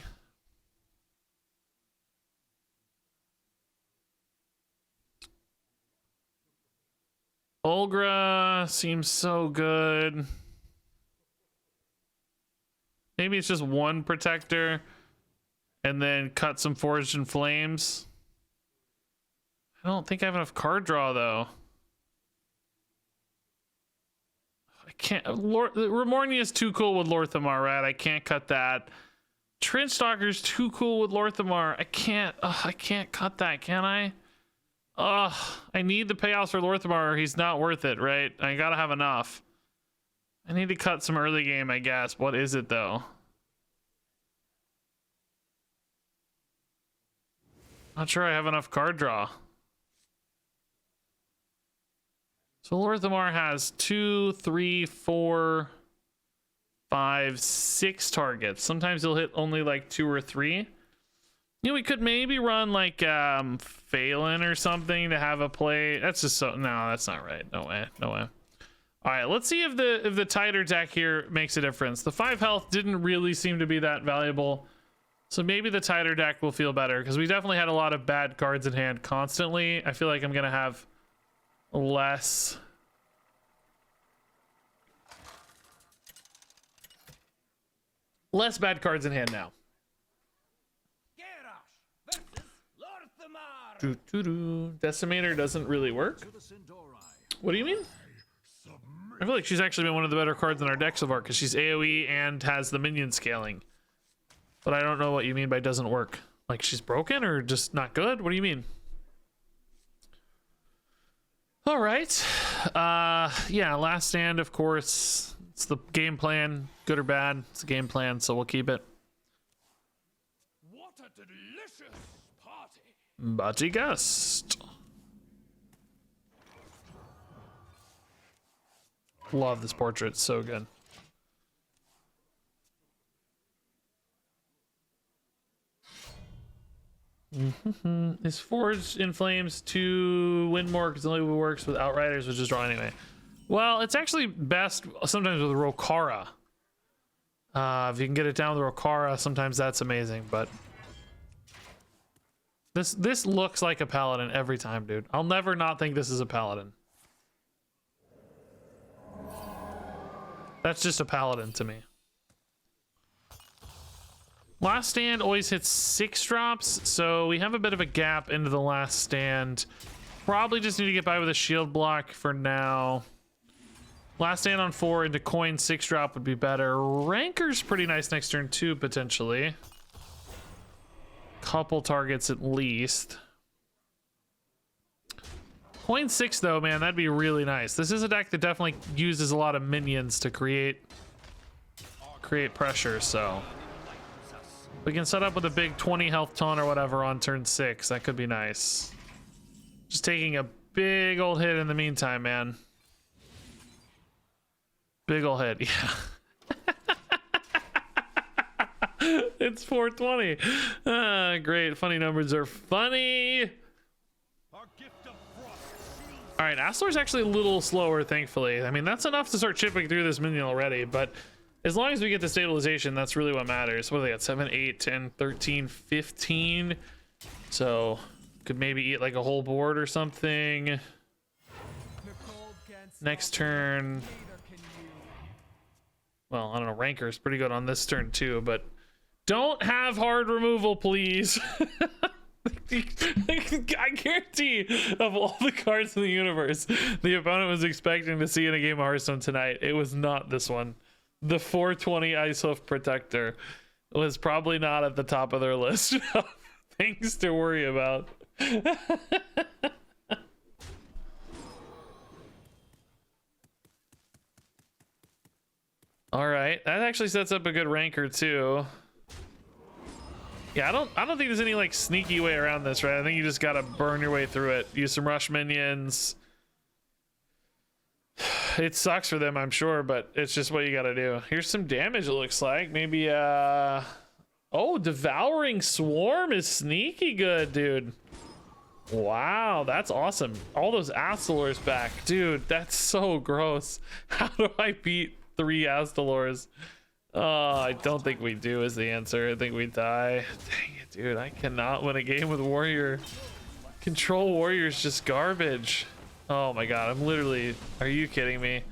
S1: Olgra seems so good. Maybe it's just one protector and then cut some Forged in Flames. I don't think I have enough card draw though. I can't. Remornia is too cool with Lorthamar, right? I can't cut that. Trenchstalker's too cool with Lorthamar. I can't cut that, can I? I need the payoffs for Lorthamar or he's not worth it, right? I gotta have enough. I need to cut some early game, I guess. What is it though? Not sure I have enough card draw. So Lorthamar has 2, 3, 4, 5, 6 targets. Sometimes he'll hit only like 2 or 3. You know, we could maybe run like Phelan or something to have a play. That's just so no, that's not right. No way, no way. All right, let's see if the tighter deck here makes a difference. The 5 health didn't really seem to be that valuable. So maybe the tighter deck will feel better because we definitely had a lot of bad cards in hand constantly. I feel like I'm going to have less bad cards in hand now. Decimator doesn't really work. What do you mean? I feel like she's actually been one of the better cards in our deck so far because she's AoE and has the minion scaling. But I don't know what you mean by doesn't work. Like she's broken or just not good? What do you mean? All right. Yeah, Last Stand, of course. It's the game plan, good or bad. It's a game plan, so we'll keep it.
S3: What a delicious party!
S1: Bachi Gust. Love this portrait, it's so good. Is Forged in Flames to win more because it only works with Outriders, which is draw anyway. Well, it's actually best sometimes with Rokara. If you can get it down with Rokara, sometimes that's amazing. But this looks like a paladin every time, dude. I'll never not think this is a paladin. That's just a paladin to me. Last Stand always hits 6 drops, so we have a bit of a gap into the Last Stand. Probably just need to get by with a shield block for now. Last Stand on 4 into coin 6 drop would be better. Ranker's pretty nice next turn too, potentially. Couple targets at least. Coin 6 though, man, that'd be really nice. This is a deck that definitely uses a lot of minions to create pressure, so we can set up with a big 20 health taunt or whatever on turn 6. That could be nice. Just taking a big old hit in the meantime, man. Big old hit, yeah. It's 420. Great. Funny numbers are funny.
S3: Our gift of frost.
S1: All right, Astor's actually a little slower, thankfully. I mean, that's enough to start chipping through this minion already, but as long as we get the stabilization, that's really what matters. What do they got? 7, 8, 10, 13, 15. So could maybe eat like a whole board or something. Next turn. Well, I don't know. Ranker's pretty good on this turn too, but don't have hard removal, please. I guarantee of all the cards in the universe the opponent was expecting to see in a game of Hearthstone tonight, it was not this one. The 420 Ice Hoof Protector was probably not at the top of their list of things to worry about. All right, that actually sets up a good ranker too. Yeah, I don't think there's any like sneaky way around this, right? I think you just gotta burn your way through it. Use some rush minions. It sucks for them, I'm sure, but it's just what you gotta do. Here's some damage, it looks like. Maybe oh, Devouring Swarm is sneaky good, dude. Wow, that's awesome. All those Astalors back. Dude, that's so gross. How do I beat 3 Astalors? Oh, I don't think we do is the answer. I think we die. Dang it, dude. I cannot win a game with Warrior. Control Warrior is just garbage. Oh my god, I'm literally... Are you kidding me?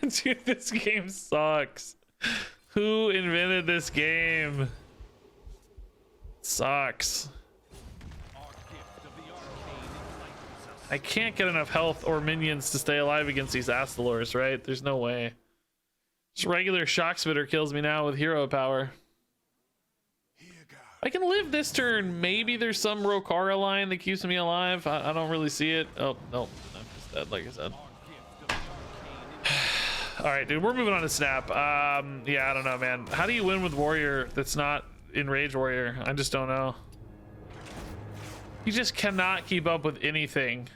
S1: Dude, this game sucks. Who invented this game? Sucks. I can't get enough health or minions to stay alive against these Astalors, right? There's no way. Just regular Shock Spitter kills me now with hero power. I can live this turn. Maybe there's some Rokara line that keeps me alive. I don't really see it. Oh, no. I'm just dead, like I said. All right, dude. We're moving on to Snap. Yeah, I don't know, man. How do you win with Warrior that's not in Rage Warrior? I just don't know. You just cannot keep up with anything.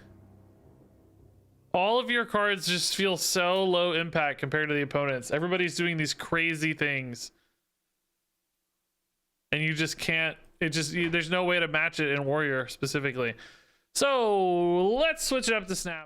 S1: All of your cards just feel so low impact compared to the opponents. Everybody's doing these crazy things. And you just can't, there's no way to match it in Warrior specifically. So let's switch it up to Snap.